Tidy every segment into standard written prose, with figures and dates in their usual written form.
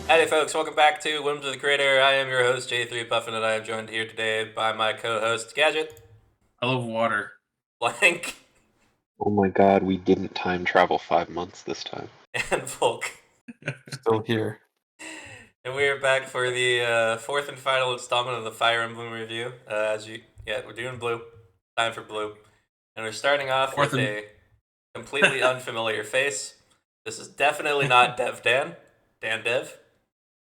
Howdy, folks. Welcome back to Whims of the Creator. I am your host, J3 Puffin, and I am joined here today by my co-host, Gadget. I love water. Blank. Oh my god, we didn't time travel 5 months this time. And Volke. Still here. And we are back for the fourth and final installment of the Fire Emblem review. We're doing blue. Time for blue. And we're starting off with a completely unfamiliar face. This is definitely not Dev Dan. Dan Dev.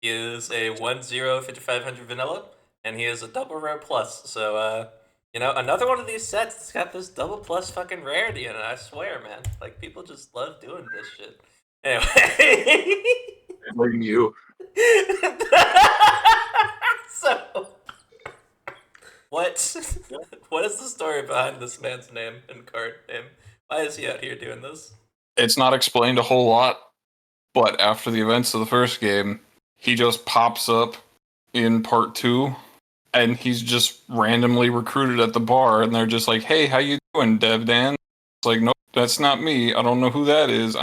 He is a 1-0 5500 vanilla, and he is a double rare plus. So, another one of these sets that's got this double plus fucking rarity in it. I swear, man. Like, people just love doing this shit. Anyway. Bring you. So, what is the story behind this man's name and card name? Why is he out here doing this? It's not explained a whole lot, but after the events of the first game, he just pops up in part 2, and he's just randomly recruited at the bar, and they're just like, "Hey, how you doing, Dev Dan?" It's like, "No, that's not me. I don't know who that is."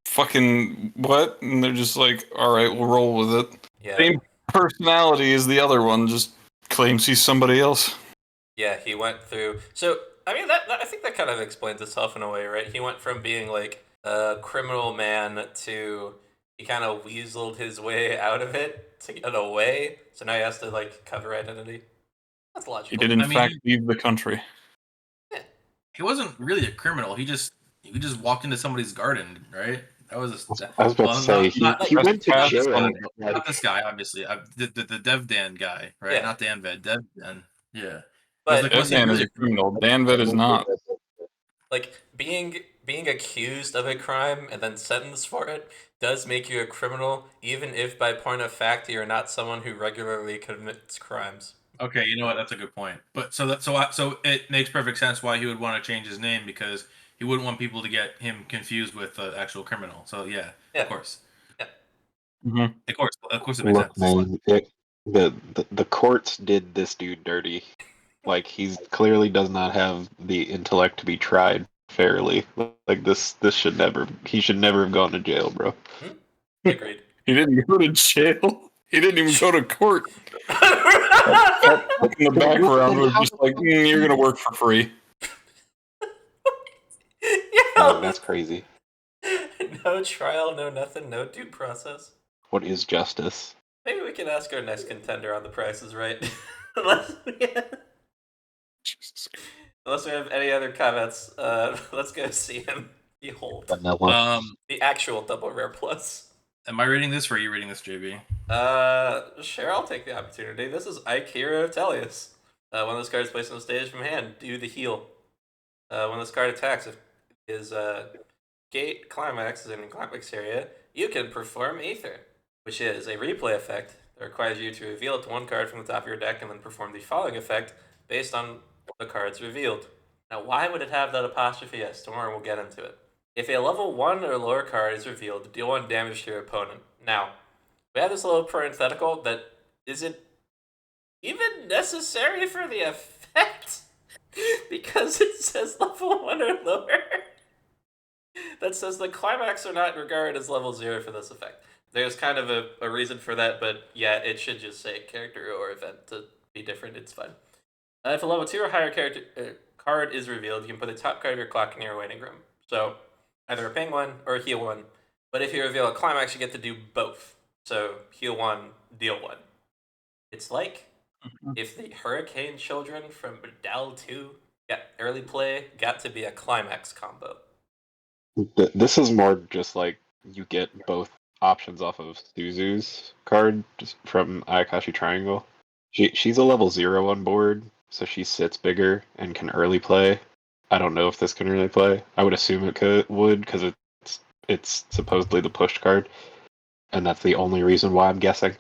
Fucking what? And they're just like, "All right, we'll roll with it." Yeah. Same personality as the other one, just claims he's somebody else. Yeah, he went through. So, I mean, I think that kind of explains itself in a way, right? He went from being like a criminal man to he kind of weaseled his way out of it to get away. So now he has to like cover identity. That's logical. He did, in fact, leave the country. Yeah. He wasn't really a criminal. He just walked into somebody's garden, right? That was. I was about to say, he went to jail. Not this guy, obviously. The Dev Dan guy, right? Yeah. Not Dan Ved. Dev Dan. Yeah. But Dev Dan is a criminal. Dan Ved is not. Like being accused of a crime and then sentenced for it does make you a criminal, even if by point of fact you're not someone who regularly commits crimes. Okay, you know what? That's a good point. But so it makes perfect sense why he would want to change his name, because he wouldn't want people to get him confused with the actual criminal. So yeah. Of course. Yeah. Mm-hmm. Of course, it makes sense. Man, the courts did this dude dirty. Like, he clearly does not have the intellect to be tried fairly. Like, he should never have gone to jail, bro. Agreed. He didn't go to jail. He didn't even go to court. In the background was just like, "You're gonna work for free." Oh, that's crazy. No trial, no nothing, no due process. What is justice? Maybe we can ask our next contender on The Price is Right. Unless we have any other comments, let's go see him. Behold. The actual double rare plus. Am I reading this, or are you reading this, JB? Sure, I'll take the opportunity. This is Ike, Hero of Tellius. When this card is placed on the stage from hand, do the heal. When this card attacks, if his gate climax is in the climax area, you can perform Aether, which is a replay effect that requires you to reveal it to one card from the top of your deck and then perform the following effect based on the cards revealed. Now, why would it have that apostrophe S? Tomorrow we'll get into it. If a level 1 or lower card is revealed, deal 1 damage to your opponent. Now, we have this little parenthetical that isn't even necessary for the effect because it says level 1 or lower. That says the climax are not regarded as level 0 for this effect. There's kind of a reason for that, but yeah, it should just say character or event to be different. It's fine. If a level 2 or higher card is revealed, you can put the top card of your clock in your waiting room. So, either a ping one or a heal one. But if you reveal a climax, you get to do both. So, heal 1, deal 1. It's like if the Hurricane Children from Dal 2 got early play, got to be a climax combo. This is more just like you get both options off of Suzu's card just from Ayakashi Triangle. She's a level 0 on board, so she sits bigger and can early play. I don't know if this can early play. I would assume it would, because it's supposedly the pushed card, and that's the only reason why I'm guessing.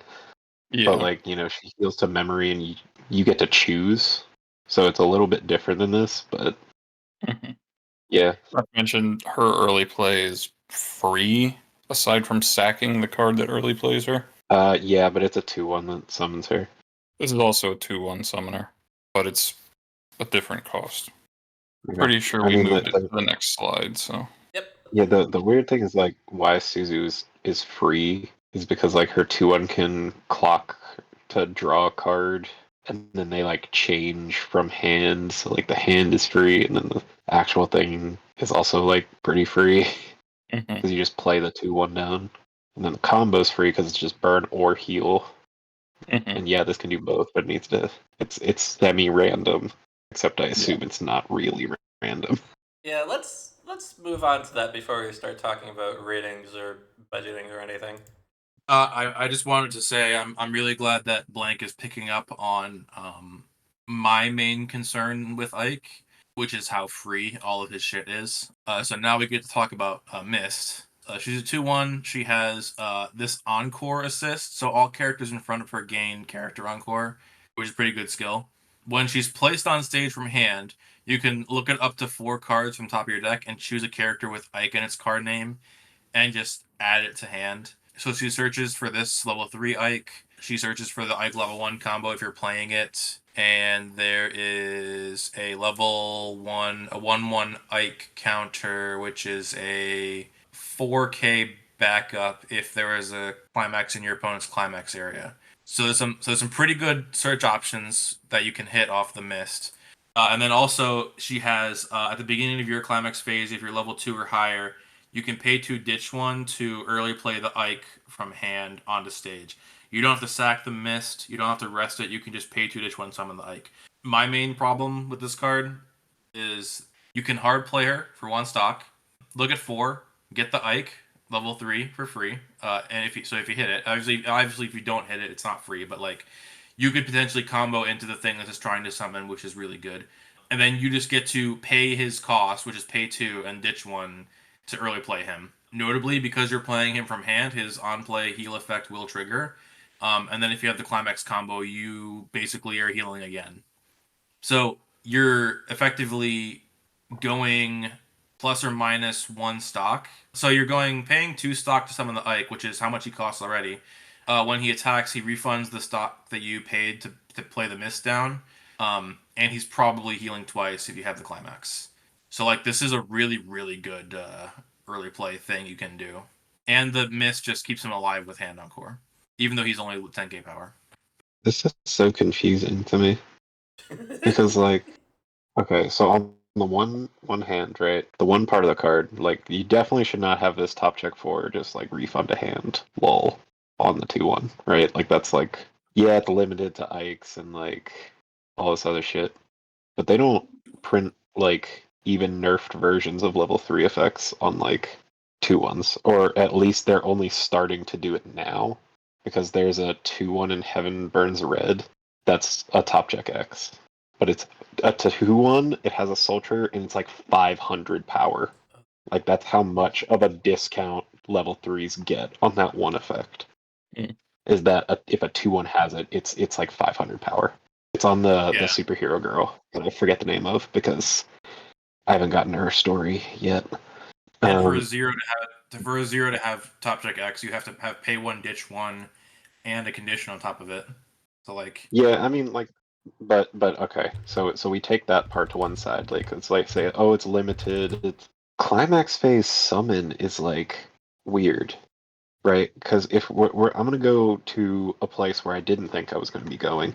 Yeah. But like, she heals to memory, and you get to choose, so it's a little bit different than this. But yeah, I mentioned her early play is free, aside from sacking the card that early plays her. Yeah, but it's a 2/1 that summons her. This is also a 2/1 summoner, but it's a different cost. Pretty sure I we mean, moved it to the next slide. So Yep. yeah, the weird thing is like why Suzu's is free is because like her 2/1 can clock to draw a card, and then they like change from hand, so like the hand is free, and then the actual thing is also like pretty free Mhm. because you just play the 2/1 down, and then the combo's free because it's just burn or heal. Mhm. And yeah, this can do both, but it needs to. It's semi-random, except I assume it's not really random. Yeah, let's move on to that before we start talking about ratings or budgeting or anything. I just wanted to say I'm really glad that Blank is picking up on my main concern with Ike, which is how free all of his shit is. So now we get to talk about Mist. She's a 2/1. She has this Encore assist, so all characters in front of her gain character Encore, which is a pretty good skill. When she's placed on stage from hand, you can look at up to 4 cards from top of your deck and choose a character with Ike in its card name and just add it to hand. So she searches for this level 3 Ike. She searches for the Ike level 1 combo if you're playing it. And there is a level 1, a 1/1 Ike counter, which is a 4K backup if there is a climax in your opponent's climax area. So there's some pretty good search options that you can hit off the Mist. And then also she has at the beginning of your climax phase, if you're level 2 or higher, you can pay 2 ditch 1 to early play the Ike from hand onto stage. You don't have to sack the Mist. You don't have to rest it. You can just pay 2 ditch 1 summon the Ike. My main problem with this card is you can hard play her for 1 stock. Look at 4. Get the Ike level 3 for free. And if you hit it, obviously if you don't hit it, it's not free. But like you could potentially combo into the thing that is trying to summon, which is really good. And then you just get to pay his cost, which is pay 2 and ditch 1 to early play him. Notably, because you're playing him from hand, his on-play heal effect will trigger. And then if you have the climax combo, you basically are healing again. So you're effectively going plus or minus 1 stock. So you're paying 2 stock to summon the Ike, which is how much he costs already. When he attacks, he refunds the stock that you paid to play the Mist down. And he's probably healing twice if you have the climax. So like this is a really, really good early play thing you can do. And the Mist just keeps him alive with Hand Encore, even though he's only 10k power. This is so confusing to me because like, okay, so on the one hand, right, the one part of the card, like you definitely should not have this top check 4 just like refund a hand, lol, on the 2/1, right? Like that's like, yeah, it's limited to Ikes and like all this other shit, but they don't print like even nerfed versions of level 3 effects on like 2/1s, or at least they're only starting to do it now because there's a 2/1 in Heaven Burns Red that's a top check X, but it's a 2/1. It has a Soldier and it's like 500 power. Like that's how much of a discount level 3s get on that one effect. Mm. Is that if a 2/1 has it, it's like 500 power. It's on the superhero girl that I forget the name of because I haven't gotten her story yet. And for a zero to have top check X, you have to have pay 1, ditch 1, and a condition on top of it. So like yeah, I mean like, but okay. So we take that part to one side. Like it's like say, oh, it's limited. It's climax phase summon is like weird, right? Because if I'm gonna go to a place where I didn't think I was gonna be going,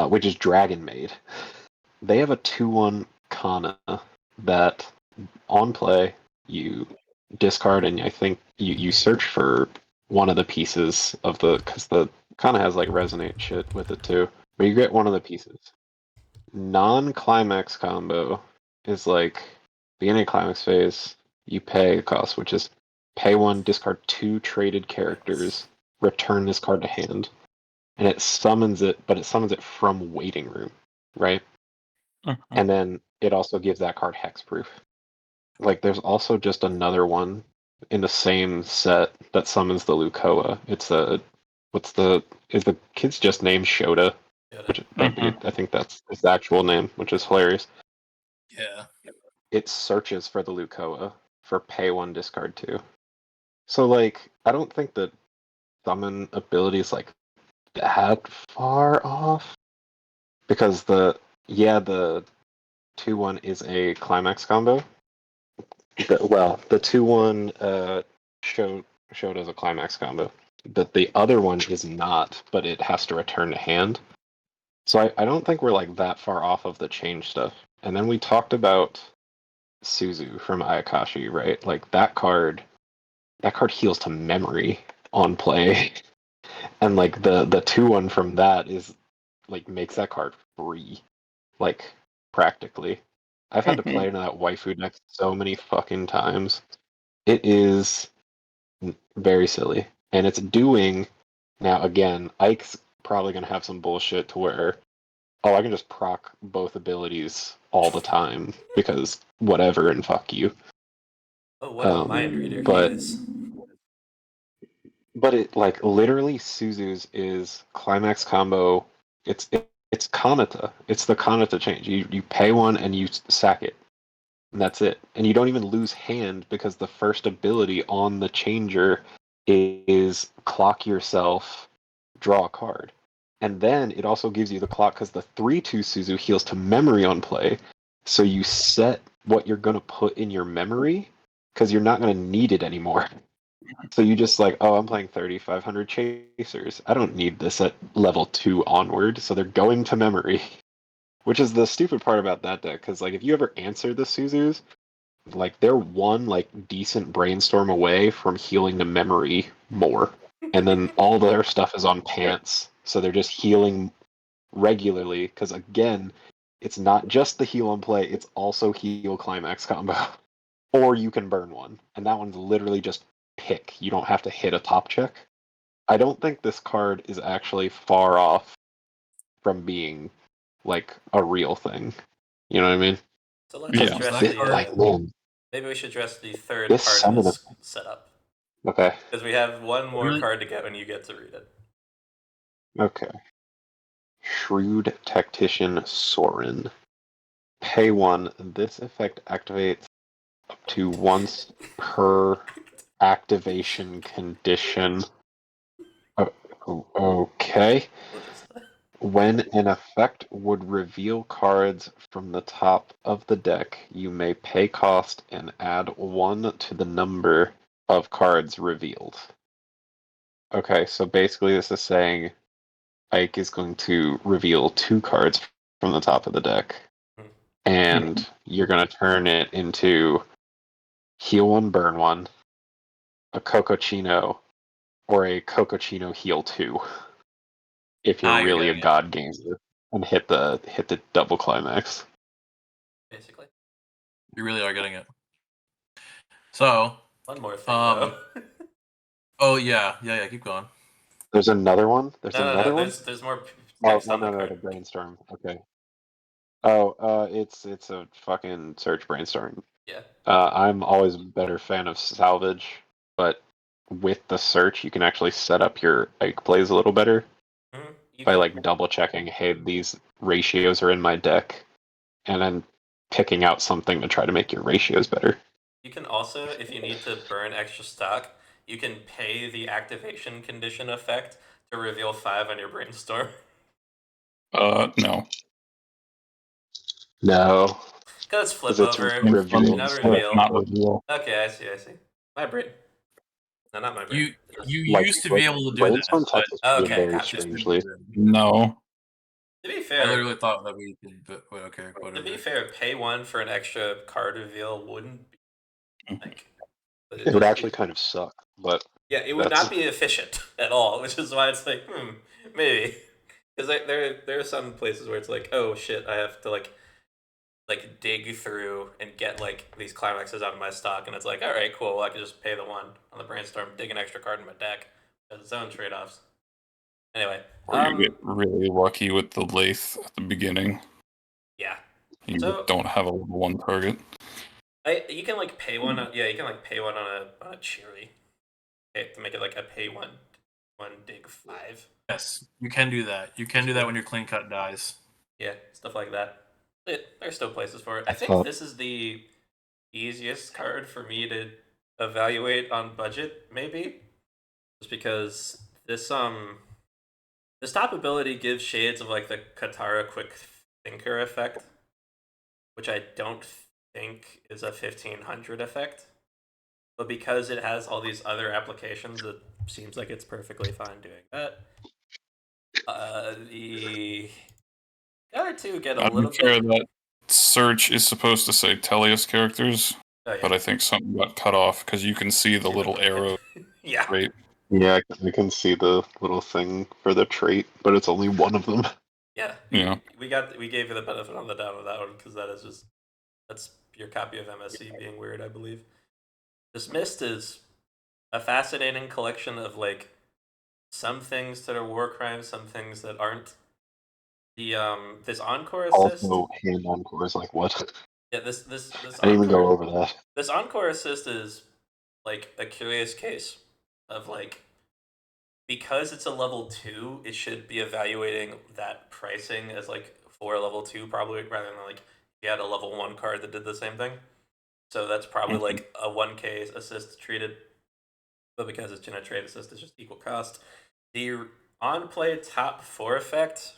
which is Dragon Maid. They have a 2/1 Kana that on play you discard, and I think you search for one of the pieces of the, because the Kana has like resonate shit with it too, but you get one of the pieces. Non-climax combo is like beginning of climax phase, you pay a cost, which is pay 1, discard 2 traded characters, return this card to hand, and it summons it, but it summons it from waiting room, right? And then it also gives that card hexproof. Like there's also just another one in the same set that summons the Lukoa. It's a is the kid's just named Shota? Which I think that's his actual name, which is hilarious. yeah. It searches for the Lukoa for pay 1, discard 2. So like I don't think that summon ability is like that far off, because the 2/1 is a climax combo. The 2/1 showed as a climax combo. But the other one is not, but it has to return to hand. So I don't think we're like that far off of the change stuff. And then we talked about Suzu from Ayakashi, right? Like that card heals to memory on play. And like the 2/1 from that is like makes that card free. Like practically. I've had to play into that waifu deck so many fucking times. It is very silly. And it's doing now again, Ike's probably gonna have some bullshit to where I can just proc both abilities all the time because whatever and fuck you. Oh, what a mind reader he but is. but it like literally Suzu's is climax combo. It's Kanata. It's the Kanata change. You pay one and you sack it. And that's it. And you don't even lose hand because the first ability on the changer is clock yourself, draw a card. And then it also gives you the clock because the 3/2 Suzu heals to memory on play. So you set what you're going to put in your memory because you're not going to need it anymore. So you just like, oh, I'm playing 3,500 chasers. I don't need this at level 2 onward. So they're going to memory. Which is the stupid part about that deck, because like if you ever answer the Suzus, like they're one like decent brainstorm away from healing to memory more. And then all their stuff is on pants. So they're just healing regularly, because again, it's not just the heal on play, it's also heal climax combo. Or you can burn one. And that one's literally just pick. You don't have to hit a top check. I don't think this card is actually far off from being like a real thing. You know what I mean? So let's Yeah. address That the. card- Like, man, Maybe we should address the third this part of summon. this setup. Okay. Because we have one more Really? card to go and you get to read it. Okay. Shrewd Tactician Sorin. Pay one. This effect activates up to once per activation condition. Okay. We'll just. When an effect would reveal cards from the top of the deck, you may pay cost and add 1 to the number of cards revealed. Okay, so basically this is saying Ike is going to reveal 2 cards from the top of the deck, and you're going to turn it into heal 1, burn 1, a Cococino, or a Cococino heal 2, if you're Now you're really a getting it. god gamer, and hit the double climax. Basically. You really are getting it. So, One more thing, though. oh yeah, keep going. There's another one? There's No, another one? there's more Oh, text on the no, card. the brainstorm. Okay. Oh, it's a fucking search brainstorm. Yeah. I'm always a better fan of salvage, but with the search, you can actually set up your Ike plays a little better by like double checking, hey, these ratios are in my deck, and then picking out something to try to make your ratios better. You can also, if you need to burn extra stock, you can pay the activation condition effect to reveal 5 on your brainstorm. No. No, Because flip because it's over, revealed. not It's reveal. not reveal. Okay, I see. My brain. No, not my brain. You Like, used to be able to do that, brainstorm but touches me Okay, very gotcha. strangely. No. To be I fair, literally thought that we could, but okay, to whatever. be fair, pay 1 for an extra card reveal wouldn't be like. But It would actually kind of suck, but Yeah, it would not be efficient at all, which is why it's like, maybe. Because there are some places where it's like, oh shit, I have to like dig through and get like these climaxes out of my stock, and it's like, all right, cool, well, I can just pay the 1 on the brainstorm, dig an extra card in my deck. Has its own trade-offs. Anyway, Or you get really lucky with the Lathe at the beginning. yeah. You So- don't have a level 1 target. You can like pay one. You can like pay one on a cherry, okay, to make it like a pay one dig 5. Yes, you can do that. You can do that when your clean cut dies. Yeah, stuff like that. There's still places for it. I think Huh. this is the easiest card for me to evaluate on budget, maybe, just because this top ability gives shades of like the Katara quick thinker effect, which I don't think is a 1500 effect. But because it has all these other applications, it seems like it's perfectly fine doing that. The other two get a To be little fair, bit. that search is supposed to say Tellius characters, Oh, yeah. but I think something got cut off because you can see the little arrow Yeah. right. Yeah, I can see the little thing for the trait, but it's only one of them. Yeah. Yeah. We gave you the benefit on the doubt of that one because that's your copy of MSC being weird, I believe. Dismissed is a fascinating collection of like some things that are war crimes, some things that aren't. The this encore assist. Also, hand encore is like what? Yeah, this I didn't even go encore over that. this encore assist is like a curious case of like because it's a level 2, it should be evaluating that pricing as like for a level 2 probably rather than like if you had a level 1 card that did the same thing. So that's probably like a 1k assist treated. But because it's in a trade assist, it's just equal cost. The on play top 4 effect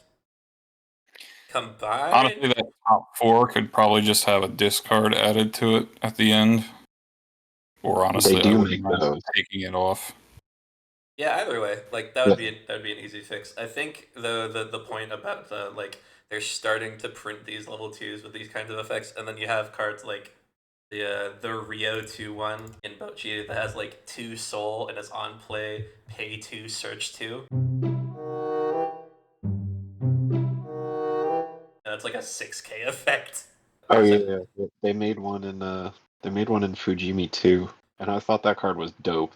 combined. Honestly, that top 4 could probably just have a discard added to it at the end. Or honestly, They do I wouldn't make mind those. taking it off. Yeah, either way, like that would be an easy fix. I think the point about like they're starting to print these level 2s with these kinds of effects, and then you have cards like the Rio 2-1 in Bochi that has like 2 soul and is on play, pay 2, search 2. And it's like a 6k effect. Oh yeah, they made one in Fujimi too, and I thought that card was dope.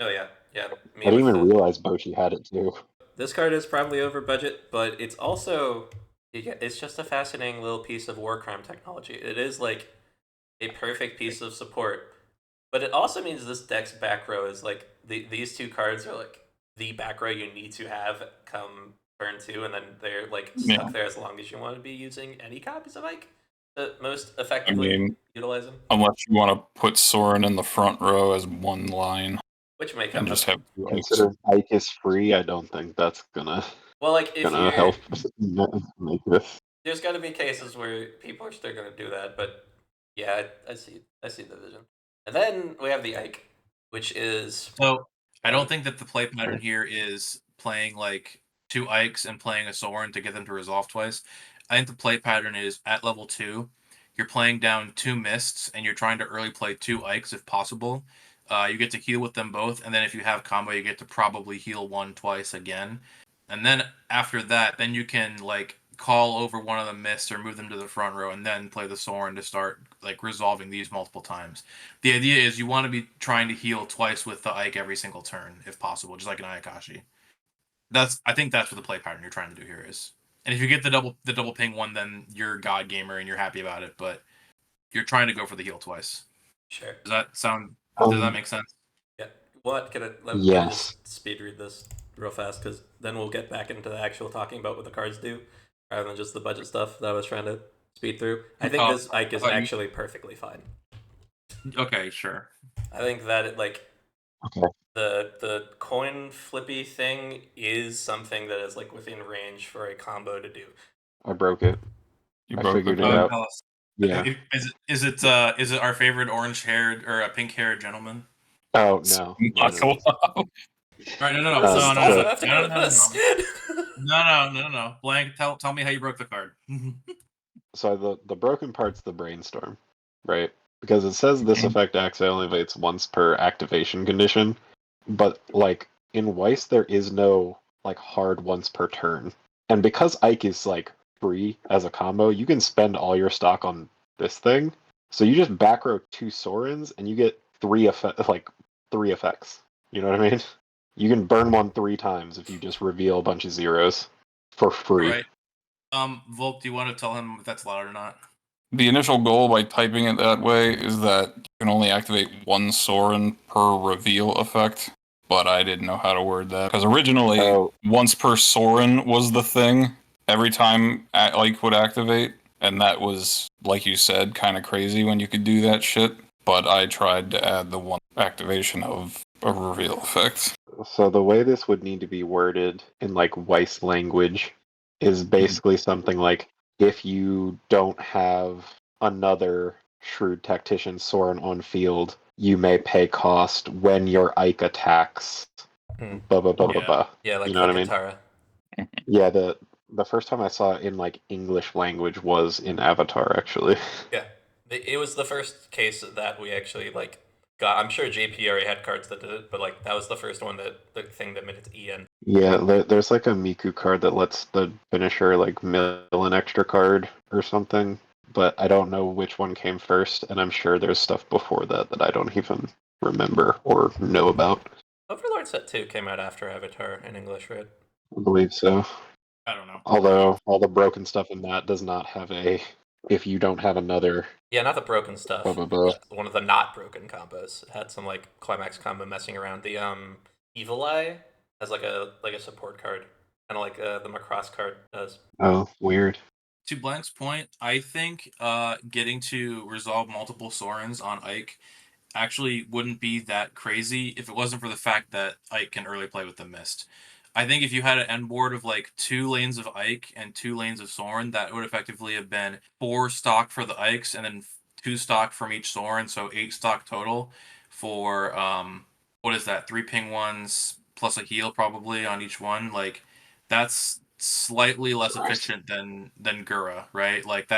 Oh yeah. I didn't even realize Bochi had it too. This card is probably over budget, but it's also it's just a fascinating little piece of war crime technology. It is like a perfect piece of support, but it also means this deck's back row is like these 2 cards are like the back row you need to have come turn 2, and then they're like stuck there as long as you want to be using any copies of Ike to most effectively utilize them. Unless you want to put Soren in the front row as one line. Which may come and just have 2 Consider Ike is free. I don't think that's gonna help make this. There's got to be cases where people are still going to do that, but yeah, I see the vision. And then we have the Ike, which is so I don't think that the play pattern here is playing like 2 Ikes and playing a Soren to get them to resolve twice. I think the play pattern is at level 2, you're playing down 2 Mists and you're trying to early play 2 Ikes if possible. You get to heal with them both, and then if you have combo, you get to probably heal 1 twice again. And then after that, then you can like call over one of the Mists or move them to the front row, and then play the Soren to start like resolving these multiple times. The idea is you want to be trying to heal twice with the Ike every single turn, if possible, just like an Ayakashi. I think that's what the play pattern you're trying to do here is. And if you get the double ping one, then you're God gamer and you're happy about it. But you're trying to go for the heal twice. Sure. Does that sound? Does that make sense? Yeah. What can let me just speed read this real fast because then we'll get back into the actual talking about what the cards do, rather than just the budget stuff that I was trying to speed through. I think this Ike is actually perfectly fine. Okay, sure. I think that it the coin flippy thing is something that is like within range for a combo to do. I broke it. I figured it out. Yeah. Is it our favorite orange haired or a pink haired gentleman? Oh no. Right, no. Blank, tell me how you broke the card. So the broken part's the brainstorm, right? Because it says this effect activates once per activation condition, but like in Weiss there is no like hard once per turn. And because Ike is like free as a combo, you can spend all your stock on this thing. So you just back row 2 Sorens and you get 3 effects. You know what I mean? You can burn one 3 times if you just reveal a bunch of zeros for free. Right. Volke, do you want to tell him if that's allowed or not? The initial goal by typing it that way is that you can only activate 1 Soren per reveal effect, but I didn't know how to word that. Because originally, once per Soren was the thing every time Ike would activate, and that was, like you said, kind of crazy when you could do that shit, but I tried to add the 1 activation of a reveal effect. So the way this would need to be worded in like Weiss language is basically something like if you don't have another shrewd tactician Soren on field, you may pay cost when your Ike attacks. Hmm. Blah blah blah blah Yeah. blah. Yeah, like You know what I mean? Kantara. Yeah, the first time I saw it in like English language was in Avatar, actually. Yeah, it was the first case that we actually like got. I'm sure JP already had cards that did it, but like that was the first one that the thing that made it to EN. Yeah, there's like a Miku card that lets the finisher like mill an extra card or something, but I don't know which one came first, and I'm sure there's stuff before that that I don't even remember or know about. Overlord Set 2 came out after Avatar in English, right? I believe so. I don't know. Although all the broken stuff in that does not have a if you don't have another Yeah, not the broken blah stuff. blah blah. One of the not broken combos. It had some like climax combo messing around. The Evil Eye has like a support card, kind of like the Macross card does. Oh, weird. To Blank's point, I think getting to resolve multiple Sorens on Ike actually wouldn't be that crazy if it wasn't for the fact that Ike can early play with the Mist. I think if you had an end board of like 2 lanes of Ike and 2 lanes of Soren, that would effectively have been 4 stock for the Ikes and then 2 stock from each Soren, so 8 stock total for what is that? 3 ping ones plus a heal probably on each one. Like that's slightly less efficient than Gura, right? Like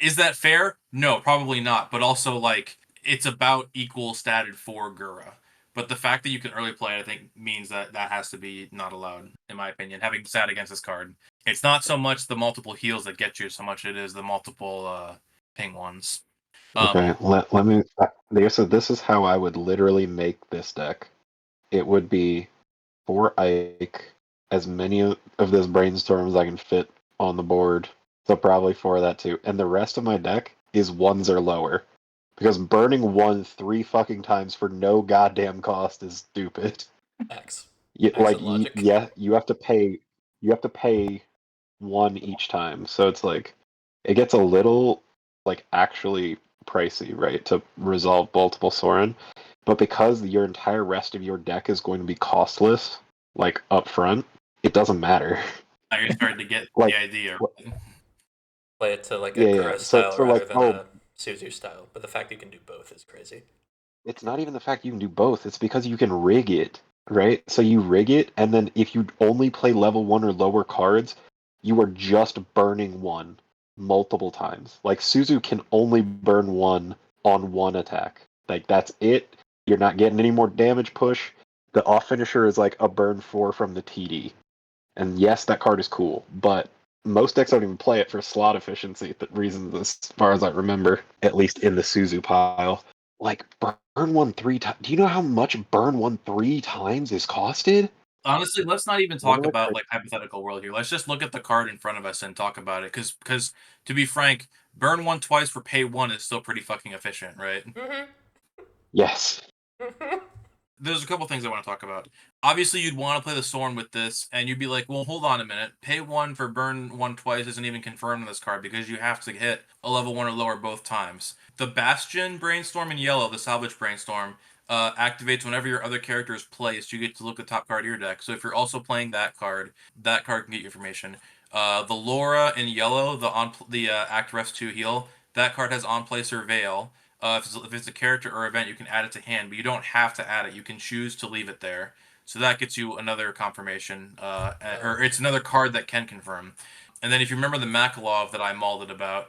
is that fair? No, probably not. But also like it's about equal statted for Gura. But the fact that you can early play, I think, means that that has to be not allowed, in my opinion. Having sat against this card, it's not so much the multiple heals that get you, so much it is the multiple ping ones. Okay, let me. So this is how I would literally make this deck. It would be 4 Ike, as many of this brainstorm as I can fit on the board. So probably 4 of that too. And the rest of my deck is 1s or lower. Because burning 1 3 fucking times for no goddamn cost is stupid. X. Like, logic. yeah, you have to pay 1 each time. So it's like, it gets a little, like, actually pricey, right, to resolve multiple Soren. But because your entire rest of your deck is going to be costless, like, up front, it doesn't matter. Now you're starting to get Like, the idea. Play it to like a yeah, Gura yeah. style So rather like, than oh, a Suzu style. But the fact you can do both is crazy. it's not even the fact you can do both. It's because you can rig it, right? So you rig it, and then if you only play level 1 or lower cards, you are just burning 1 multiple times. Like, Suzu can only burn 1 on 1 attack. Like, that's it. You're not getting any more damage push. The off finisher is like a burn 4 from the TD. And yes, that card is cool, but most decks don't even play it for slot efficiency reasons, as far as I remember, at least in the Suzu pile. Like, burn 1 3 times. Do you know how much burn 1 3 times is costed? Honestly, let's not even One talk of the about like hypothetical world here. Let's just look at the card in front of us and talk about it. Because to be frank, burn 1 twice for pay 1 is still pretty fucking efficient, right? Yes. There's a couple things I want to talk about. Obviously, you'd want to play the Soren with this, and you'd be like, well, hold on a minute. Pay 1 for burn 1 twice isn't even confirmed on this card because you have to hit a level 1 or lower both times. The Bastion Brainstorm in yellow, the Salvage Brainstorm, activates whenever your other character is placed. You get to look at the top card of your deck. So if you're also playing that card can get you information. The Laura in yellow, the Act Rest 2 heal, that card has On Play Surveil. If it's a character or event, you can add it to hand, but you don't have to add it. You can choose to leave it there. So that gets you another confirmation, or it's another card that can confirm. And then if you remember the MacLeod that I mauled it about,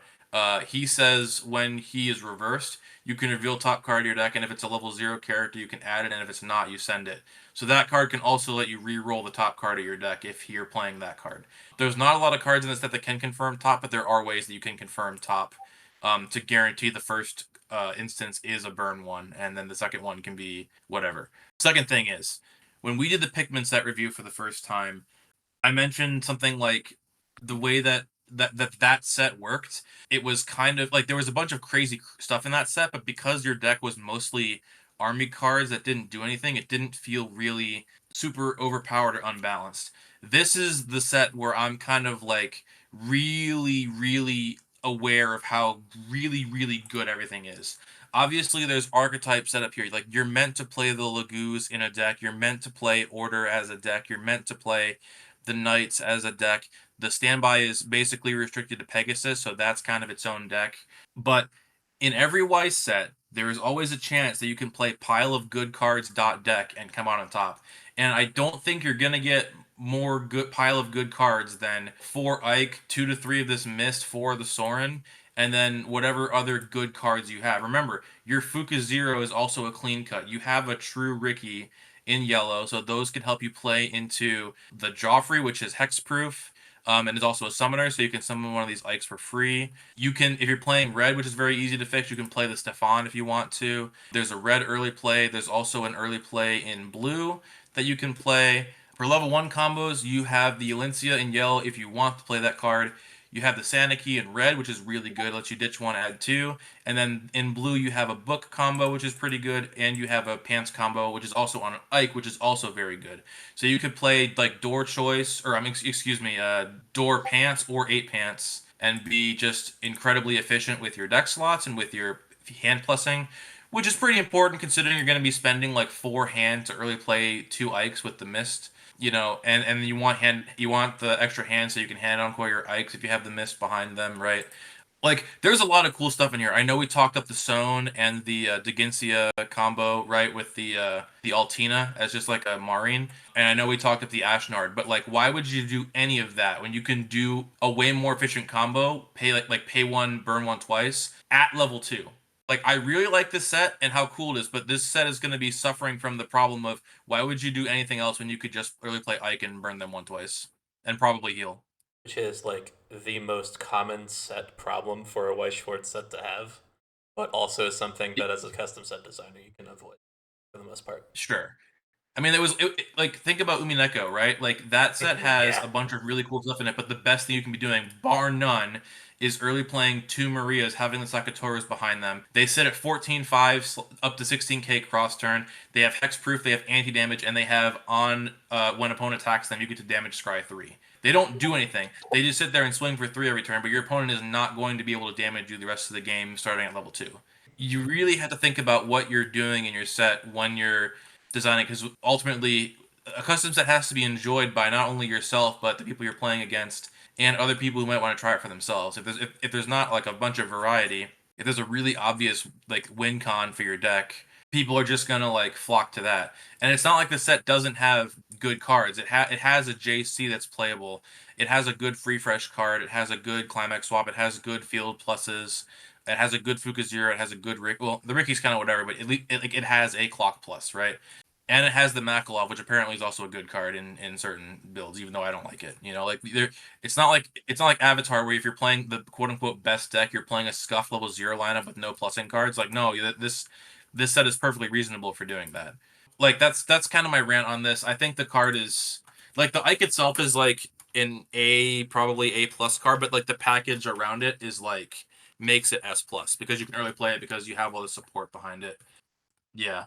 he says when he is reversed, you can reveal top card of your deck, and if it's a level 0 character, you can add it, and if it's not, you send it. So that card can also let you re-roll the top card of your deck if you're playing that card. There's not a lot of cards in this set that can confirm top, but there are ways that you can confirm top to guarantee the first instance is a burn 1, and then the second one can be whatever. Second thing is, when we did the Pikmin set review for the first time, I mentioned something like the way that set worked. It was kind of like there was a bunch of crazy stuff in that set, but because your deck was mostly army cards that didn't do anything, it didn't feel really super overpowered or unbalanced. This is the set where I'm kind of like really, really aware of how really, really good everything is. Obviously, there's archetypes set up here. Like, you're meant to play the Lagoos in a deck. You're meant to play Order as a deck. You're meant to play the Knights as a deck. The standby is basically restricted to Pegasus, so that's kind of its own deck. But in every Wise set, there is always a chance that you can play pile of good cards deck and come out on top. And I don't think you're gonna get more good pile of good cards than 4 Ike, 2 to 3 of this Mist, 4 of the Sorin, and then whatever other good cards you have. Remember, your Fuka Zero is also a clean cut. You have a true Ricky in yellow, so those can help you play into the Joffrey, which is hexproof. And is also a summoner, so you can summon one of these Ikes for free. You can, if you're playing red, which is very easy to fix, you can play the Stefan if you want to. There's a red early play. There's also an early play in blue that you can play. For level 1 combos, you have the Elincia in yellow if you want to play that card. You have the Saniki in red, which is really good. Lets you ditch 1, add 2. And then in blue, you have a Book combo, which is pretty good. And you have a Pants combo, which is also on an Ike, which is also very good. So you could play like Door Choice, or Door Pants or 8 Pants, and be just incredibly efficient with your deck slots and with your hand plussing, which is pretty important considering you're going to be spending like 4 hand to early play 2 Ikes with the Mist. And you want the extra hand so you can hand encore your Ikes if you have the Mist behind them, right? Like, there's a lot of cool stuff in here. I know we talked up the Sohn and the Deginsia combo, right, with the Altina as just like a Marine, and I know we talked up the Ashnard, but like, why would you do any of that when you can do a way more efficient combo, pay 1, burn 1 twice at level 2? Like, I really like this set and how cool it is, but this set is going to be suffering from the problem of why would you do anything else when you could just early play Ike and burn them 1 twice and probably heal? Which is like the most common set problem for a Weiss Schwarz set to have, but also something that as a custom set designer you can avoid for the most part. Sure. I mean, like, think about Umineko, right? Like, that set has Yeah. a bunch of really cool stuff in it, but the best thing you can be doing, bar none, is early playing 2 Marias, having the Sakatoras behind them. They sit at 14-5, up to 16k cross turn. They have hexproof, they have anti-damage, and they have on, when opponent attacks them, you get to damage scry 3. They don't do anything. They just sit there and swing for 3 every turn, but your opponent is not going to be able to damage you the rest of the game starting at level 2. You really have to think about what you're doing in your set when you're designing, because ultimately a custom set has to be enjoyed by not only yourself but the people you're playing against and other people who might want to try it for themselves. If there's not like a bunch of variety, if there's a really obvious like win con for your deck, people are just gonna like flock to that. And it's not like the set doesn't have good cards. It has a JC that's playable. It has a good free fresh card. It has a good climax swap. It has good field pluses. It has a good Fuka Zero. It has a good Rick. Well, the Ricky's kind of whatever, but it has a clock plus, right? And it has the MacLeod, which apparently is also a good card in certain builds, even though I don't like it. Like it's not like Avatar, where if you're playing the quote unquote best deck, you're playing a scuff level 0 lineup with no plussing cards. Like, no, this set is perfectly reasonable for doing that. Like, that's kind of my rant on this. I think the card is like, the Ike itself is like probably A plus card, but like the package around it is like makes it S plus because you can early play it because you have all the support behind it. Yeah.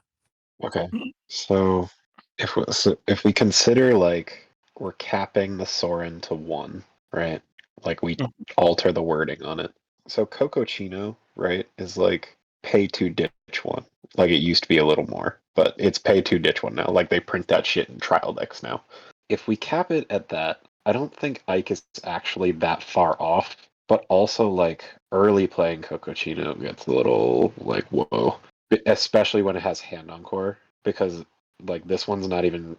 Okay, so if we consider like we're capping the Sorin to 1, right? Like we alter the wording on it. So Cocochino, right, is like pay 2 ditch 1. Like it used to be a little more, but it's pay 2 ditch 1 now. Like they print that shit in trial decks now. If we cap it at that, I don't think Ike is actually that far off. But also like early playing Cocochino gets a little like whoa. Especially when it has hand encore, because like this one's not even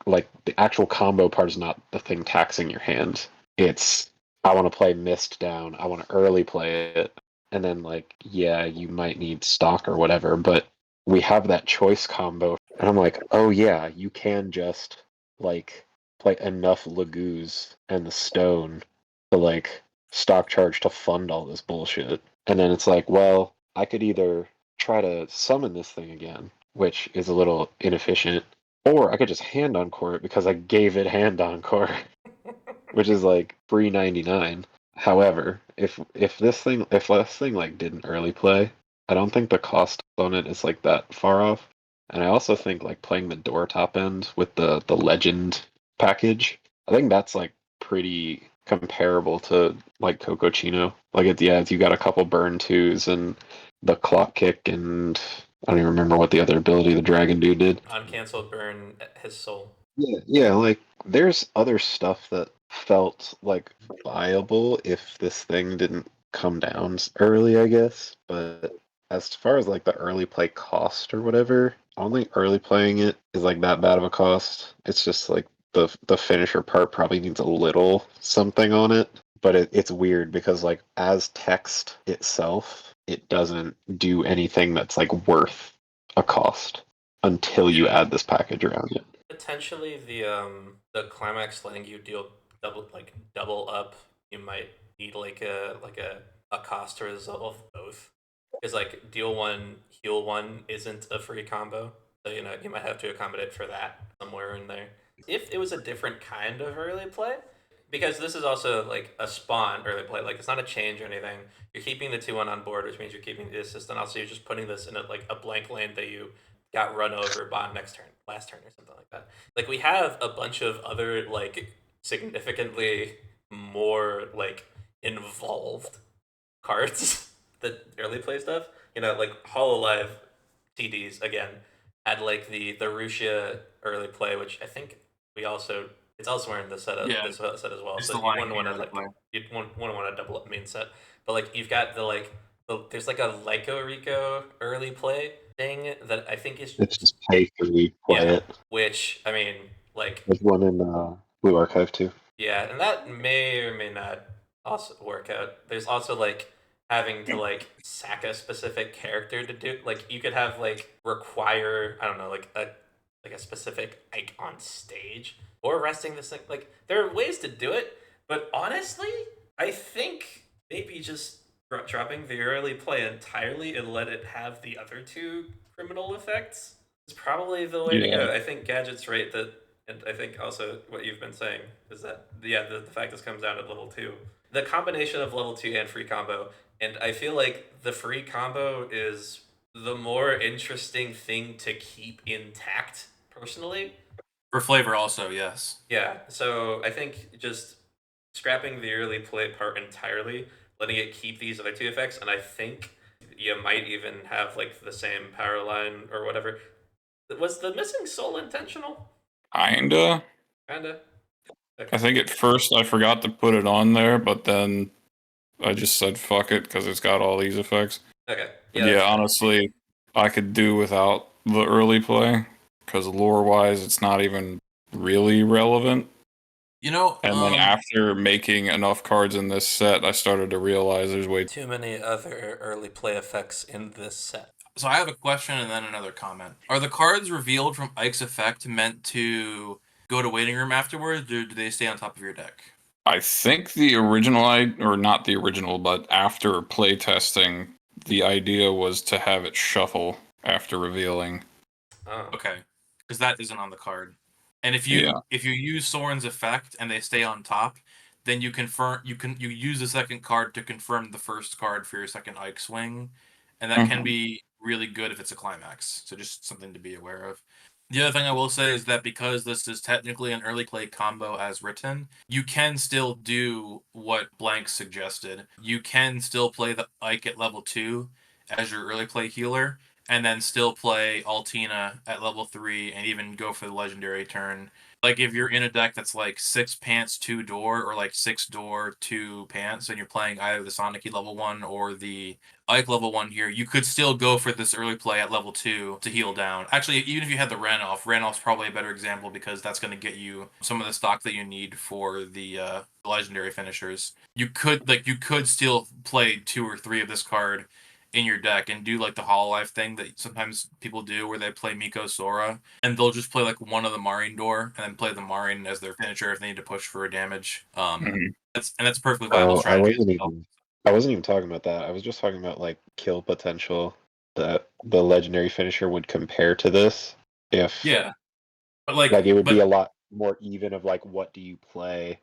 like the actual combo part is not the thing taxing your hand. It's I want to play Mist down, I want to early play it, and then like yeah, you might need stock or whatever, but we have that choice combo, and I'm like, oh yeah, you can just like play enough Lagoos and the Stone to like stock charge to fund all this bullshit, and then it's like, well, I could either try to summon this thing again, which is a little inefficient, or I could just hand encore it because I gave it hand encore, which is like $3.99. However, if this thing like didn't early play, I don't think the cost on it is like that far off. And I also think like playing the door top end with the legend package, I think that's like pretty comparable to like Cocochino. Like you got a couple burn 2s and the clock kick, and I don't even remember what the other ability the dragon dude did. Uncancelled burn his soul. Yeah, like there's other stuff that felt like viable if this thing didn't come down early, I guess. But as far as like the early play cost or whatever, only early playing it is like that bad of a cost. It's just like the finisher part probably needs a little something on it. But it's weird because like as text itself, it doesn't do anything that's like worth a cost until you Yeah. add this package around it. Potentially the climax letting you deal double up. You might need a cost to resolve both. Because like deal one, heal one isn't a free combo. So you might have to accommodate for that somewhere in there. If it was a different kind of early play, because this is also like a spawn early play, like it's not a change or anything. You're keeping the 2-1 on board, which means you're keeping the assist, and also you're just putting this in a blank lane that you got run over by last turn or something like that. Like we have a bunch of other like significantly more like involved cards that early play stuff. Like Hololive TDs again had like the Rusia early play, which I think we also it's elsewhere in the setup Yeah, this set as well. it's So the you Lion wouldn't King want to early like play. you'd want to double up main set, but like you've got there's like a Lyco Rico early play thing that I think is It's just pay for we play yeah, it. which I mean like There's one in Blue Archive too. yeah, and that may or may not also work out. There's also like having to like sack a specific character to do like you could have like require I don't know like a specific ike on stage or resting this thing like there are ways to do it, but honestly, I think maybe just dropping the early play entirely and let it have the other two criminal effects is probably the way to Yeah. go. I think Gadget's right that and I think also what you've been saying is that the fact this comes down at level 2. The combination of level 2 and free combo, and I feel like the free combo is the more interesting thing to keep intact personally. For flavor, also, yes. Yeah, so I think just scrapping the early play part entirely, letting it keep these other two effects, and I think you might even have like the same power line or whatever. Was the missing soul intentional? Kinda. Kinda. Okay. I think at first I forgot to put it on there, but then I just said fuck it because it's got all these effects. Okay. But Yeah, yeah, that's fair. honestly, I could do without the early play because lore wise, it's not even really relevant. You know, And then after making enough cards in this set, I started to realize there's way Too many other early play effects in this set. so I have a question and then another comment. Are the cards revealed from Ike's effect meant to go to waiting room afterwards, or do they stay on top of your deck? I think the original, or not the original, but after playtesting, the idea was to have it shuffle after revealing. Oh. Okay, because that isn't on the card. And if you use Soren's effect and they stay on top, then you use the second card to confirm the first card for your second Ike swing, and that can be really good if it's a climax. So just something to be aware of. The other thing I will say is that because this is technically an early play combo as written, you can still do what Blank suggested. You can still play the Ike at level 2 as your early play healer, and then still play Altina at level 3 and even go for the legendary turn. Like if you're in a deck that's like 6 pants, 2 door, or like 6 door, 2 pants, and you're playing either the Sonic level 1 or the Ike level 1 here, you could still go for this early play at level 2 to heal down. Actually, even if you had the Ranoff's probably a better example because that's going to get you some of the stock that you need for the legendary finishers. You could still play 2 or 3 of this card in your deck and do like the Hololive thing that sometimes people do where they play Miko Sora and they'll just play like one of the Marine door and then play the Marine as their finisher if they need to push for a damage. That's a perfectly viable Oh, strategy as well. I wasn't even talking about that. I was just talking about like kill potential that the legendary finisher would compare to this. If Yeah. But like it would be a lot more even of like what do you play?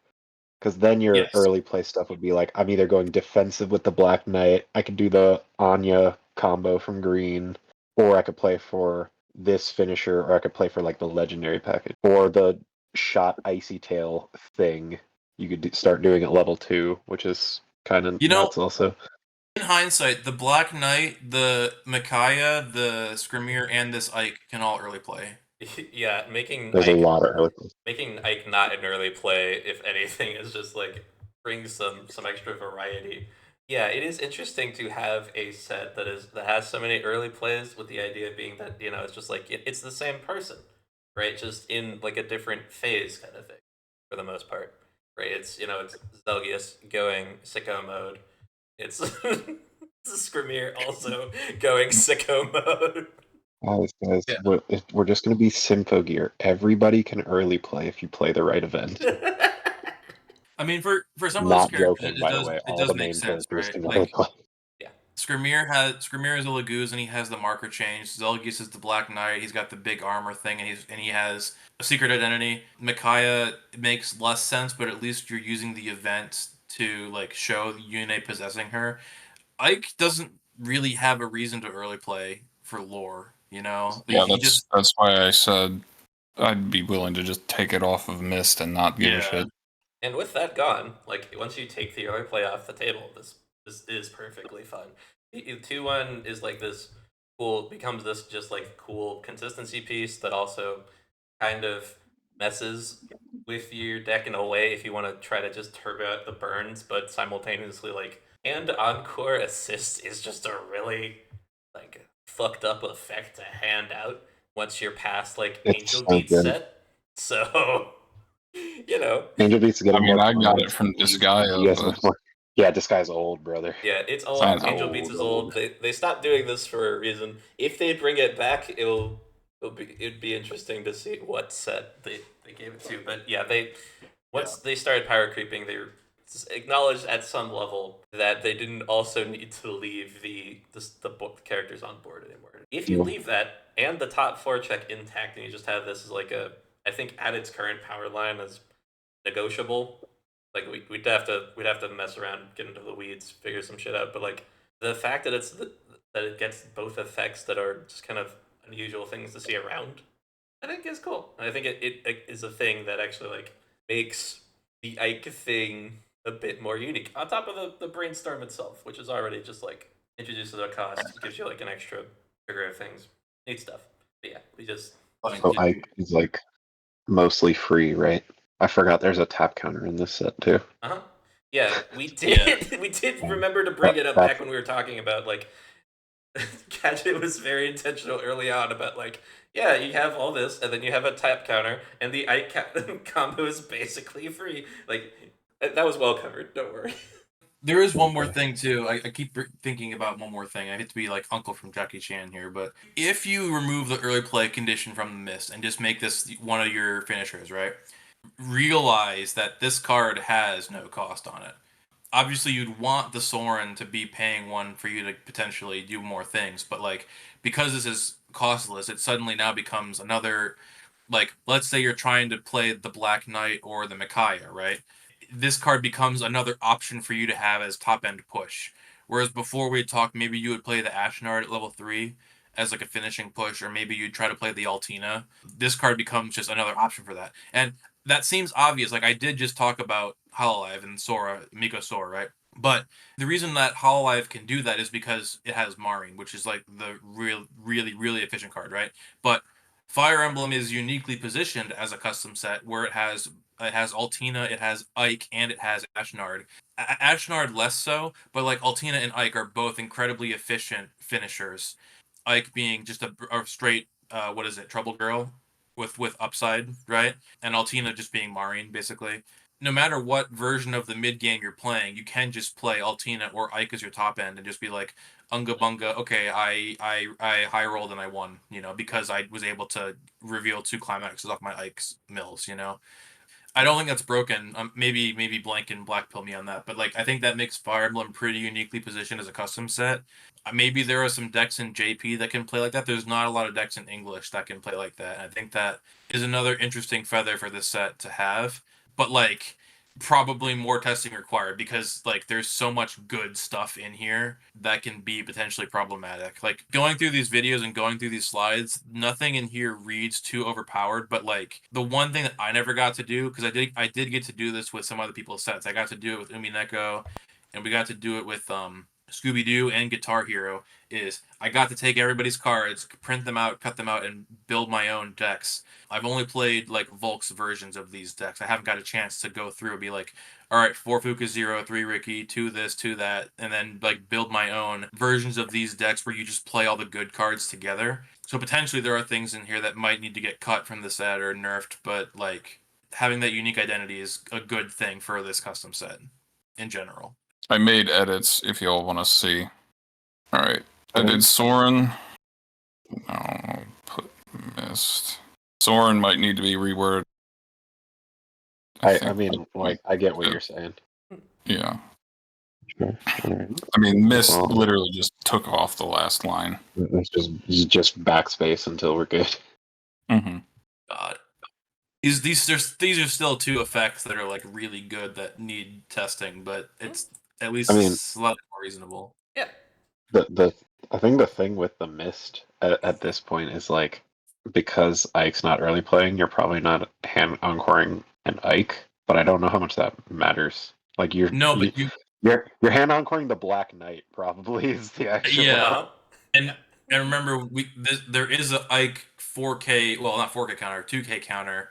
Because then your yes. early play stuff would be like I'm either going defensive with the Black Knight, I could do the Anya combo from green, or I could play for this finisher, or I could play for like the legendary package, or the shot Icy Tail thing. You could start doing at level 2, which is kind of nuts also. In hindsight, the Black Knight, the Micaiah, the Skrimir, and this Ike can all early play. Yeah, making There's a Ike lot of early. not an early play, if anything, is just like brings some extra variety. Yeah, it is interesting to have a set that has so many early plays, with the idea being that it's just like it's the same person, right? Just in like a different phase kind of thing, for the most part, right? It's Zelgius going sicko mode. It's Skrimir also going sicko mode. Guys, Yeah. we're just going to be Sympho gear. Everybody can early play if you play the right event. I mean, for some of those Not characters, joking, by the way. it All the does make main sense, characters right? can early Like play. Yeah. Skrimir is a Laguz and he has the marker change. Zelgius is the Black Knight. He's got the big armor thing and he has a secret identity. Micaiah makes less sense, but at least you're using the event to like show Yune possessing her. Ike doesn't really have a reason to early play for lore, you know? Yeah, He just that's why I said I'd be willing to just take it off of Mist and not give a shit. And with that gone, like once you take the early play off the table, this is perfectly fun. The 2-1 is like this becomes this just like cool consistency piece that also kind of messes with your deck in a way if you want to try to just turbo out the burns, but simultaneously like and encore assist is just a really like fucked up effect to hand out once you're past like It's Angel so Beat good. set. So Angel Beats getting I mean, more I got it cards. from You Disgaea, guys but much more. Yeah, this guy's old, brother. yeah, it's old. Sounds Angel Beats is old. old. They stopped doing this for a reason. If they bring it back, it'd be interesting to see what set they gave it to. But yeah, once they started power creeping, they acknowledged at some level that they didn't also need to leave the characters on board anymore. If you Yeah. leave that and the top 4 check intact, and you just have this as like I think at its current power line as negotiable. Like we'd have to mess around, get into the weeds, figure some shit out. But like the fact that that it gets both effects that are just kind of unusual things to see around, I think is cool. And I think it is a thing that actually like makes the Ike thing a bit more unique. On top of the brainstorm itself, which is already just like introduces a cost, gives you like an extra trigger of things. Neat stuff. But yeah, we just So Ike is like mostly free, right? I forgot there's a tap counter in this set too. uh-huh. Yeah, we did. Yeah. We did remember to bring it up That's back when we were talking about like Gadget was very intentional early on about like, yeah, you have all this, and then you have a tap counter, and the combo is basically free. Like that was well covered. Don't worry. There is one more thing too. I keep thinking about one more thing. I hate to be like Uncle from Jackie Chan here, but if you remove the early play condition from the mist and just make this one of your finishers, right? Realize that this card has no cost on it. Obviously, you'd want the Soren to be paying one for you to potentially do more things, but like because this is costless, it suddenly now becomes another like let's say you're trying to play the Black Knight or the Micaiah, right? This card becomes another option for you to have as top end push. Whereas before we had talked, maybe you would play the Ashnard at level 3 as like a finishing push, or maybe you'd try to play the Altina. This card becomes just another option for that. And that seems obvious. Like I did just talk about Hololive and Sora, Miko Sora, right? But the reason that Hololive can do that is because it has Marine, which is like the really efficient card, right? But Fire Emblem is uniquely positioned as a custom set where it has Altina, it has Ike, and it has Ashnard. Ashnard less so, but like Altina and Ike are both incredibly efficient finishers. Ike being just a straight what is it, Trouble Girl with upside, right? And Altina just being Marine, basically. No matter what version of the mid game you're playing, you can just play Altina or Ike as your top end and just be like, Unga Bunga, okay, I high rolled and I won, you know, because I was able to reveal 2 climaxes off my Ike's mills, you know. I don't think that's broken. Maybe Blank and Black pill me on that, but like I think that makes Fire Emblem pretty uniquely positioned as a custom set. Maybe there are some decks in JP that can play like that. There's not a lot of decks in English that can play like that. And I think that is another interesting feather for this set to have. But like probably more testing required because like there's so much good stuff in here that can be potentially problematic. Like going through these videos and going through these slides, nothing in here reads too overpowered, but like the one thing that I never got to do, because I did get to do this with some other people's sets. I got to do it with Umineko and we got to do it with Scooby-Doo and Guitar Hero is I got to take everybody's cards, print them out, cut them out, and build my own decks. I've only played like Volk's versions of these decks. I haven't got a chance to go through and be like, all right, 4 Fuka 0, 3 Ricky, 2 this, 2 that, and then like build my own versions of these decks where you just play all the good cards together. So potentially there are things in here that might need to get cut from the set or nerfed, but like having that unique identity is a good thing for this custom set in general. I made edits if y'all want to see. All right, I did Soren. No, put Mist. Soren might need to be reworded. I mean, like, I get what you're saying. Yeah. Sure. Right. I mean, Mist literally just took off the last line. It's just backspace until we're good. Mm-hmm. God. These are still 2 effects that are like really good that need testing, but it's at least slightly more reasonable. Yeah. I think the thing with the Mist at this point is like, because Ike's not early playing, you're probably not hand encoring an Ike, but I don't know how much that matters. Like you're hand encoring the Black Knight probably is the actual. Yeah. And remember, there is a Ike 4K, well, not 4K counter, 2K counter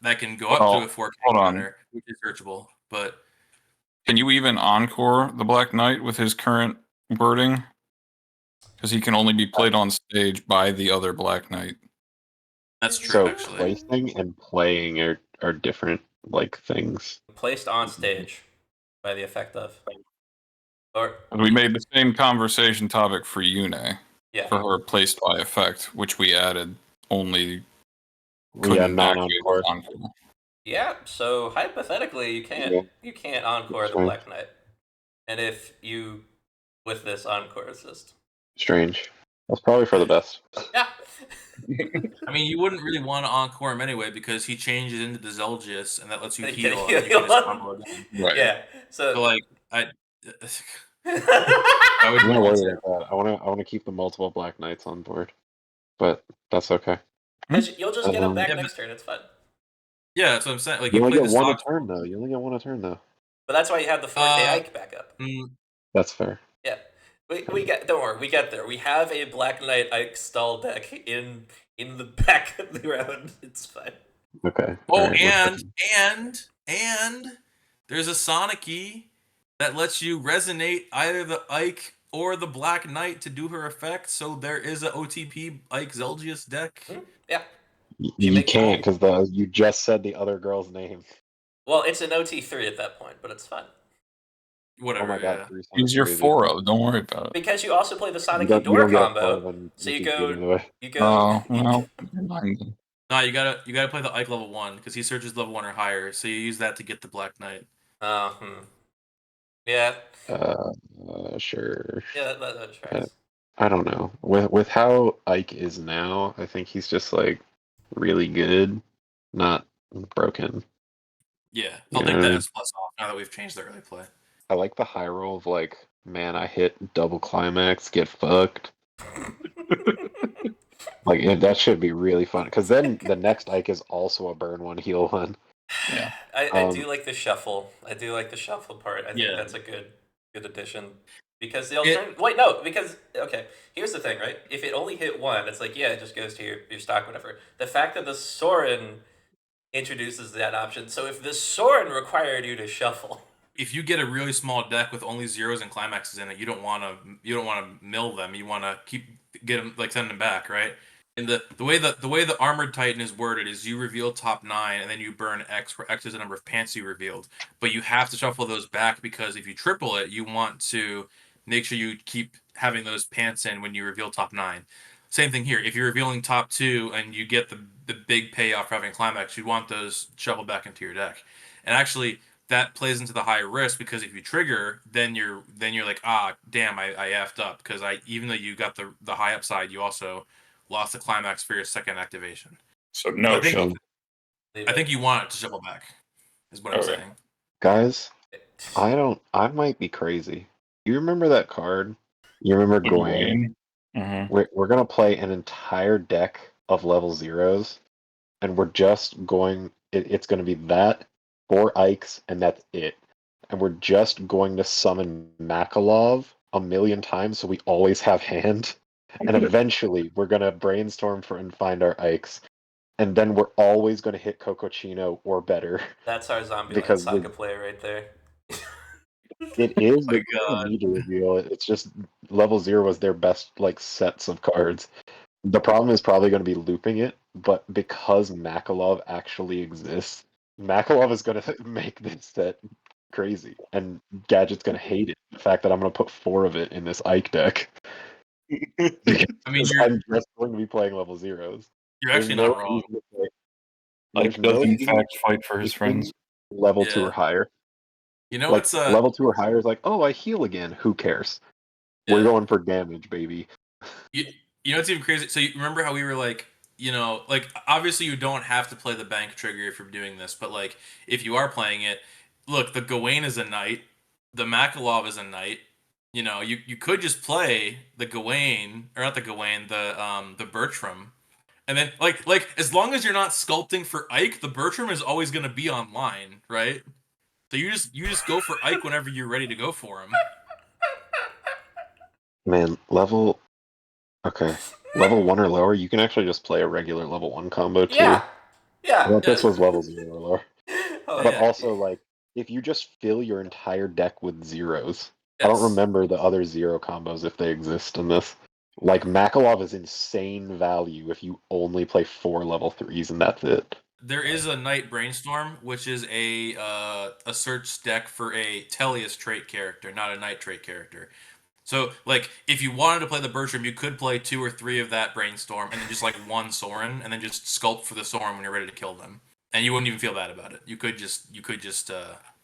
that can go up to a 4K counter, which is searchable. But can you even encore the Black Knight with his current wording? Because he can only be played on stage by the other Black Knight. That's true. So actually, placing and playing are different like things. Placed on stage by the effect of. Or we made the same conversation topic for Yune. Yeah. For her placed by effect, which we added only. Non-encore. Yeah, so hypothetically, you can't encore the Black Knight, and if you with this encore assist. Strange. That's probably for the best. Yeah. I mean, you wouldn't really want to encore him anyway because he changes into the Zelgius, and that lets you heal. And you can just combo again. Right. Yeah. So like I'm not worried about that. I want to keep the multiple Black Knights on board, but that's okay. You'll just get him back next turn. It's fun. Yeah, that's what I'm saying. Like you only get one a turn, though. But that's why you have the 4K Ike backup. That's fair. Yeah. We get. Don't worry. We get there. We have a Black Knight Ike stall deck in the back of the round. It's fine. Okay. Oh, right, and there's a Sonic key that lets you resonate either the Ike or the Black Knight to do her effect. So there is a OTP Ike Zelgius deck. Yeah. You can't because you just said the other girl's name. Well, it's an OT3 at that point, but it's fun. Whatever. Oh my God, use your 4-0. Don't worry about it. Because you also play the Sonic Door combo, so you go. Oh well. No, you gotta play the Ike level 1 because he searches level 1 or higher. So you use that to get the Black Knight. Yeah. Sure. Yeah, that tracks. I don't know. With how Ike is now, I think he's just like really good, not broken. Yeah, I'll take that as plus off now that we've changed the early play. I like the high roll of like, man, I hit double climax, get fucked. Like that should be really fun because then the next Ike is also a burn 1 heal 1. Yeah, I do like the shuffle. I do like the shuffle part. I think that's a good addition because the alternative. Wait, no, because okay. Here's the thing, right? If it only hit 1, it's like it just goes to your stock, whatever. The fact that the Soren introduces that option. So if the Soren required you to shuffle. If you get a really small deck with only zeros and climaxes in it, you don't want to mill them. You want to send them back, right? And the way the Armored Titan is worded is you reveal top 9 and then you burn X, where X is the number of pants you revealed. But you have to shuffle those back because if you triple it, you want to make sure you keep having those pants in when you reveal top 9. Same thing here. If you're revealing top 2 and you get the big payoff for having climax, you want those shuffled back into your deck. And actually, that plays into the high risk because if you trigger, then you're like, damn, I effed up because even though you got the high upside, you also lost the climax for your second activation. So no, I think you want it to shuffle back, is what I'm saying. Guys, I might be crazy. You remember that card? You remember Gawain? Mm-hmm. We're gonna play an entire deck of level 0s, and we're just going. It's gonna be that 4 Ikes, and that's it. And we're just going to summon MacLeod a million times, so we always have hand. And eventually, we're gonna brainstorm for and find our Ikes, and then we're always gonna hit Cococino or better. That's our Zombieland Because Saga play right there. it is my the God. need to reveal it. It's just level 0 was their best like sets of cards. The problem is probably going to be looping it, but because MacLeod actually exists, MacLeod is going to make this set crazy, and Gadget's going to hate it. The fact that I'm going to put 4 of it in this Ike deck. I mean, I'm just going to be playing level 0s. you're There's actually no not wrong. reason to play. Ike There's does no in reason fact fight for his to friends. level 2 Yeah. or higher. You know Like what's level 2 or higher is like, oh, I heal again. Who cares? We're Yeah. going for damage, baby. You know what's even crazy? So you remember how we were like, like obviously you don't have to play the bank trigger if you're doing this, but like if you are playing it, look, the Gawain is a knight, the MacLeod is a knight. You could just play the Gawain, or not the Gawain, the Bertram. And then like as long as you're not sculpting for Ike, the Bertram is always gonna be online, right? So you just go for Ike whenever you're ready to go for him. Man, level okay. Level 1 or lower, you can actually just play a regular level 1 combo too. Yeah. I Yeah. thought this Yeah. was level 0 or lower. Oh, But yeah. also, like, if you just fill your entire deck with zeros, I Yes. don't remember the other 0 combos if they exist in this. Like, MacLeod is insane value if you only play 4 level 3s and that's it. There is a Knight Brainstorm, which is a search deck for a Tellius trait character, not a Knight trait character. So, like, if you wanted to play the Bertram, you could play 2 or 3 of that Brainstorm, and then just like 1 Sorin, and then just sculpt for the Sorin when you're ready to kill them, and you wouldn't even feel bad about it. You could just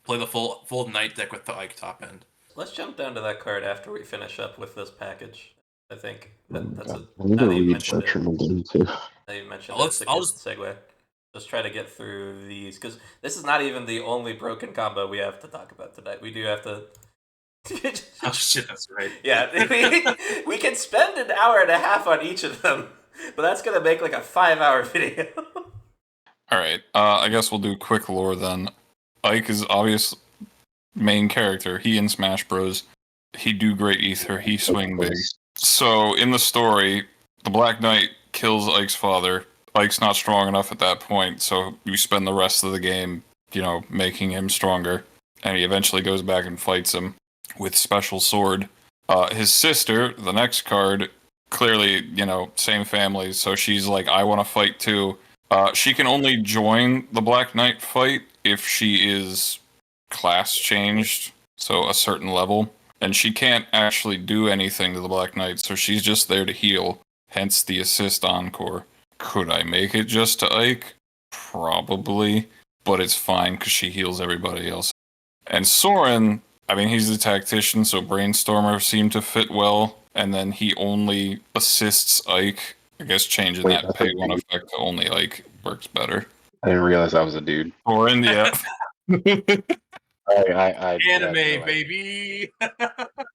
play the full Knight deck with the Ike top end. Let's jump down to that card after we finish up with this package. I think that's God. a. I need Now to that you've read mentioned it, Bertram again too. now you've mentioned it, Let's- it's a I'll good segue. Let's try to get through these because this is not even the only broken combo we have to talk about tonight. We do have to. Oh shit, that's right. Yeah, we can spend an hour and a half on each of them, but that's gonna make like a 5-hour video. Alright, I guess we'll do quick lore then. Ike is obvious main character. He in Smash Bros. He do great ether, he swing big. So in the story, the Black Knight kills Ike's father. Ike's not strong enough at that point, so you spend the rest of the game, making him stronger. And he eventually goes back and fights him with special sword. His sister, the next card, clearly, same family, so she's like, I want to fight too. She can only join the Black Knight fight if she is class changed, so a certain level. And she can't actually do anything to the Black Knight, so she's just there to heal, hence the assist encore. Could I make it just to Ike? Probably, but it's fine because she heals everybody else. And Soren, I mean, he's the tactician, so Brainstormer seemed to fit well, and then he only assists Ike. I guess changing Wait, that pay one effect to only Ike works better. I didn't realize I was a dude. Soren, yeah. I Anime, have no idea. baby.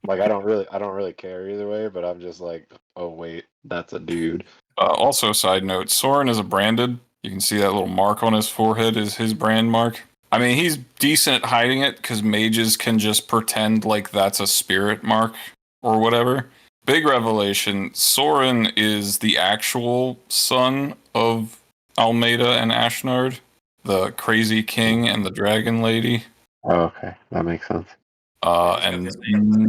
Like I don't really care either way, but I'm just like, oh wait, that's a dude. Also, side note, Soren is a branded. You can see that little mark on his forehead is his brand mark. I mean, he's decent at hiding it because mages can just pretend like that's a spirit mark or whatever. Big revelation, Soren is the actual son of Almeida and Ashnard, the crazy king and the dragon lady. Oh, okay, that makes sense. And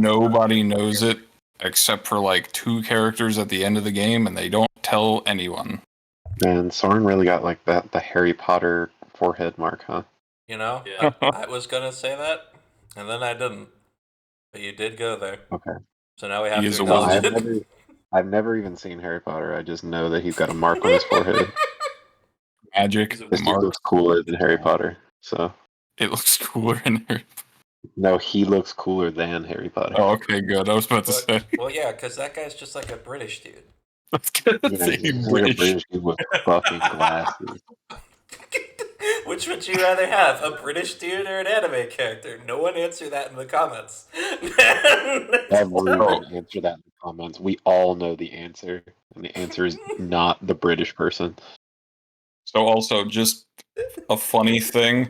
nobody knows it except for like 2 characters at the end of the game, and they don't tell anyone. Man, Soren really got like the Harry Potter forehead mark, huh? Yeah. I was gonna say that, and then I didn't. But you did go there. Okay. So now we have He is to a acknowledge wizard. it. I've never even seen Harry Potter. I just know that he's got a mark on his forehead. Magic, He's a This dude mark. looks cooler than Harry Potter. So It looks cooler in there. no, he looks cooler than Harry Potter. Oh, okay, good. I was about to say. Well, yeah, because that guy's just like a British dude. I was gonna Yeah, say he's like a British. British dude with fucking glasses. Which would you rather have, a British dude or an anime character? No one answer that in the comments. Everyone answer that in the comments. We all know the answer, and the answer is not the British person. So also, just a funny thing,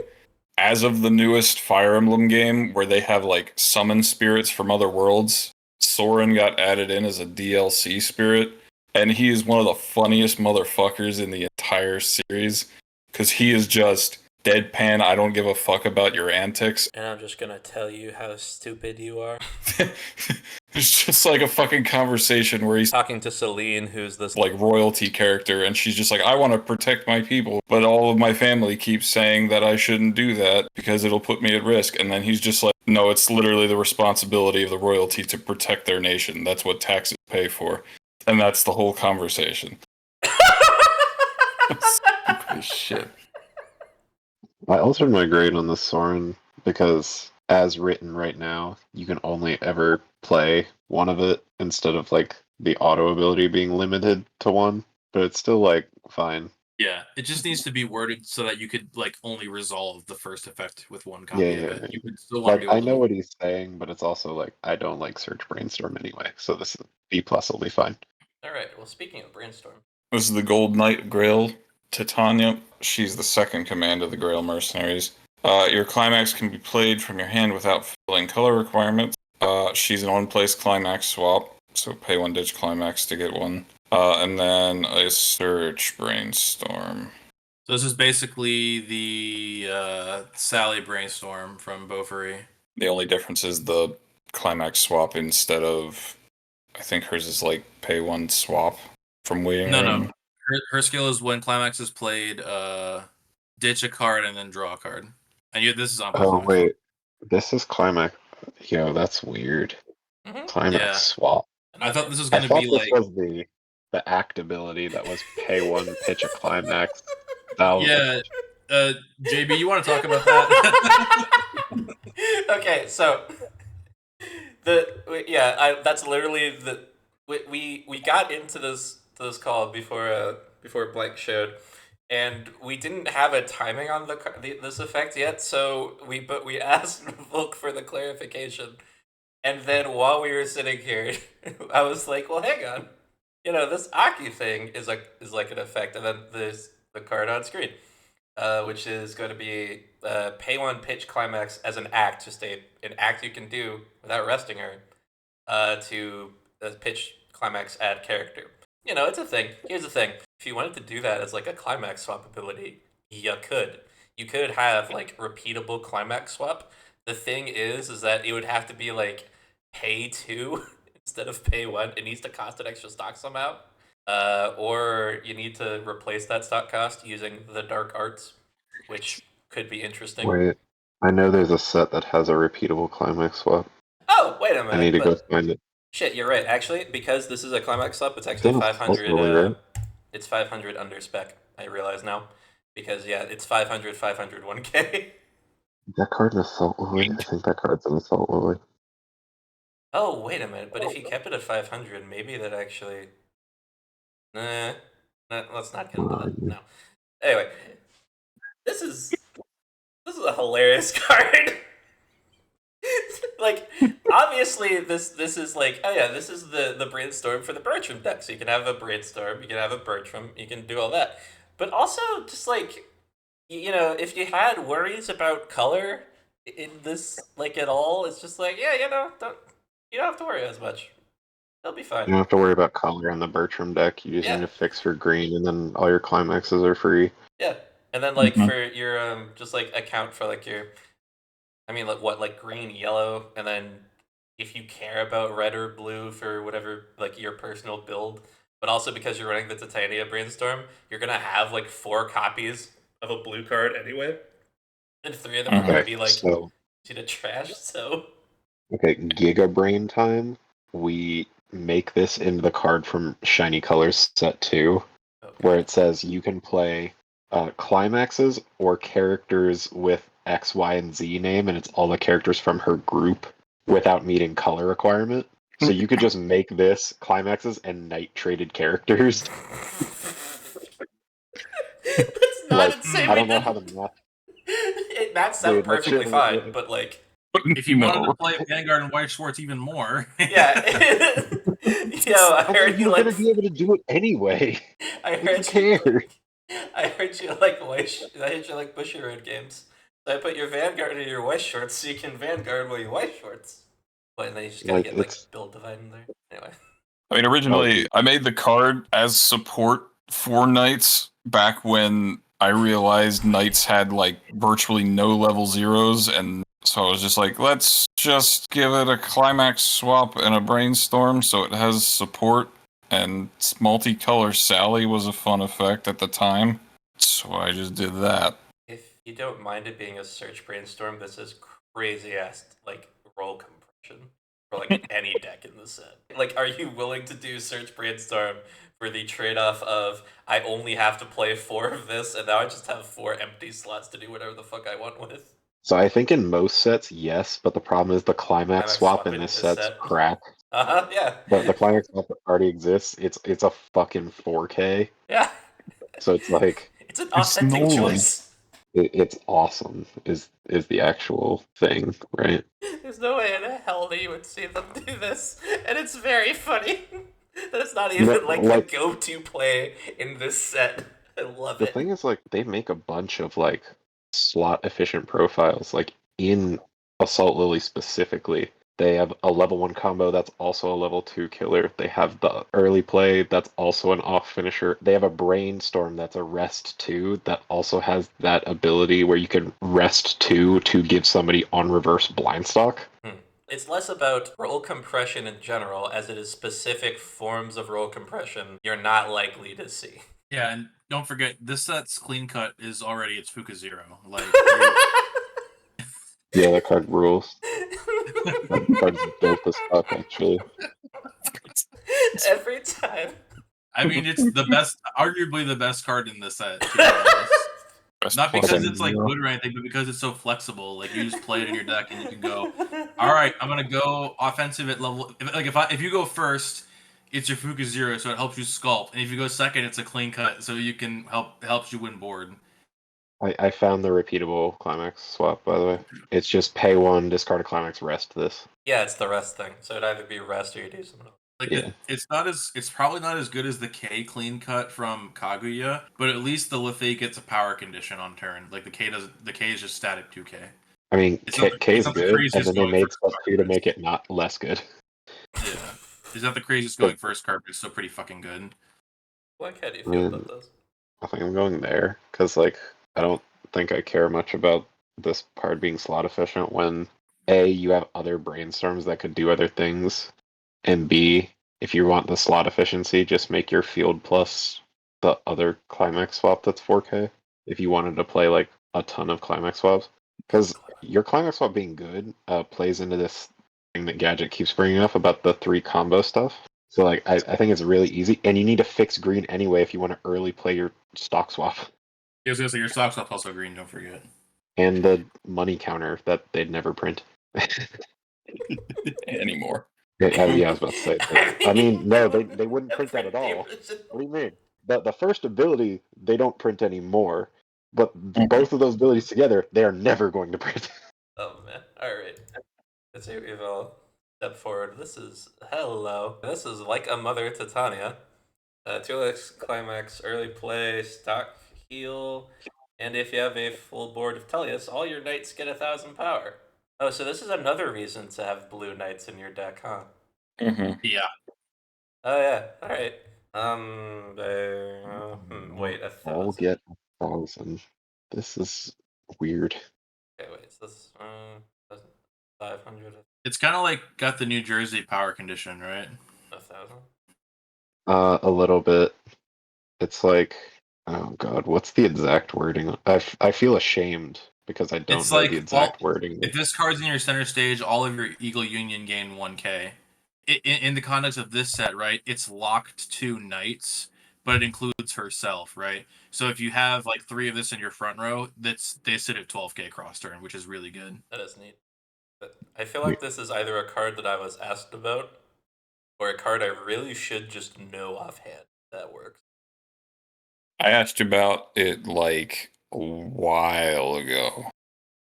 as of the newest Fire Emblem game, where they have like summon spirits from other worlds, Soren got added in as a DLC spirit, and he is one of the funniest motherfuckers in the entire series because he is just deadpan. I don't give a fuck about your antics. And I'm just gonna tell you how stupid you are. It's just like a fucking conversation where he's Talking to Celine, who's this like royalty character, and she's just like, I want to protect my people, but all of my family keeps saying that I shouldn't do that because it'll put me at risk. And then he's just like, no, it's literally the responsibility of the royalty to protect their nation. That's what taxes pay for. And that's the whole conversation. Stupid as shit. I altered my grade on the Soren because, as written right now, you can only ever play one of it instead of like the auto ability being limited to one. But it's still like fine. Yeah, it just needs to be worded so that you could like only resolve the first effect with one copy Yeah, of yeah. it. You could still want Like to be I able know to. what he's saying, but it's also like I don't like Search Brainstorm anyway, so this B plus will be fine. All right. Well, speaking of brainstorm, This is the Gold Knight Grail Titania. She's the second command of the Grail Mercenaries. Your climax can be played from your hand without filling color requirements. She's an one-place climax swap, so pay 1 ditch climax to get one. And then a Search Brainstorm. So this is basically the Sally Brainstorm from Beaufry. The only difference is the climax swap instead of, I think hers is like pay 1 swap from waiting room. No. Her skill is when climax is played, ditch a card and then draw a card. And this is on Oh climax. wait, this is climax. Yo, that's weird. Mhm. Climax Yeah. swap. I thought this was I going to thought be this like. was the act ability that was pay 1, pitch a climax. That was Yeah, JB, you want to talk about that? Okay, so that's literally the we got into this call before Blank showed, and we didn't have a timing on this effect yet. So we asked Volk for the clarification, and then while we were sitting here, I was like, well, hang on, this Aki thing is like an effect, and then there's the card on screen. Which is going to be pay 1 pitch climax as an act, just an act you can do without resting her to pitch climax add character. It's a thing. Here's the thing: if you wanted to do that as like a climax swap ability, you could. You could have like repeatable climax swap. The thing is that it would have to be like pay 2 instead of pay 1. It needs to cost an extra stock somehow. Or you need to replace that stock cost using the dark arts, which could be interesting. Wait, I know there's a set that has a repeatable climax swap. Oh, wait a minute. I need to go find it. Shit, you're right. Actually, because this is a climax swap, it's It's actually on 500. Assault Roller, right? It's 500 under spec. I realize now, because it's 500, 500, 1K. That card in Assault Lily? I think that card's in Assault Lily. Oh, wait a minute. But if you kept it at 500, maybe that actually. Nah, let's not get into that. No. Anyway, this is a hilarious card. Like, obviously, this is like, oh yeah, this is the brainstorm for the Bertram deck. So you can have a brainstorm, you can have a Bertram, you can do all that. But also, just like, if you had worries about color in this, like, at all, it's just like, yeah, you don't have to worry as much. They'll be You fine. don't have to worry about color on the Bertram deck. You just Yeah. need to fix for green, and then all your climaxes are free. Yeah, and then like Mhm. for your just like account for like your, I mean like green, yellow, and then if you care about red or blue for whatever like your personal build, but also because you're running the Titania Brainstorm, you're gonna have like 4 copies of a blue card anyway, and 3 of them are gonna Okay, be like so to trash. So Giga Brain time. We make this into the card from Shiny Colors set 2, where it says you can play climaxes or characters with X, Y, and Z name, and it's all the characters from her group without meeting color requirement. So you could just make this climaxes and night traded characters. that's not Like, insane. I don't know how the math. That sounds Dude, perfectly legit- fine, but like. If you wanted No. to play Vanguard and White Schwartz even more. Yeah. I heard you you're like. gonna be able to do it anyway. I Who heard you. cares? I heard you like I heard you like Bushy Road games. So I put your Vanguard in your white shorts so you can Vanguard while you white shorts. But and then you just gotta Like, get like it's build divide in there. Anyway. I mean, originally I made the card as support for knights back when I realized knights had like virtually no level zeros, and so I was just like, let's just give it a climax swap and a brainstorm so it has support. And multicolor Sally was a fun effect at the time, so I just did that. If you don't mind it being a search brainstorm, this is crazy ass like roll compression for like any deck in the set. Like, are you willing to do search brainstorm for the trade-off of I only have to play 4 of this and now I just have 4 empty slots to do whatever the fuck I want with? so I think in most sets, yes, but the problem is the climax swap in this set's set. crap. Yeah. The climax swap that already exists, it's a fucking 4K. Yeah. So it's like It's an authentic Nolan. choice. it's awesome is the actual thing, right? There's no way in hell that you would see them do this, and it's very funny that it's not even No, like like- the go-to play in this set. I love The it. thing is, like, they make a bunch of like slot efficient profiles. Like in Assault Lily specifically, they have a level 1 combo that's also a level 2 killer. They have the early play that's also an off finisher. They have a brainstorm that's a rest 2 that also has that ability where you can rest 2 to give somebody on reverse blind stock. It's less about roll compression in general, as it is specific forms of roll compression you're not likely to see. Yeah, and don't forget, this set's clean cut is already its Fuka Zero. Like, Yeah, that card rules. That card's dope as fuck, actually. Every time. I mean, it's the best, arguably the best card in the set. To be honest. Best Not plus because and it's like zero. good or anything, but because it's so flexible. Like, you just play it in your deck and you can go, all right, I'm gonna go offensive at level. If you go first, it's your Fuka Zero, so it helps you sculpt, and if you go second, it's a clean cut, so you can helps you win board. I found the repeatable climax swap, by the way. It's just pay 1, discard a climax, rest this. Yeah, it's the rest thing. So it'd either be rest or you do something else. Like Yeah. it's probably not as good as the K clean cut from Kaguya, but at least the Lithe gets a power condition on turn. Like the K is just static 2K. I mean, It's not the- K it's is not the good, and craziest then they going made first stuff card, 2 to but make it not less good. Yeah, it's not the craziest going first card, but it's still pretty fucking good. Like, how do you feel about Mm. those? I think I'm going there, because, like, I don't think I care much about this card being slot efficient when, A, you have other brainstorms that could do other things, and B, if you want the slot efficiency, just make your field plus the other climax swap that's 4K, if you wanted to play, like, a ton of climax swaps. Because your climax swap being good plays into this thing that Gadget keeps bringing up about the 3 combo stuff. So, like, I think it's really easy, and you need to fix green anyway if you want to early play your stock swap. I was gonna say your socks up also green. Don't forget. And the money counter that they'd never print. Anymore. Yeah, I was about to say. I mean, no, they wouldn't print that at all. What do you mean? The first ability, they don't print anymore. But both of those abilities together, they are never going to print. Oh man. Alright. Let's see, we've all step forward. This is hello. This is like a mother Titania. 2x climax, early play, stock heal, and if you have a full board of Tellius, all your knights get 1,000 power. Oh, so this is another reason to have blue knights in your deck, huh? Mm-hmm. Yeah. Oh yeah. Alright. Wait, All 1,000. get 1,000. This is weird. Okay, wait, is this 500? It's kind of like got the New Jersey power condition, right? 1,000? A little bit. It's like, oh god, what's the exact wording? I feel ashamed because I don't It's know like, the exact wording. If this card's in your center stage, all of your Eagle Union gain 1K. In the context of this set, right, it's locked to knights, but it includes herself, right? So if you have like 3 of this in your front row, they sit at 12K cross turn, which is really good. That is neat. But I feel like this is either a card that I was asked about, or a card I really should just know offhand. That works. I asked you about it like a while ago.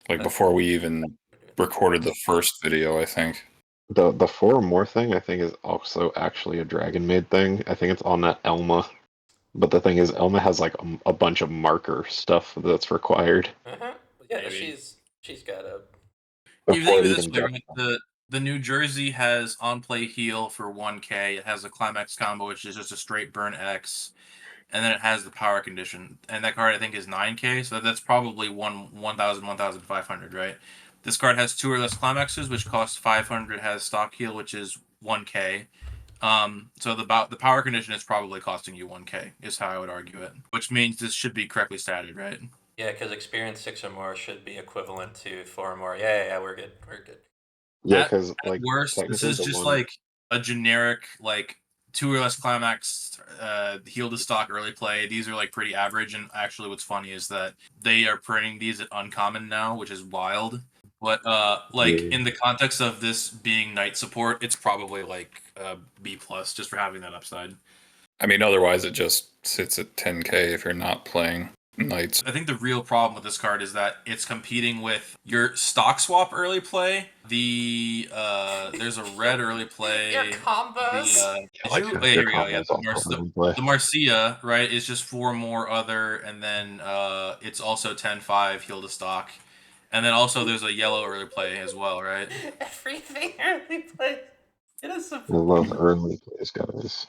Like before we even recorded the first video, I think. The 4 or more thing, I think, is also actually a Dragon Maid thing. I think it's on that Elma. But the thing is, Elma has like a bunch of marker stuff that's required. Yeah, Maybe. she's got a. You Before think of it it this even way, gets right? the New Jersey has on-play heal for 1k. It has a climax combo, which is just a straight burn X. And then it has the power condition. And that card, I think, is 9k. So that's probably 1,500, right? This card has 2 or less climaxes, which costs 500, has stock heal, which is 1k. So the power condition is probably costing you 1k, is how I would argue it. Which means this should be correctly statted, right? Yeah, because experience 6 or more should be equivalent to 4 or more. Yeah, we're good. We're good. Yeah, At because like worst, this technically is the just one. like a generic, like 2 or less climax, heal to stock early play. These are like pretty average, and actually what's funny is that they are printing these at uncommon now, which is wild. But like Yeah. in the context of this being knight support, it's probably like B plus just for having that upside. I mean, otherwise it just sits at 10k if you're not playing knights. I think the real problem with this card is that it's competing with your stock swap early play. There's a red early play. Your combos. Like here your we go. Yeah, combos also in play. the Marcia, right, is just 4 more other, and then it's also 10-5 heal to stock. And then also there's a yellow early play as well, right? Everything early play. It is I love early plays, guys.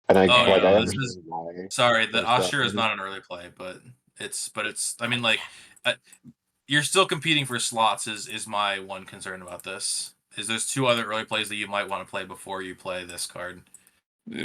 And I Oh, like no, I this understand is- why. Sorry, the there's that Ashura is many. not an early play, but it's I mean, like, you're still competing for slots is my one concern about this. Is there's 2 other early plays that you might want to play before you play this card.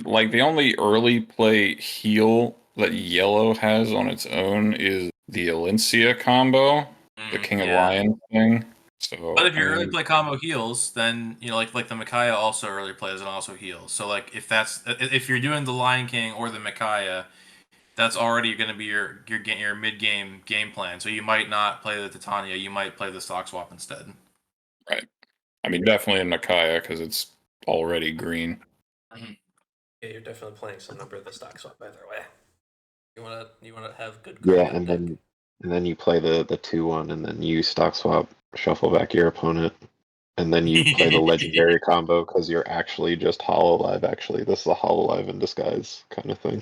Like the only early play heal that yellow has on its own is the Alencia combo, the King of Lions thing. So, But if your I early mean, play combo heals, then like the Micaiah also early plays and also heals. So like if you're doing the Lion King or the Micaiah, that's already going to be your mid game plan. So you might not play the Titania, you might play the stock swap instead. right. I mean, definitely in Micaiah because it's already green. Yeah, you're definitely playing some number of the stock swap either way. You wanna have good. Yeah, and then you play the 2-1, and then you stock swap, shuffle back your opponent, and then you play the legendary combo because you're actually just Hololive. Actually, this is a Hololive in disguise kind of thing.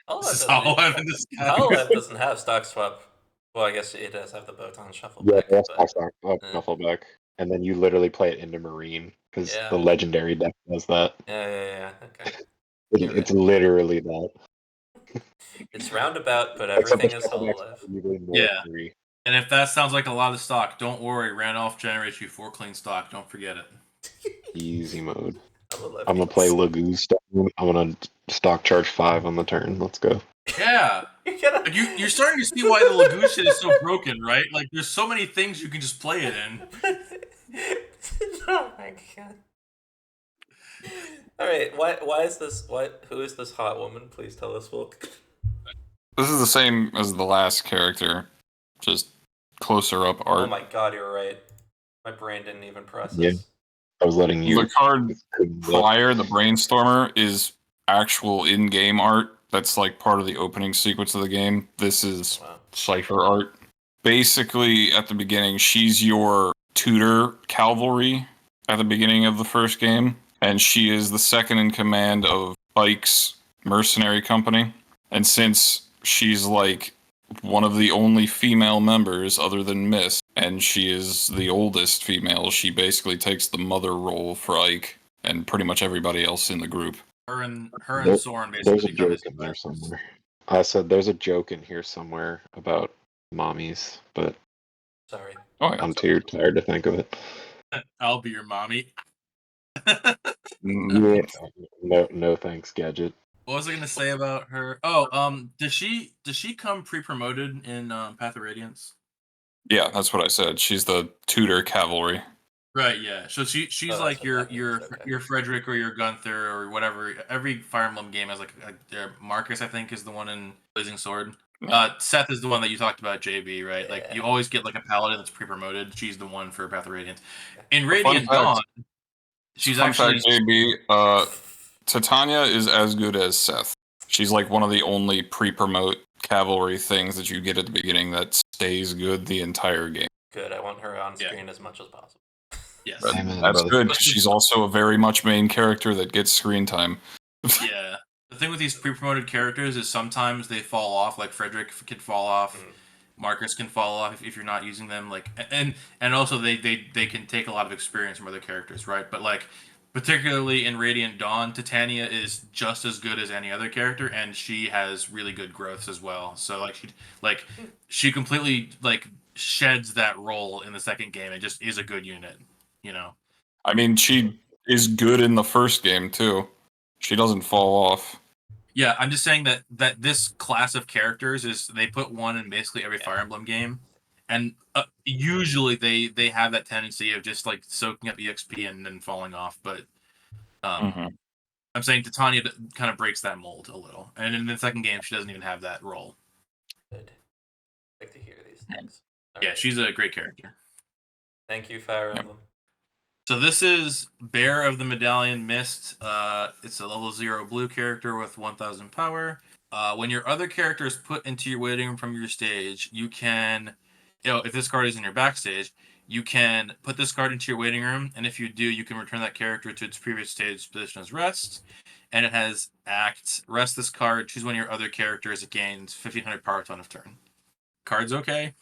Hololive doesn't have stock swap. Well, I guess it does have the Botan shuffle Yeah, back. that's But, stock swap, shuffle back, and then you literally play it into Marine because Yeah. the legendary deck does that. Yeah. Okay. It's literally that. It's roundabout, but Except the everything is shuffle back's Hololive. usually more Yeah. free. And if that sounds like a lot of stock, don't worry. Randolph generates you 4 clean stock. Don't forget it. Easy mode. I'm gonna play Lagoo Stone. I'm gonna stock charge 5 on the turn. Let's go. Yeah. You're starting to see why the Lagoo shit is so broken, right? Like, there's so many things you can just play it in. Oh my god. All right, why is this? Who is this hot woman? Please tell us, Volke. This is the same as the last character, just closer up art. Oh my god, you're right. My brain didn't even process. Yeah. I was letting you. The card prior, the Brainstormer, is actual in-game art. That's like part of the opening sequence of the game. This is Cypher art. Basically, at the beginning, she's your tutor cavalry at the beginning of the first game, and she is the second in command of Ike's mercenary company. And since she's like one of the only female members other than Miss, and she is the oldest female, she basically takes the mother role for Ike and pretty much everybody else in the group. Her and Soren basically. There's a joke in there somewhere. I said there's a joke in here somewhere about mommies, but sorry, I'm too tired to think of it. I'll be your mommy. Yeah. No thanks, Gadget. What was I gonna say about her? Oh, does she come pre-promoted in Path of Radiance? Yeah, that's what I said. She's the tutor cavalry. Right, yeah. So she's like your Frederick or your Gunther or whatever. Every Fire Emblem game has like Marcus, I think, is the one in Blazing Sword. Seth is the one that you talked about, JB, right? Yeah. Like you always get like a paladin that's pre-promoted. She's the one for Path of Radiance. In Radiant Dawn, she's actually JB. Titania is as good as Seth. She's like one of the only pre-promote cavalry things that you get at the beginning that stays good the entire game. Good. I want her on screen as much as possible. Yes, that's good because she's also a very much main character that gets screen time. Yeah, the thing with these pre-promoted characters is sometimes they fall off. Like Frederick could fall off, markers can fall off if you're not using them. Like, and also they can take a lot of experience from other characters, right? But like, particularly in Radiant Dawn, Titania is just as good as any other character, and she has really good growths as well. So she completely like sheds that role in the second game and just is a good unit, you know. I mean, she is good in the first game too. She doesn't fall off. Yeah, I'm just saying that this class of characters is they put one in basically every Fire Emblem game, and usually they have that tendency of just like soaking up EXP and then falling off. But Mhm. I'm saying Titania kind of breaks that mold a little, and in the second game she doesn't even have that role. Good. I like to hear these things. All Yeah, right. she's a great character. Thank you, Fire Yep. Emblem. So this is Bear of the Medallion Mist. It's a level 0 blue character with 1000 power. When your other character is put into your waiting room from your stage, you can, if this card is in your backstage, you can put this card into your waiting room, and if you do, you can return that character to its previous stage position as rest. And it has act. Rest this card, choose one of your other characters, it gains 1500 power ton of turn. Card's okay.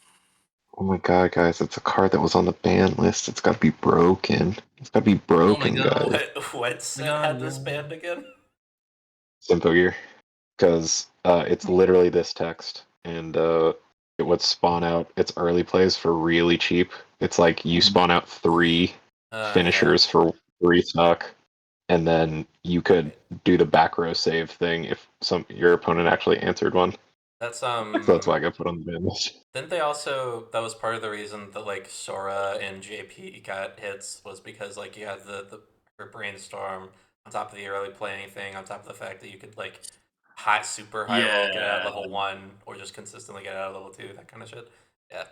Oh my god, guys, it's a card that was on the ban list. It's gotta be broken. It's gotta be Oh my broken, god. guys. What set God, had this no. banned again? Simple Gear. Because it's literally this text, and it would spawn out its early plays for really cheap. It's like you spawn out 3 finishers for 3 stock, and then you could do the back row save thing if your opponent actually answered one. That's So that's why I got put on the ban list. Didn't they also? That was part of the reason that like Sora and JP got hits was because like you had the her brainstorm on top of the early playing thing, on top of the fact that you could like super high roll, get out at level 1, or just consistently get out at level 2, that kind of shit. Yeah.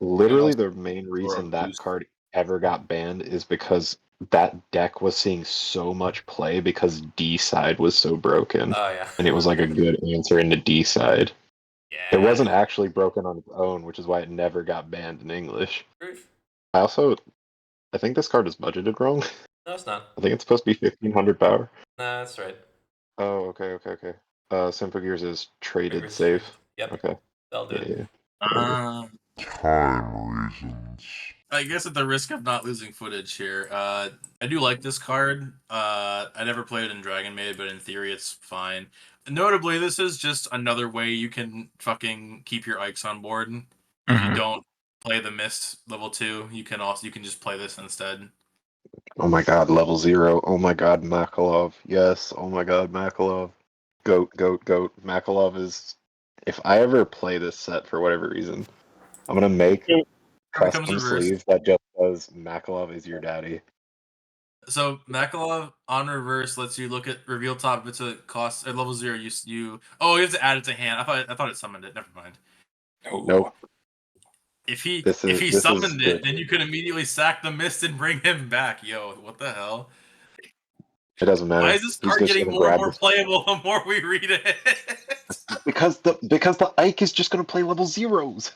Literally, also the main for a reason that boost. card ever got banned is because that deck was seeing so much play because D side was so broken, Oh yeah. and it was like a good answer into D side. It Yeah. wasn't actually broken on its own, which is why it never got banned in English. Proof. I think this card is budgeted wrong. No, it's not. I think it's supposed to be 1500 power. Nah, that's right. Oh, okay. Simple Gears is traded Rigorous safe. truth. Yep. Okay. That'll do it. Yeah. Time reasons. I guess at the risk of not losing footage here, I do like this card. I never played in Dragon Maid, but in theory it's fine. Notably, this is just another way you can fucking keep your Ikes on board. If you Mhm. don't play the Mist level 2, you can just play this instead. Oh my god, level 0. Oh my god, MacLeod. Yes, oh my god, MacLeod. Goat. MacLeod is... If I ever play this set for whatever reason, I'm gonna make It becomes custom reversed. sleeves that just says MacLeod is your daddy. So MacLeod on reverse lets you look at reveal top. If it's a cost at level 0, you have to add it to hand. I thought it summoned it. Never mind. Oh. Nope. If he This is summoned it, good. then you could immediately sack the Mist and bring him back. Yo, what the hell? It doesn't matter. Why is this He's card just getting gonna more and grab more this. playable the more we read it? Because the Ike is just gonna play level 0s.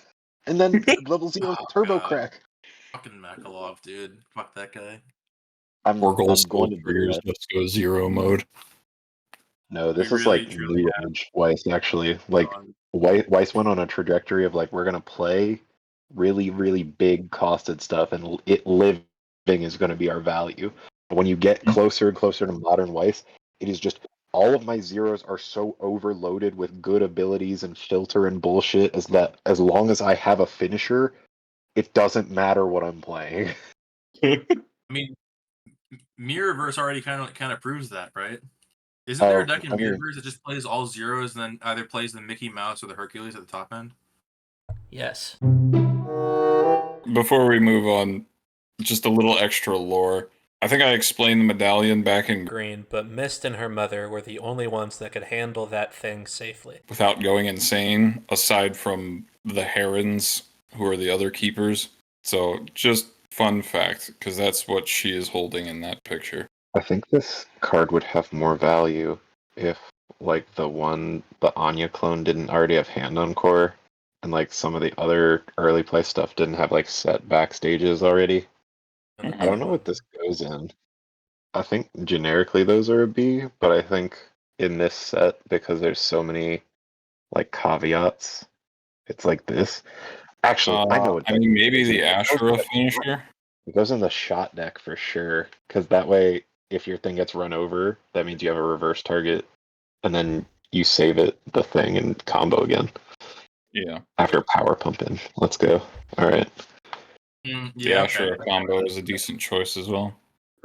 And then level 0 Oh, turbo God. crack. Fucking MacLeod, dude. Fuck that guy. I'm Orgul going to do Soldiers that. just go 0 mode. No, this We is really, like truly new age Weiss actually. Like gone. Weiss went on a trajectory of like we're gonna play really, really big costed stuff and it living is gonna be our value. But when you get closer and closer to modern Weiss, it is just all of my 0s are so overloaded with good abilities and filter and bullshit as long as I have a finisher, it doesn't matter what I'm playing. I mean, Mirrorverse already kind of proves that, right? Isn't there a deck in I mean, Mirrorverse that just plays all 0s and then either plays the Mickey Mouse or the Hercules at the top end? Yes. Before we move on, just a little extra lore. I think I explained the medallion back in Green, but Mist and her mother were the only ones that could handle that thing safely. without going insane, aside from the herons, who are the other keepers. So, just fun fact, because that's what she is holding in that picture. I think this card would have more value if, like, the Anya clone didn't already have Hand on Core, and, like, some of the other early play stuff didn't have, like, set backstages already. I don't know what this goes in. I think generically those are a B, but I think in this set, because there's so many, like, caveats, It's like this. Actually, I know what. I mean, maybe the It goes in Ashura the- finisher. It goes in the shot deck for sure, because that way, if your thing gets run over, that means you have a reverse target, and then you save the thing and combo again Yeah. after power pumping. Let's go. All right. Yeah, The Ashura combo is a decent choice as well.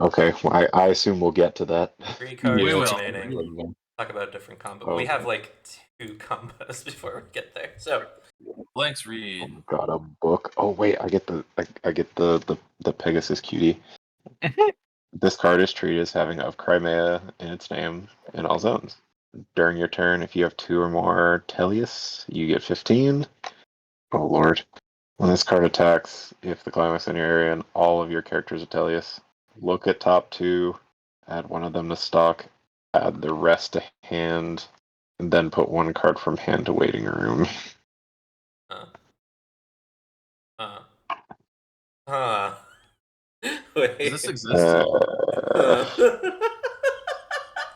Okay. Well, I assume we'll get to that. 3 cards We will. remaining. Talk about different combos. Oh, we have okay. like 2 combos before we get there. So Blank's read. Oh, got a book. Oh wait, I get the Pegasus cutie. This card is treated as having of Crimea in its name in all zones. During your turn, if you have 2 or more Tellius, you get 15. Oh lord. When this card attacks, if the climax in your area and all of your characters are Tellius, look at top 2, add one of them to stock, add the rest to hand, and then put 1 card from hand to waiting room. Wait. Does this exist?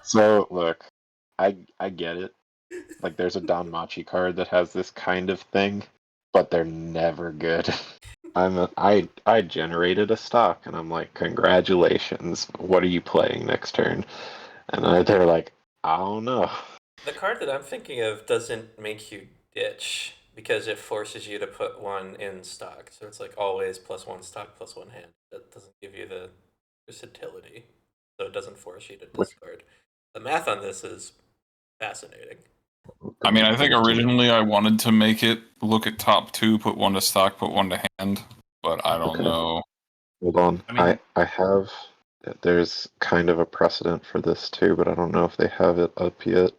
So look, I get it. Like there's a Danmachi card that has this kind of thing, but they're never good. I generated a stock and I'm like, congratulations. What are you playing next turn? And they're like, I don't know. The card that I'm thinking of doesn't make you ditch because it forces you to put 1 in stock. So it's like always +1 stock, +1 hand. That doesn't give you the versatility. So it doesn't force you to discard. The math on this is fascinating. I mean, I think originally I wanted to make it look at top 2, put 1 to stock, put 1 to hand, but I don't Okay. know. Hold on. I mean- I have there's kind of a precedent for this too, but I don't know if they have it up yet.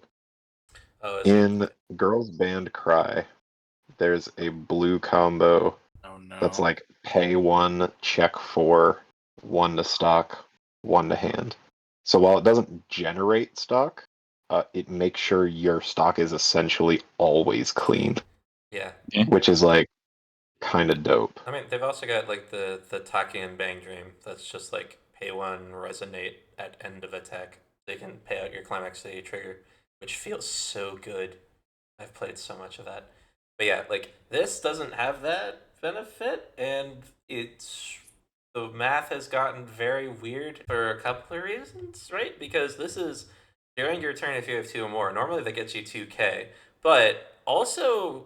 Oh, In Girls Band Cry, there's a blue combo Oh no. that's like pay 1, check 4, 1 to stock, 1 to hand. So while it doesn't generate stock, it makes sure your stock is essentially always clean, yeah. which is like kind of dope. I mean, they've also got like the Taki and Bang Dream. That's just like pay 1, resonate at end of attack. They can pay out your climax city trigger, which feels so good. I've played so much of that. But yeah, like this doesn't have that benefit, and it's the math has gotten very weird for a couple of reasons, right? Because this is during your turn if you have 2 or more. Normally that gets you 2k, but also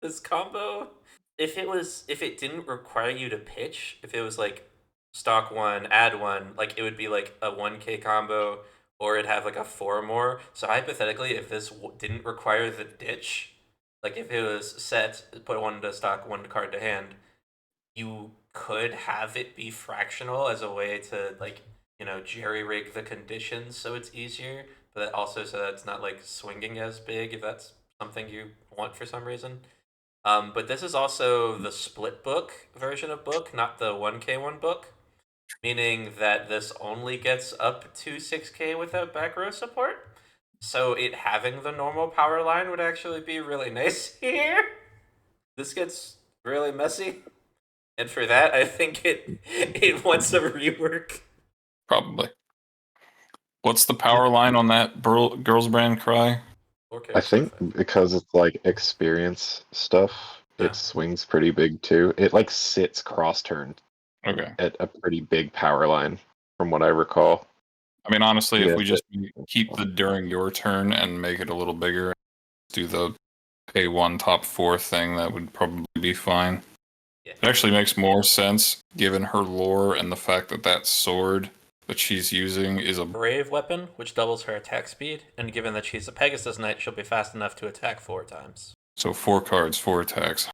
this combo, if it didn't require you to pitch, if it was like stock 1, add 1, like it would be like a 1k combo, or it'd have like a 4 or more. So hypothetically, if this didn't require the ditch, like if it was set, put 1 to stock, 1 card to hand, you could have it be fractional as a way to like, jerry rig the conditions so it's easier, but also so that it's not like swinging as big if that's something you want for some reason. But this is also the split book version of book, not the 1k1 book, meaning that this only gets up to 6k without back row support. So it having the normal power line would actually be really nice here. This gets really messy. And for that, I think it wants a rework. Probably. What's the power line on that Girls Brand Cry? I think because it's like experience stuff, Yeah. it swings pretty big too. It like sits cross turn Okay. at a pretty big power line, from what I recall. I mean, honestly, Yeah, if we just keep the during your turn and make it a little bigger, do the pay 1 top 4 thing, that would probably be fine. Yeah. It actually makes more sense given her lore and the fact that that sword that she's using is a brave weapon, which doubles her attack speed, and given that she's a Pegasus Knight, she'll be fast enough to attack 4 times. so 4 cards, 4 attacks.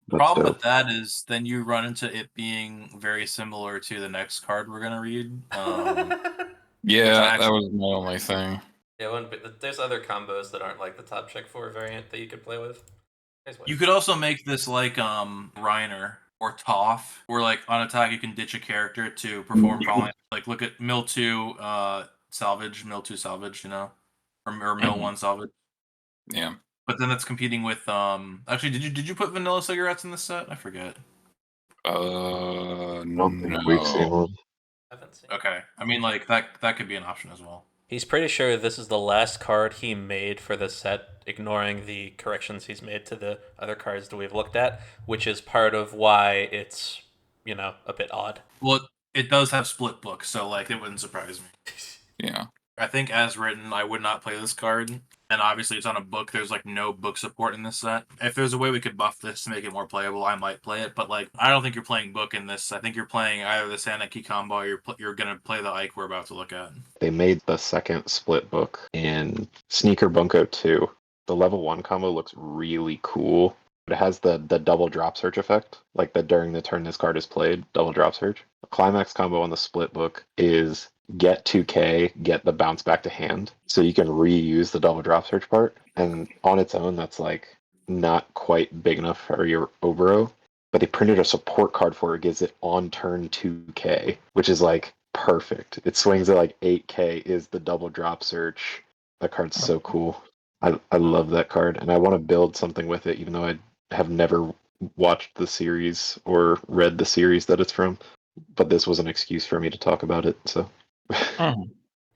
That's Problem dope. with that is then you run into it being very similar to the next card we're gonna read. Yeah, actually- that was my only thing. Yeah, there's other combos that aren't like the top check 4 variant that you could play with. You could also make this like Reiner or Toph, where like on attack you can ditch a character to perform following. Like look at Mill 2 salvage, Mill 2 salvage, or Mill 1 salvage. Yeah. But then that's competing with actually did you put vanilla cigarettes in this set? I forget. I don't think we've seen No. one. I haven't seen. Okay. I mean like that could be an option as well. He's pretty sure this is the last card he made for the set, ignoring the corrections he's made to the other cards that we've looked at, which is part of why it's, a bit odd. Well, it does have split books, so like it wouldn't surprise me. Yeah. I think as written, I would not play this card. And obviously, it's on a book. There's like no book support in this set. If there's a way we could buff this to make it more playable, I might play it. But like, I don't think you're playing book in this. I think you're playing either the Saniki combo or you're gonna play the Ike we're about to look at. They made the second split book in Sneaker Bunko 2. The level 1 combo looks really cool. It has the double drop search effect, like that during the turn this card is played, double drop search. The climax combo on the split book is get 2k, get the bounce back to hand. So you can reuse the double drop search part. And on its own, that's like not quite big enough for your Obero. But they printed a support card for it, gives it on turn 2k, which is like perfect. It swings at like 8k, is the double drop search. That card's so cool. I love that card, and I want to build something with it, even though I have never watched the series or read the series that it's from. But this was an excuse for me to talk about it, so.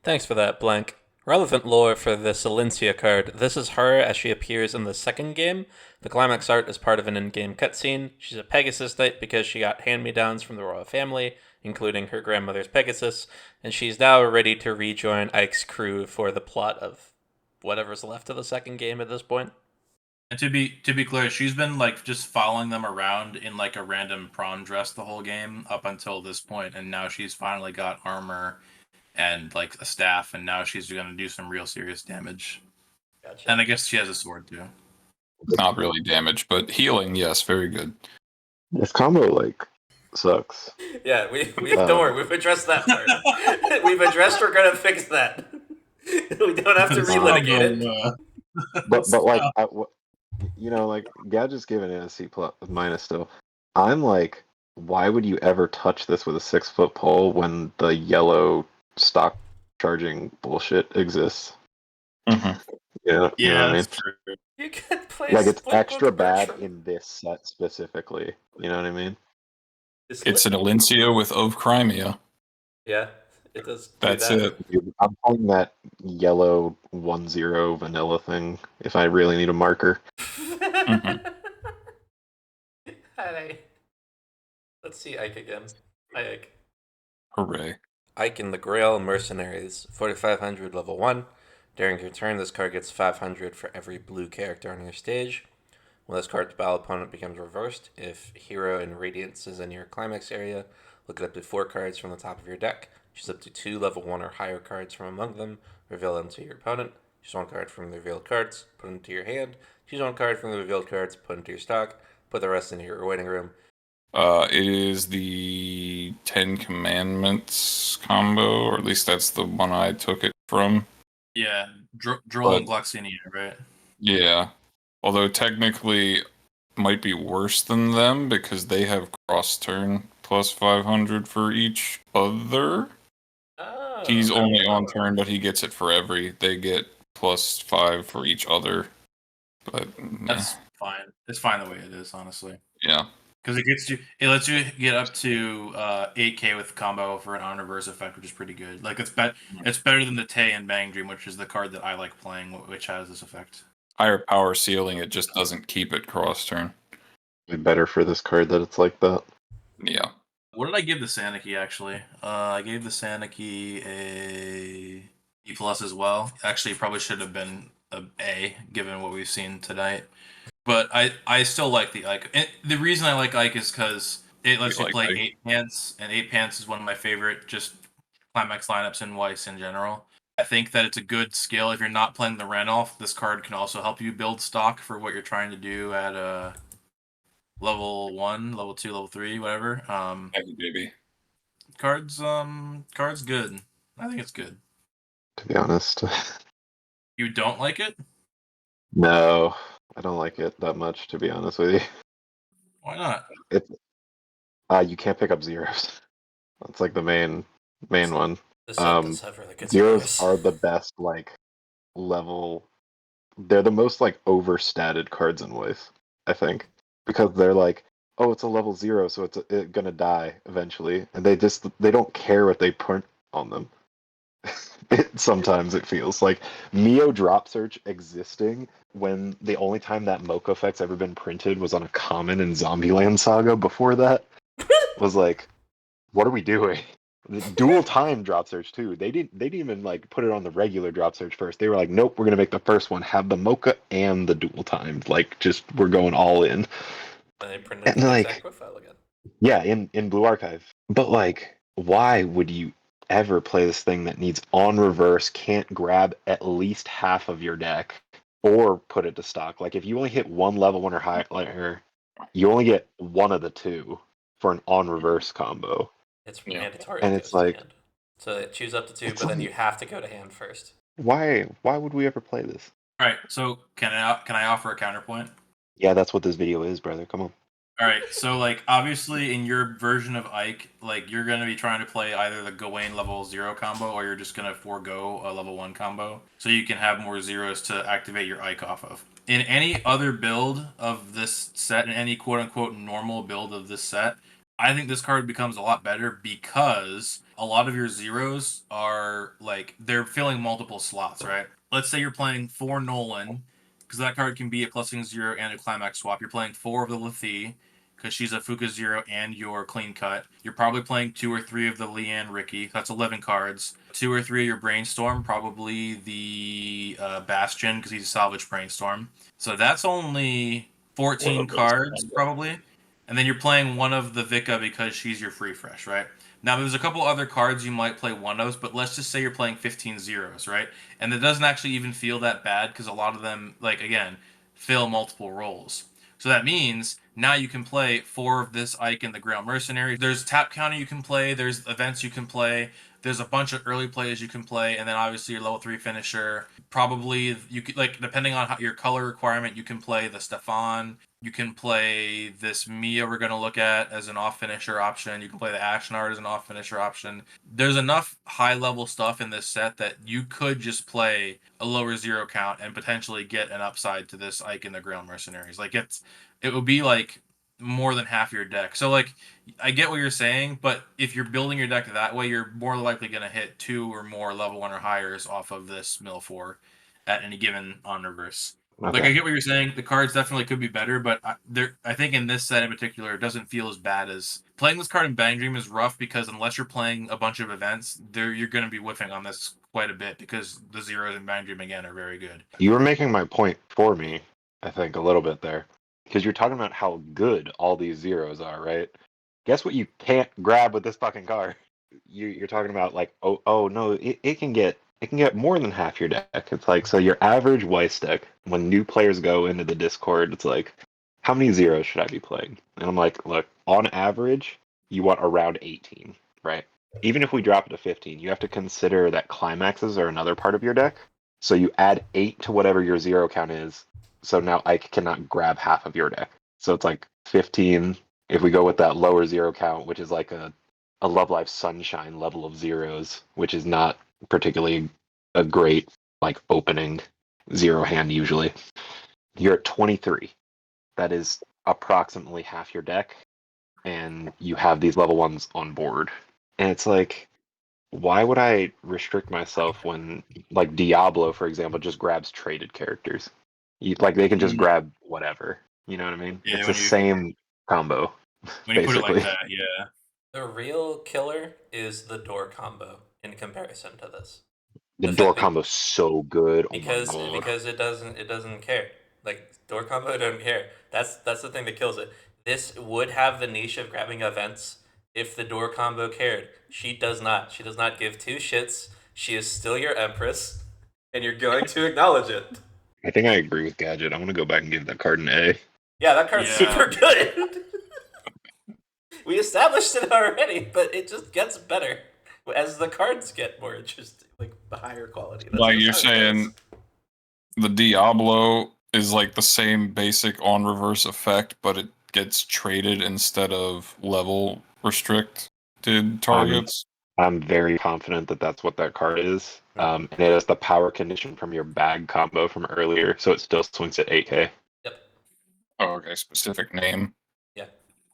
Thanks for that, Blank. Relevant lore for the Silencia card. This is her as she appears in the second game. The climax art is part of an in-game cutscene. She's a Pegasus Knight because she got hand-me-downs from the royal family, including her grandmother's Pegasus, and she's now ready to rejoin Ike's crew for the plot of whatever's left of the second game at this point. And to be clear, she's been like just following them around in like a random prom dress the whole game up until this point, and now she's finally got armor and like a staff, and now she's gonna do some real serious damage. Gotcha. And I guess she has a sword too. Not really damage, but healing, yes, very good. This combo, like, sucks. Yeah, don't worry, we've addressed that part. We've addressed we're gonna fix that. We don't have to relitigate it. But like, like, Gadget's giving it a C plus minus still. I'm like, why would you ever touch this with a 6-foot pole when the yellow stock charging bullshit exists? Mm-hmm. You know what I mean? True. You can play Like, it's split extra book bad Bertram. in this set specifically. You know what I mean? It's an Alencia with of Crimea. Yeah, it does. That's that. it. I'm playing that yellow 1-0 vanilla thing if I really need a marker. Hi. Let's see Ike again. Hi, Ike. Hooray. Ike in the Grail Mercenaries, 4500 level 1. During your turn, this card gets 500 for every blue character on your stage. When this card's battle opponent becomes reversed, if Hero and Radiance is in your climax area, look at up to 4 cards from the top of your deck. Choose up to 2 level 1 or higher cards from among them, reveal them to your opponent. Choose 1 card from the revealed cards, put it into your hand. Choose 1 card from the revealed cards, put it into your stock. Put the rest into your waiting room. It is the 10 Commandments combo, or at least that's the one I took it from. Yeah, Droll and Gloxinia, right? Yeah. Although technically might be worse than them because they have cross turn plus 500 for each other. Oh. He's only on turn, but he gets it for every. They get plus 5 for each other. But That's fine. It's fine the way it is, honestly. yeah. Because it lets you get up to 8k with combo for an on reverse effect, which is pretty good. Like it's better than the Tay and Bang Dream, which is the card that I like playing, which has this effect. Higher power ceiling, it just doesn't keep it cross turn. Better for this card that it's like that. Yeah. What did I give the Saniki actually? I gave the Saniki a E plus as well. Actually, probably should have been a given what we've seen tonight. But I still like the Ike. And the reason I like Ike is because it lets you play Ike. 8 pants, and 8 pants is one of my favorite just climax lineups in Weiss in general. I think that it's a good skill. If you're not playing the Renoff, this card can also help you build stock for what you're trying to do at level 1, level 2, level 3, whatever. Heavy baby. Card's good. I think it's good. To be honest. You don't like it? No, I don't like it that much, to be honest with you. Why not? You can't pick up zeros. That's like the main one. This set does have really good Zeros are the best, like, level. They're the most, like, overstated cards in Weiss, I think. Because they're like, oh, it's a level 0, so it's gonna die eventually. And they don't care what they print on them. Sometimes it feels like Mio drop search existing when the only time that Mocha effect's ever been printed was on a common in Zombieland Saga. Before that was like, what are we doing? The dual time drop search too. They didn't even like put it on the regular drop search first. They were like, nope, we're gonna make the first one have the Mocha and the dual time. Like, just we're going all in. And they printed And the like, exact profile again. yeah, in Blue Archive. But like, why would you ever play this thing that needs on reverse, can't grab at least half of your deck, or put it to stock? Like, if you only hit one level one or higher, you only get one of the two for an on reverse combo. It's Yeah. mandatory And it it's goes to like, hand. So choose up to 2, it's but then like- you have to go to hand first. why would we ever play this? All right, so can I offer a counterpoint? Yeah, that's what this video is, brother. Come on. All right, so like obviously in your version of Ike, like you're gonna be trying to play either the Gawain level 0 combo or you're just gonna forego a level 1 combo, so you can have more zeros to activate your Ike off of. In any other build of this set, in any quote unquote normal build of this set, I think this card becomes a lot better because a lot of your zeros are like they're filling multiple slots, right? Let's say you're playing 4 Nolan, because that card can be a clustering 0 and a climax swap. You're playing 4 of the Lethe, because she's a Fuka 0 and your clean cut. You're probably playing 2 or 3 of the Leanne Ricky. That's 11 cards. 2 or 3 of your Brainstorm, probably the Bastion, because he's a salvage Brainstorm. So that's only 14 cards, probably. And then you're playing one of the Vika because she's your free fresh, right? Now, there's a couple other cards you might play one of, but let's just say you're playing 15 zeros, right? And it doesn't actually even feel that bad because a lot of them, like, again, fill multiple roles. So that means now you can play 4 of this Ike and the Grail Mercenary. There's tap counter you can play. There's events you can play. There's a bunch of early plays you can play, and then obviously your level 3 finisher. Probably you could, like, depending on your color requirement, you can play the Stefan. You can play this Mia we're going to look at as an off finisher option. You can play the Ashnard as an off finisher option. There's enough high level stuff in this set that you could just play a lower zero count and potentially get an upside to this Ike and the Grail Mercenaries. Like it would be like more than half your deck. So like I get what you're saying, but if you're building your deck that way, you're more likely going to hit 2 or more level 1 or highers off of this mill 4 at any given on reverse. Okay. Like I get what you're saying. The cards definitely could be better, but I think in this set in particular, it doesn't feel as bad as playing this card in Bang Dream is rough because unless you're playing a bunch of events, you're going to be whiffing on this quite a bit because the zeros in Bang Dream again are very good. You were making my point for me, I think, a little bit there. Because you're talking about how good all these zeros are, right? Guess what you can't grab with this fucking card? You're talking about like, oh no, it can get more than half your deck. It's like, so your average Weiss deck, when new players go into the Discord, it's like, how many zeros should I be playing? And I'm like, look, on average, you want around 18, right? Even if we drop it to 15, you have to consider that climaxes are another part of your deck. So you add 8 to whatever your zero count is. So now Ike cannot grab half of your deck. So it's like 15. If we go with that lower zero count, which is like a Love Life Sunshine level of zeros, which is not particularly a great like opening zero hand usually. You're at 23. That is approximately half your deck, and you have these level 1s on board. And it's like, why would I restrict myself when, like, Diablo, for example, just grabs traded characters? Like, they can just grab whatever. You know what I mean? Yeah, it's the same combo. When you put it basically. like that, yeah. The real killer is the door combo in comparison to this. The The door fact- combo's so good. Because oh my God. because it doesn't care. Like door combo doesn't care. That's the thing that kills it. This would have the niche of grabbing events if the door combo cared. She does not. She does not give 2 shits. She is still your empress, and you're going to acknowledge it. I think I agree with Gadget. I want to go back and give that card an A. Yeah, that card's Yeah. super good. We established it already, but it just gets better as the cards get more interesting, like the higher quality. That's Like just you're how it saying, goes. the Diablo is like the same basic on reverse effect, but it gets traded instead of level restricted targets. I'm very confident that that's what that card is. And it has the power condition from your bag combo from earlier, so it still swings at 8k. Yep. Oh, okay, specific name.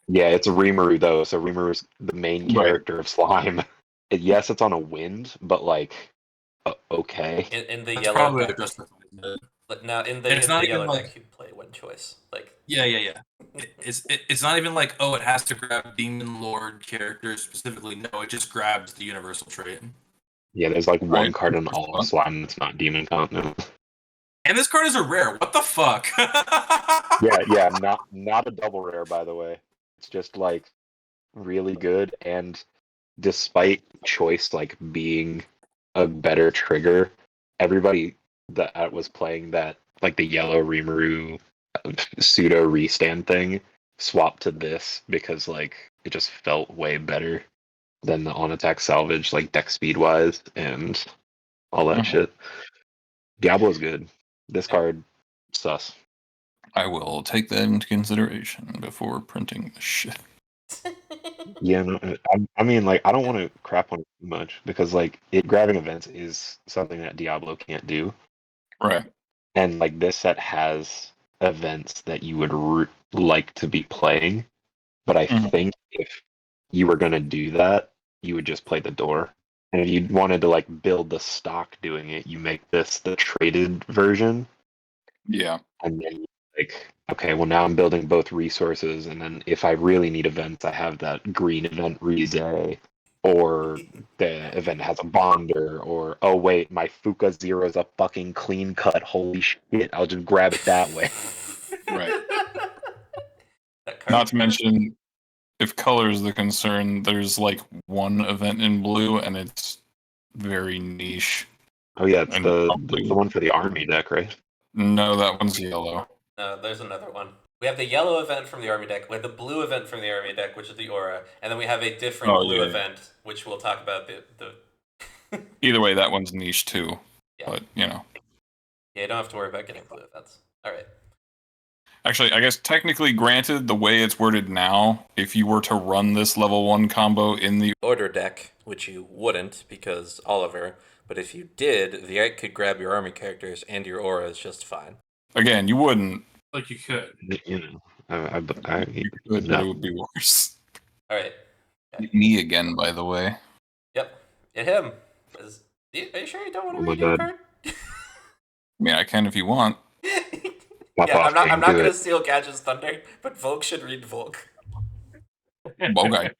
Yeah, it's a Rimuru though, so Rimuru's the main Right. character of Slime. Yes, it's on a wind, but like okay. In the That's yellow probably deck. just But now in And it's not the even yellow like deck, you play one choice. Like yeah. It's not even like it has to grab Demon Lord characters specifically. No, it just grabs the universal trait. Yeah, there's like one Right. card in all of Slime that's not Demon Continent. And this card is a rare. What the fuck? Yeah, not a double rare, by the way. It's just like really good, and despite choice like being a better trigger, everybody that was playing that like the yellow Rimuru pseudo restand thing swapped to this because like it just felt way better than the on attack salvage like deck speed wise and all that shit. Diablo's good. This card sus. I will take that into consideration before printing the shit. Yeah, no, I mean, like, I don't want to crap on it too much because, like, it grabbing events is something that Diablo can't do, Right. and like this set has events that you would like to be playing, but I Mhm. think if you were gonna do that, you would just play the door, and if you wanted to like build the stock doing it, you make this the traded version, Yeah. and then like, okay, well now I'm building both resources, and then if I really need events, I have that green event Rize, or the event has a bonder, or oh wait, my Fuka Zero's a fucking clean cut. Holy shit, I'll just grab it that way. Right. That card. Not to mention, if color is the concern, there's like one event in blue, and it's very niche. Oh yeah, it's And the one for the army deck, right? No, that one's yellow. No, there's another one. We have the yellow event from the army deck. We have the blue event from the army deck, which is the aura, and then we have a different Oh, blue yeah. event, which we'll talk about. The Either way, that one's niche too. Yeah. But you know, Yeah, you don't have to worry about getting blue events. All right. actually, I guess technically, granted, the way it's worded now, if you were to run this level 1 combo in the Order deck, which you wouldn't because Oliver, but if you did, the Ike could grab your army characters and your auras just fine. again, you wouldn't. Like you could. You know, You could, but it would be worse. All right. Me again, by the way. Yep. And him. Are you sure you don't want Oh to my read your God. card? I mean, I can if you want. Pop Yeah, off, I'm not King, do gonna it. steal Gadget's thunder, but Volk should read Volk. Okay.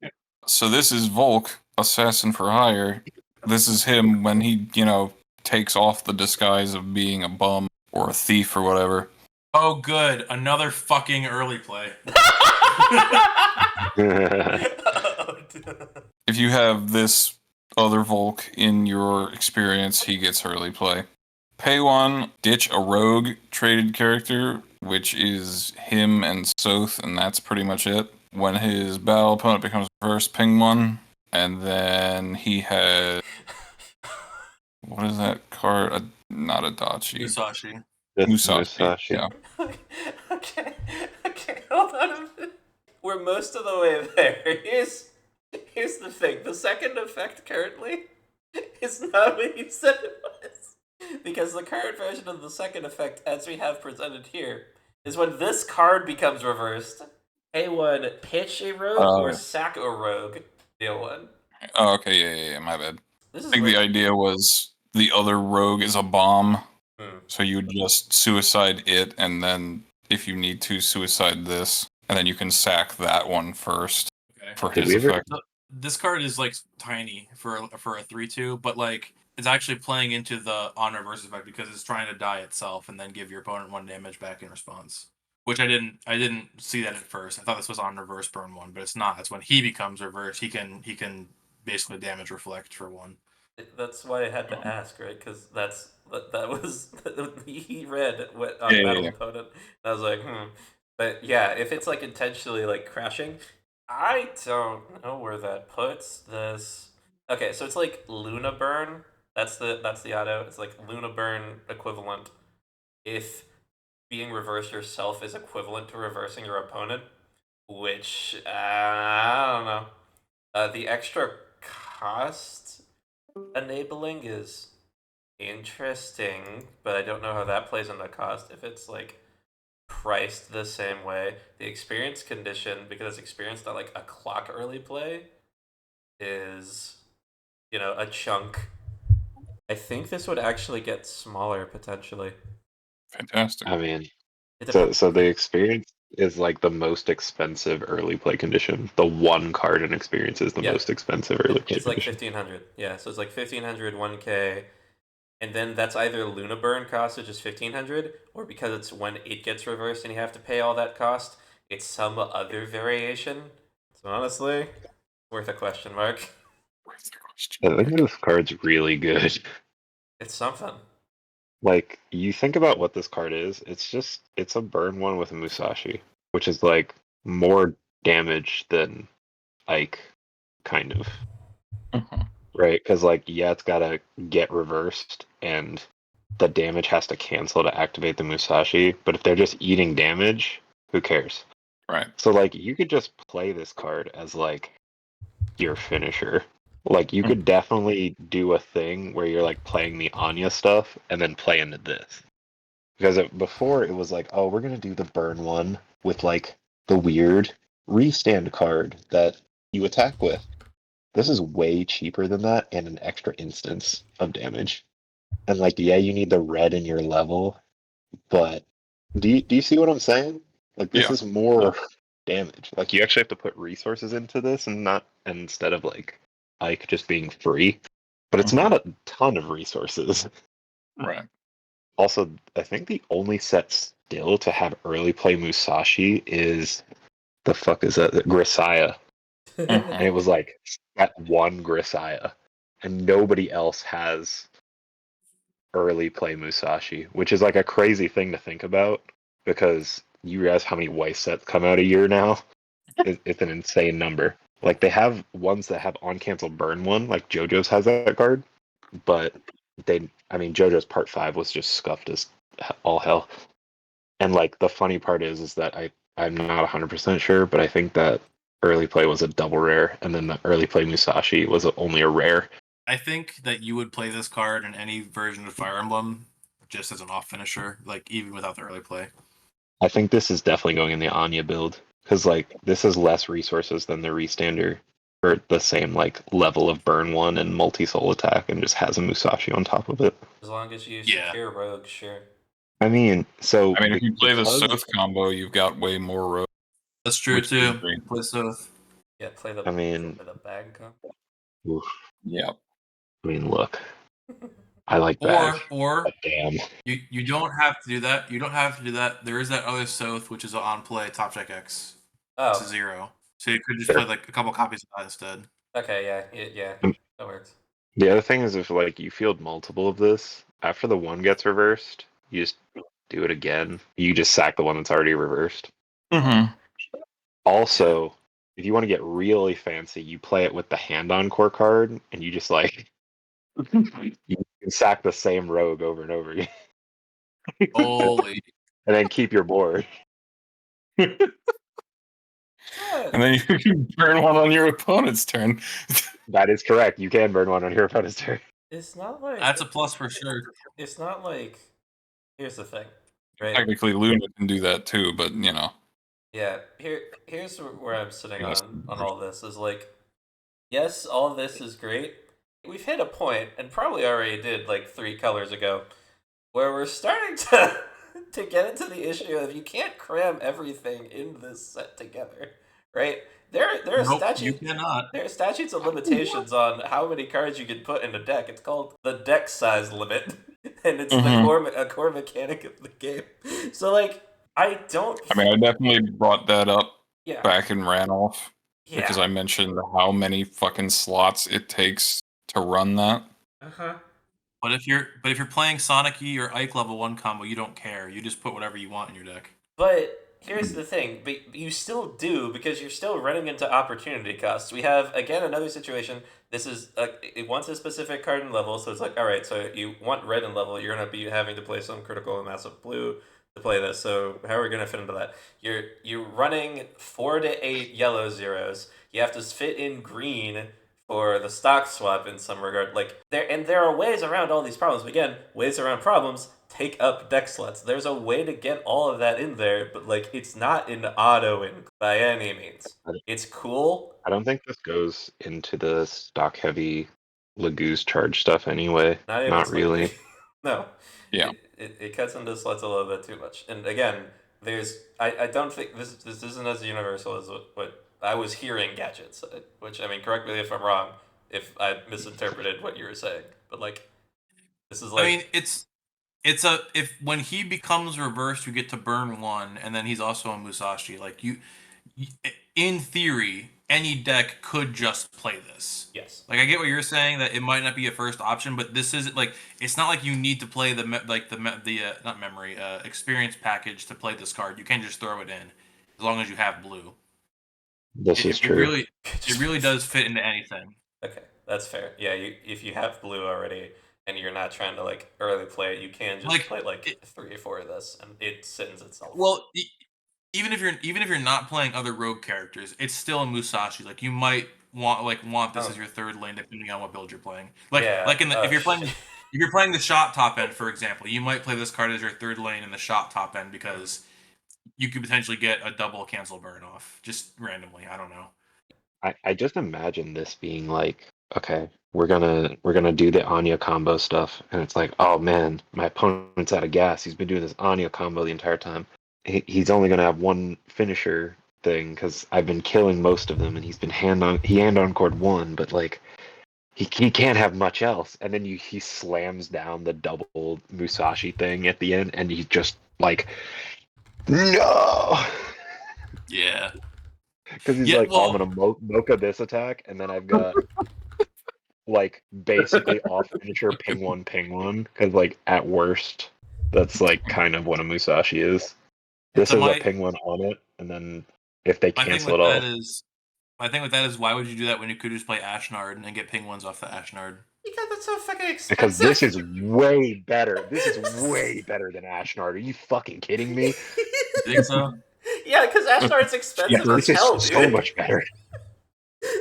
So this is Volk, assassin for hire. This is him when he, takes off the disguise of being a bum or a thief or whatever. Oh, good. Another fucking early play. If you have this other Volk in your experience, he gets early play. Pay one, ditch a rogue traded character, which is him and Soth, and that's pretty much it. When his battle opponent becomes reverse, ping one, and then he has what is that card? Not a Dachi. Musashi. Musashi. Yeah. Okay, hold on a minute. We're most of the way there. Here's the thing. The second effect currently is not what you said it was. Because the current version of the second effect, as we have presented here, is when this card becomes reversed. A1, pitch a rogue or sack a rogue. Deal one. Oh, okay, yeah, my bad. This I is think the idea was the other rogue is a bomb, so you would just suicide it, and then if you need to, suicide this, and then you can sack that one first for Did his we ever- effect. This card is like tiny for a 3/2, but like it's actually playing into the on reverse effect because it's trying to die itself and then give your opponent 1 damage back in response. Which I didn't see that at first. I thought this was on reverse burn 1, but it's not. It's when he becomes reverse, he can basically damage reflect for 1. That's why I had to ask, right? Because that was he read what on Yeah, battle yeah. opponent. And I was like, But yeah, if it's like intentionally like crashing, I don't know where that puts this. Okay, so it's like Luna Burn. That's the auto. It's like Luna Burn equivalent. If being reversed yourself is equivalent to reversing your opponent, which I don't know. The extra cost enabling is interesting, but I don't know how that plays on the cost if it's like priced the same way. The experience condition, because it's experienced at like a clock early play, is a chunk I think this would actually get smaller potentially. Fantastic. I mean, It so depends. so the experience is like the most expensive early play condition. The one card in experience is the Yeah. most expensive early play It's like condition. 1500. Yeah, so it's like 1500, 1K, and then that's either Luna Burn cost, which is 1500, or because it's when it gets reversed and you have to pay all that cost, it's some other variation. So honestly, worth a question mark. Where's the question? I think this card's really good. It's something. Like, you think about what this card is, it's a burn one with a Musashi, which is like more damage than Ike, kind of. Mhm. Right? Because, like, yeah, it's gotta get reversed, and the damage has to cancel to activate the Musashi, but if they're just eating damage, who cares? Right. So, like, you could just play this card as, like, your finisher. Like, you could definitely do a thing where you're, like, playing the Anya stuff and then play into this. Because before it was like, oh, we're gonna do the burn one with like the weird restand card that you attack with. This is way cheaper than that and an extra instance of damage. And like, yeah, you need the red in your level, but do you see what I'm saying? Like, this Yeah. is more damage. Like, you actually have to put resources into this and not and instead of like Ike just being free. But it's Mhm. not a ton of resources. Right. Also, I think the only set still to have early play Musashi is the fuck is that? Grisaya. And it was like that one Grisaya. And nobody else has early play Musashi, which is like a crazy thing to think about because you realize how many white sets come out a year now. It's an insane number. Like they have ones that have on cancel burn one, like JoJo's has that card, but I mean, JoJo's Part 5 was just scuffed as all hell. And like the funny part is that I'm not 100% sure, but I think that early play was a double rare, and then the early play Musashi was only a rare. I think that you would play this card in any version of Fire Emblem just as an off finisher, like even without the early play. I think this is definitely going in the Anya build because like this is less resources than the Restander for the same like level of burn one and multi soul attack, and just has a Musashi on top of it. As long as you Yeah. secure rogue, sure. I mean, so I mean, if you play the because Soth combo, you've got way more road. That's true Which is too. great. Play Soth. Yeah, play the I mean, bag comp. oof, Yeah. I mean, look, I like bag. Or But damn, you don't have to do that. You don't have to do that. There is that other Soth which is on play Top Check X. It's a Oh, 0. So you could just sure. play like a couple copies of that instead. okay, yeah, Um, that works. The other thing is if like you field multiple of this, after the one gets reversed, you just do it again. You just sack the one that's already reversed. Mm-hmm. Also, if you want to get really fancy, you play it with the hand on core card, and you just like you can sack the same rogue over and over again, Holy. and then keep your board. And then you can burn one on your opponent's turn. That is correct. You can burn one on your opponent's turn. It's not like That's a plus for sure. it's not like. Here's the thing, right? Technically, Luna can do that too, but you know. Yeah, here's where I'm sitting Yes. on all this is like, yes, all this is great. We've hit a point, and probably already did like 3 colors ago, where we're starting to to get into the issue of you can't cram everything in this set together, right? There are Nope, you statutes. cannot. There are statutes of limitations on how many cards you can put in a deck. It's called the deck size limit, and it's Mhm. a core mechanic of the game. So like, I don't. I mean, I definitely brought that up Yeah, back in Ranoff because yeah. I mentioned how many fucking slots it takes to run that. Uh-huh. But if you're playing Sonic E or Ike level 1 combo, you don't care. You just put whatever you want in your deck. But here's the thing, but you still do because you're still running into opportunity costs. We have again another situation. This is it wants a specific card and level, so it's like, all right, so you want red in level, you're gonna be having to play some critical and massive blue to play this. So how are we gonna fit into that? You're running 4 to 8 yellow zeros. You have to fit in green for the stock swap in some regard. Like there are ways around all these problems. But again, ways around problems take up deck slots. There's a way to get all of that in there, but like it's not an auto in by any means. It's cool. I don't think this goes into the stock heavy Lagoo's charge stuff anyway. Not even Not slightly. really. No. Yeah. It cuts into sluts a little bit too much. And again, I don't think this isn't as universal as what I was hearing Gadget say. Which, I mean, correct me if I'm wrong, if I misinterpreted what you were saying. But like, this is like. I mean, it's a if when he becomes reversed, you get to burn one, and then he's also a Musashi. Like in theory, any deck could just play this. Yes. Like I get what you're saying that it might not be a first option, but this isn't like it's not like you need to play the not memory experience package to play this card. You can just throw it in as long as you have blue. This is true. It really does fit into anything. Okay, that's fair. Yeah, if you have blue already and you're not trying to like early play it, you can just play like 3 or 4 of this, and it sends itself. Well, even if you're not playing other rogue characters, it's still a Musashi. Like you might want this as your third lane depending on what build you're playing. If you're playing the shot top end, for example, you might play this card as your third lane in the shot top end because you could potentially get a double cancel burn off just randomly. I don't know. I just imagine this being like, okay, we're gonna do the Anya combo stuff, and it's like, oh man, my opponent's out of gas. He's been doing this Anya combo the entire time. He's only gonna have one finisher thing because I've been killing most of them, and he's been hand on cord one, but like he can't have much else. And then he slams down the double Musashi thing at the end, and he's just like, no. Yeah. Because he's I'm gonna mocha this attack, and then I've got like basically off finisher ping one. Because like at worst, that's like kind of what a Musashi is. This is a ping one on it, and then if they cancel it off. My thing with that is, why would you do that when you could just play Ashnard and get ping ones off the Ashnard? Because that's so fucking expensive. Because this is way better. This is way better than Ashnard. Are you fucking kidding me? You think so? Yeah, because Ashnard's expensive as hell, dude. So much better.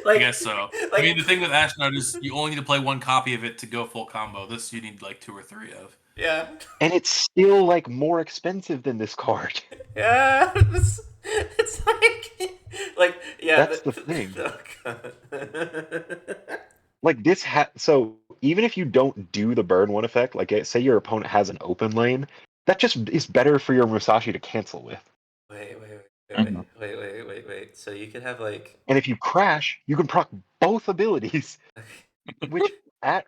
I guess so. I mean, the thing with Ashnard is you only need to play one copy of it to go full combo. This you need like 2 or 3 of. Yeah. And it's still like more expensive than this card. Yeah, it's like yeah. That's the thing. Like this so even if you don't do the burn one effect, like say your opponent has an open lane, that just is better for your Musashi to cancel with. Wait. So you could have like. And if you crash, you can proc both abilities, which at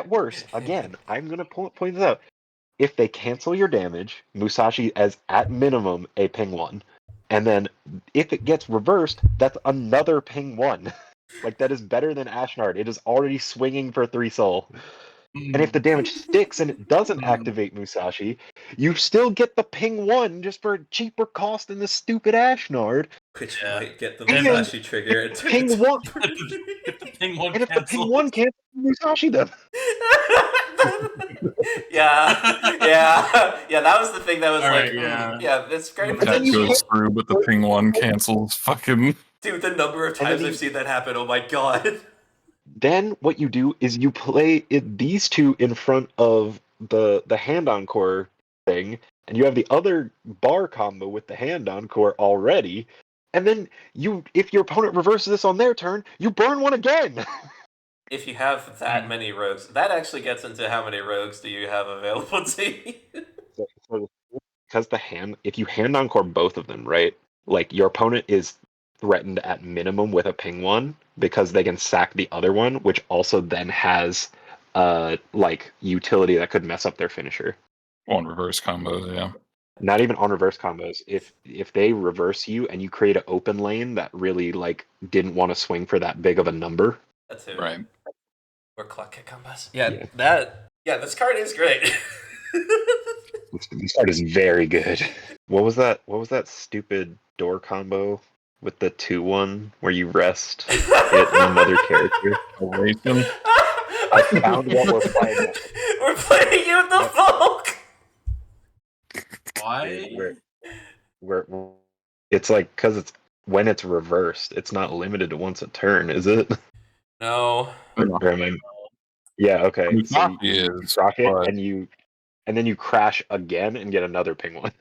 worst, again, I'm gonna point this out. If they cancel your damage, Musashi as at minimum a ping 1, and then if it gets reversed, that's another ping 1. Like that is better than Ashnard. It is already swinging for 3 soul. And if the damage sticks and it doesn't activate Musashi, you still get the ping 1 just for a cheaper cost than the stupid Ashnard. Which might get the Musashi trigger. And ping 1. And if the ping 1 cancels, Musashi them. Yeah. That was the thing that was that's great. That goes through, but the ping 1 cancels. Fucking dude, the number of times I've seen that happen. Oh my god. Then what you do is you play these two in front of the hand encore thing, and you have the other bar combo with the hand encore already. And then if your opponent reverses this on their turn, you burn one again. If you have that many rogues, that actually gets into how many rogues do you have available to you? So because if you hand encore both of them, right? Like your opponent is threatened at minimum with a ping 1 because they can sack the other one, which also then has like utility that could mess up their finisher. On reverse combos, yeah. Not even on reverse combos. If they reverse you and you create an open lane that really like didn't want to swing for that big of a number. That's it. Right. Or clock kick combos. This card is great. This card is very good. What was that stupid door combo with the 2-1 where you rest it in another character? I found what we're playing. We're playing you the Volke. Why? Where it's like because it's when it's reversed, it's not limited to once a turn, is it? No. Yeah. Okay. So you rock it and then you crash again and get another ping 1.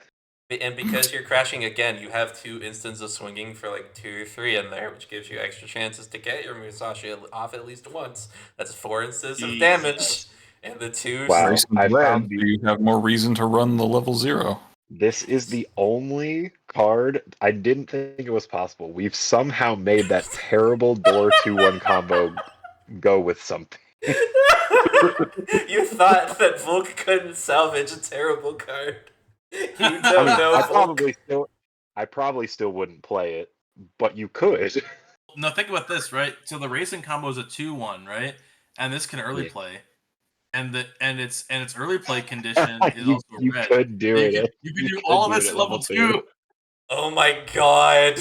And because you're crashing again, you have 2 instants of swinging for like 2 or 3 in there, which gives you extra chances to get your Musashi off at least once. That's 4 instances of damage, Jesus. and the 2 Wow. Racing I red, found so you have more reason to run the level 0. this is the only card I didn't think it was possible. We've somehow made that terrible door 2-1 combo go with something. You thought that Volke couldn't salvage a terrible card. You don't know Volke. I probably still wouldn't play it, but you could. No, think about this, right? So the racing combo is a 2-1, right? And this can early Yeah. play. And its early play condition is you also you red. could do So it. you can do could all of do this it at level 2. Oh my god.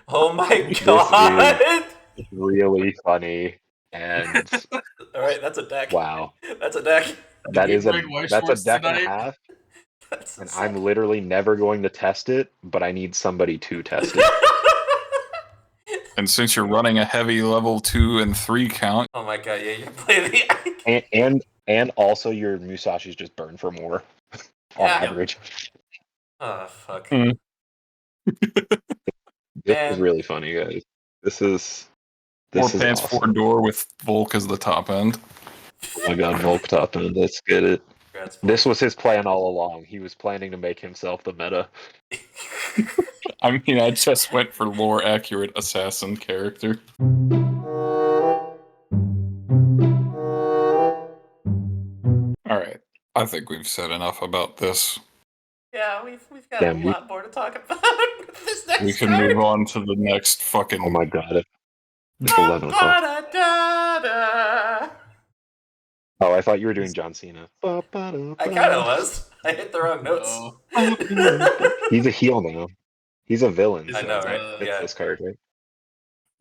Oh my This god. is really funny, and Alright, that's a deck. wow, That's a deck. that's a Schwartz deck and a tonight. half. That's And insane. I'm literally never going to test it, but I need somebody to test it. And since you're running a heavy level 2 and 3 count, Oh my god, yeah, you play the and also your Musashi's just burn for more on Yeah. average. Oh fuck. Mm. This Man. is really funny, guys. This is Four awesome. pants, 4 door with Volk as the top end. Oh my god, Volk top end. Let's get it. Congrats, This was his plan all along. He was planning to make himself the meta. I mean, I just went for lore accurate assassin character. Alright, I think we've said enough about this. Yeah, we've got Damn, a lot more to talk about with this next We can card. move on to the next fucking. Oh my god. It's 11 o'clock. Ba-da-da-da. Oh, I thought you were doing John Cena. I kind of was. I hit the wrong notes. No. He's a heel now. He's a villain. Is I it, know, right? uh, It's Yeah. this card, right?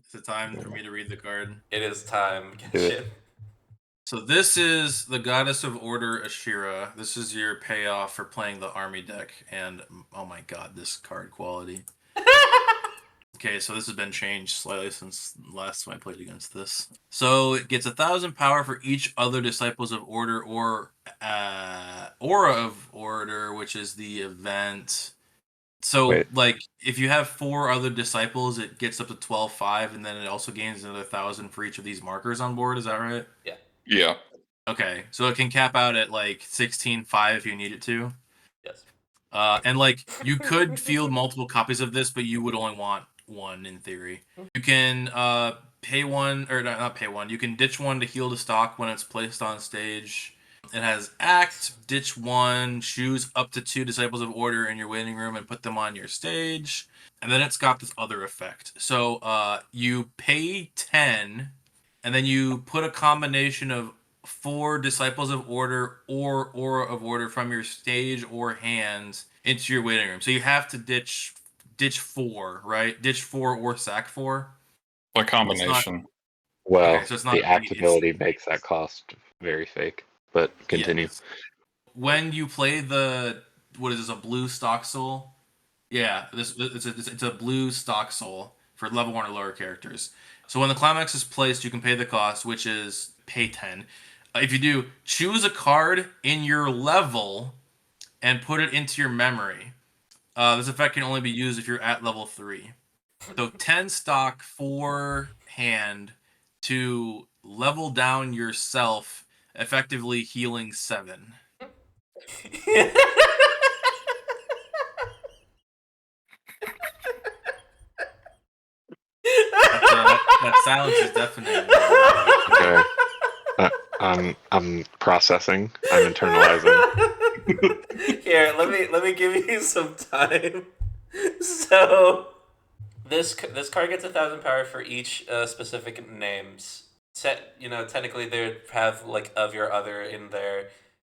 Is it time for me to read the card? It is time. Do it. Shit. So this is the Goddess of Order Ashira. This is your payoff for playing the army deck, and oh my god, this card quality. Okay, so this has been changed slightly since last time I played against this. So it gets 1,000 power for each other Disciples of Order or Aura of Order, which is the event. So, Wait. like, if you have 4 other Disciples, it gets up to 12-5, and then it also gains another 1,000 for each of these markers on board. Is that right? Yeah. Okay, so it can cap out at like 16-5 if you need it to. Yes. And like you could field multiple copies of this, but you would only want one in theory. You can pay one, or not pay one. You can ditch one to heal the stock when it's placed on stage. It has act, ditch one, choose up to 2 Disciples of Order in your waiting room and put them on your stage. And then it's got this other effect. So you pay 10, and then you put a combination of 4 Disciples of Order or Aura of Order from your stage or hands into your waiting room. So you have to ditch 4, right? Ditch 4 or sack 4. A combination. Well, Okay, so it's not the act ability makes that cost very fake. But continue. Yes. When you play the what is this, a blue stock soul? Yeah, it's a blue stock soul for level 1 or lower characters. So when the climax is placed, you can pay the cost, which is pay 10. If you do, choose a card in your level and put it into your memory. This effect can only be used if you're at level 3. So 10 stock, 4 hand to level down yourself, effectively healing 7. That silence is deafening. Okay. I'm processing. I'm internalizing. Here, let me give you some time. So this card gets 1,000 power for each specific names. Technically they would have like of your other in there,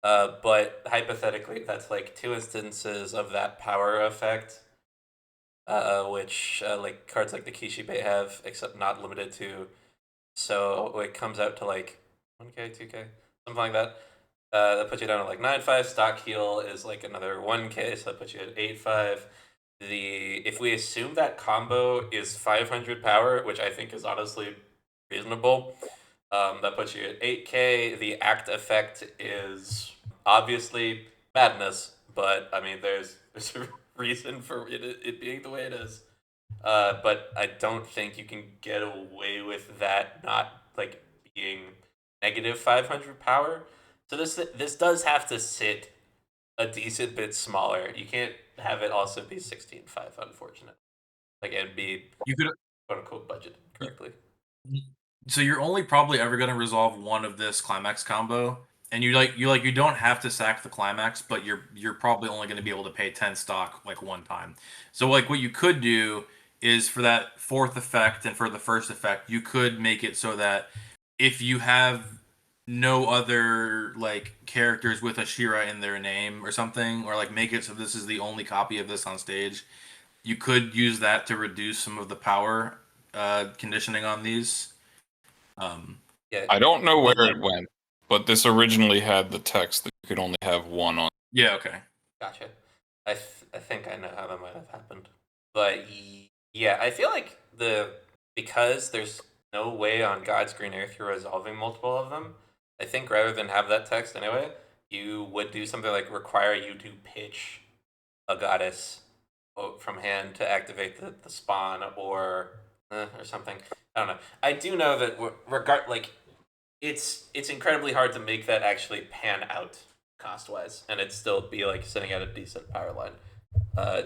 but hypothetically that's like 2 instances of that power effect. Which like cards like the Kishibe have, except not limited to. So it comes out to like 1k, 2k, something like that. That puts you down to like 9.5. Stock heal is like another 1k, so that puts you at 8.5. If we assume that combo is 500 power, which I think is honestly reasonable, that puts you at 8k. The act effect is obviously madness, but I mean there's a reason for it being the way it is. But I don't think you can get away with that not like being negative 500 power. So this does have to sit a decent bit smaller. You can't have it also be 16.5, unfortunately. Like and be You could. quote unquote budgeted correctly. So you're only probably ever going to resolve one of this climax combo, and you don't have to sack the climax, but you're probably only going to be able to pay 10 stock like one time. So like what you could do is for that fourth effect and for the first effect, you could make it so that if you have no other like characters with a Shira in their name or something, or like make it so this is the only copy of this on stage, you could use that to reduce some of the power conditioning on these. Yeah. I don't know where it went, but this originally had the text that you could only have one on. Yeah, okay. Gotcha. I think I know how that might have happened. But yeah, I feel like because there's no way on God's Green Earth you're resolving multiple of them, I think rather than have that text anyway, you would do something like require you to pitch a goddess from hand to activate the spawn or something. I don't know. I do know that it's incredibly hard to make that actually pan out cost wise, and it'd still be like sitting at a decent power line.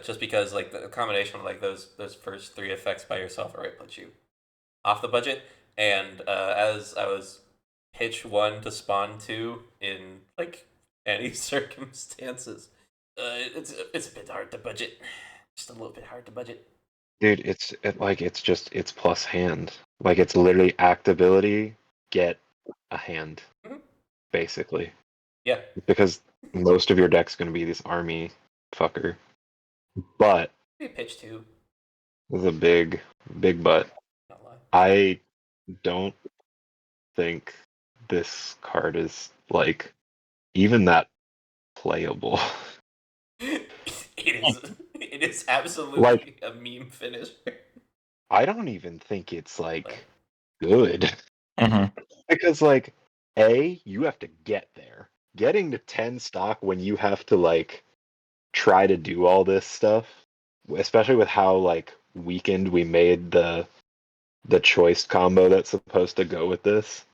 Just because like the combination of like those first three effects by yourself already put you off the budget, and as I was pitch one to spawn two in like any circumstances, it's a bit hard to budget. Just a little bit hard to budget. Dude, it's plus hand. Like it's literally act ability, get a hand, Mhm. basically. Yeah. Because most of your deck's gonna be this army fucker. But Maybe pitch two. there's a big but. Not lie. I don't think this card is like even that playable. It is absolutely Like- a meme finisher. I don't even think it's like good. Mhm. Because like you have to get there. Getting to 10 stock when you have to like try to do all this stuff, especially with how like weakened we made the choice combo that's supposed to go with this.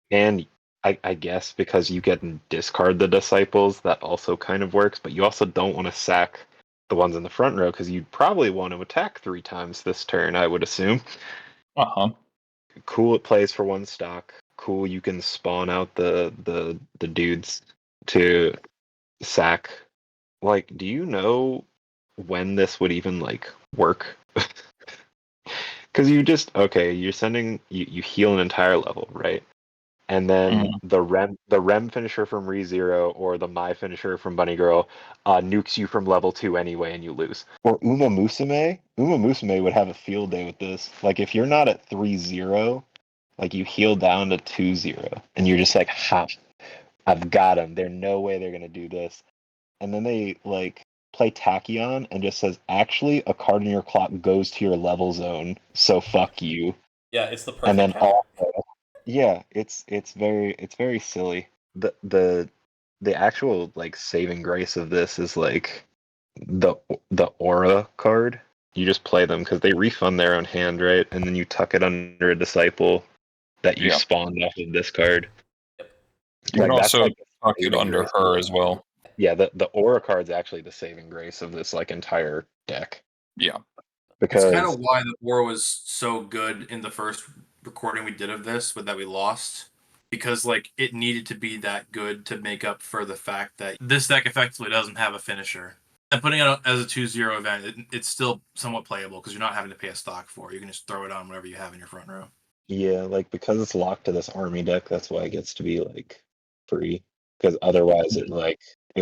And I guess because you can discard the disciples, that also kind of works, but you also don't want to sack the ones in the front row because you'd probably want to attack 3 times this turn, I would assume. Uh-huh. Cool, it plays for 1 stock. Cool, you can spawn out the dudes to sack. Like, do you know when this would even like work? Because you're sending you heal an entire level, right? And then the rem finisher from ReZero or the My finisher from Bunny Girl nukes you from level 2 anyway, and you lose. Or Uma Musume would have a field day with this. Like if you're not at 3-0, like you heal down to 2-0, and you're just like, ha, I've got them. There's no way they're gonna do this. And then they like play Tachyon and just says, actually, a card in your clock goes to your level zone, so fuck you. Yeah, it's the perfect And then counter. yeah, it's very silly. The actual like saving grace of this is like the aura card. You just play them because they refund their own hand, right? And then you tuck it under a disciple that you Yeah. spawned off of this card. You can that's also like tuck it saving under grace. her as well. Yeah, the aura card's actually the saving grace of this like entire deck. Yeah. Because It's kind of why the war was so good in the first recording we did of this, but that we lost. Because like it needed to be that good to make up for the fact that this deck effectively doesn't have a finisher. And putting it as a 2-0 event, it's still somewhat playable because you're not having to pay a stock for it. You can just throw it on whatever you have in your front row. yeah, like because it's locked to this army deck, that's why it gets to be like free. Because otherwise, it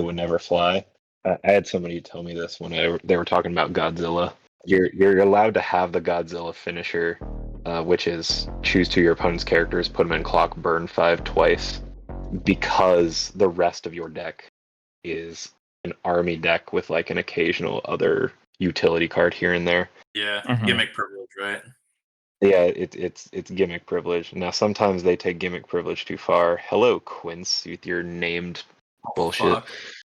would never fly. I had somebody tell me this when they were talking about Godzilla. You're allowed to have the Godzilla finisher, which is choose 2 of your opponent's characters, put them in clock, burn 5 twice, because the rest of your deck is an army deck with like an occasional other utility card here and there. Yeah, Mhm. gimmick privilege, right? Yeah, it's gimmick privilege. Now sometimes they take gimmick privilege too far. Hello, Quince, with your named bullshit.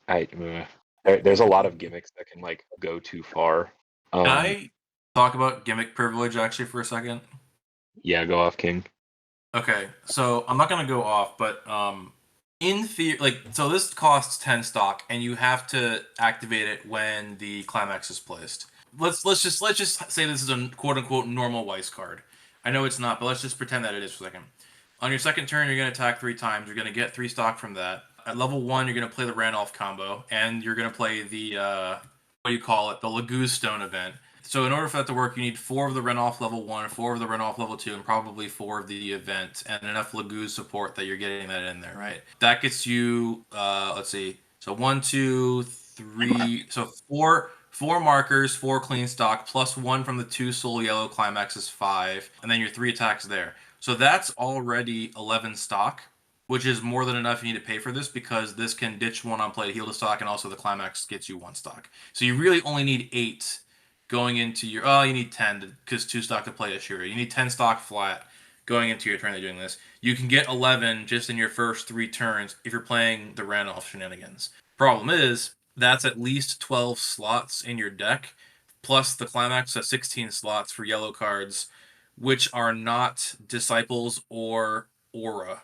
Fuck. There's a lot of gimmicks that can like go too far. Can I talk about gimmick privilege actually for a second? Yeah, go off, King. Okay, so I'm not gonna go off, but in theory, so this costs 10 stock, and you have to activate it when the climax is placed. Let's just say this is a quote unquote normal Weiss card. I know it's not, but let's just pretend that it is for a second. On your second turn, you're gonna attack 3 times. You're gonna get 3 stock from that. At level 1, you're gonna play the Randolph combo, and you're gonna play the what do you call it? The Laguz Stone event. So in order for that to work, you need 4 of the Renoff level 1, 4 of the Renoff level 2, and probably 4 of the event, and enough Laguz support that you're getting that in there, right? That gets you, let's see, so 1, 2, 3, so 4 markers, 4 clean stock, plus 1 from the 2 soul yellow climax is 5, and then your 3 attacks there. So that's already 11 stock, which is more than enough you need to pay for this, because this can ditch 1 on play to heal the stock, and also the climax gets you 1 stock. So you really only need 8 going into your... Oh, you need 10, because 2 stock to play Ashura. You need 10 stock flat going into your turn of doing this. You can get 11 just in your first 3 turns if you're playing the Randolph shenanigans. Problem is, that's at least 12 slots in your deck, plus the climax has 16 slots for yellow cards, which are not Disciples or Aura.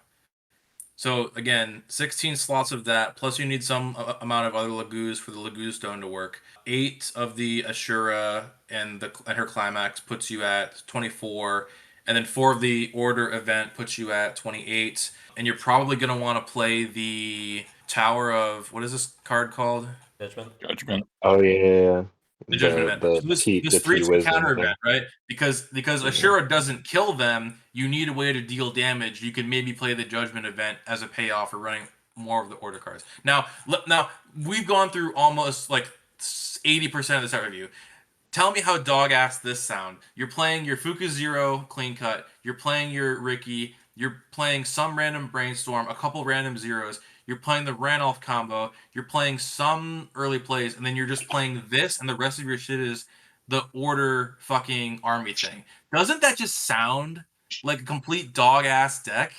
So again, 16 slots of that, plus you need some amount of other Laguz for the Laguz Stone to work. 8 of the Ashura and her climax puts you at 24, and then 4 of the Order event puts you at 28. And you're probably going to want to play the Tower of... What is this card called? Judgment. Oh yeah. The Judgment event. So this frees the counter event, right? Because Ashura doesn't kill them, you need a way to deal damage. You can maybe play the Judgment event as a payoff for running more of the Order cards. Now we've gone through almost like 80% of the set review. Tell me how dog-ass this sound. You're playing your Fuka Zero clean cut, you're playing your Ricky, you're playing some random Brainstorm, a couple random zeros, you're playing the Randolph combo, you're playing some early plays, and then you're just playing this, and the rest of your shit is the Order fucking army thing. Doesn't that just sound like a complete dog-ass deck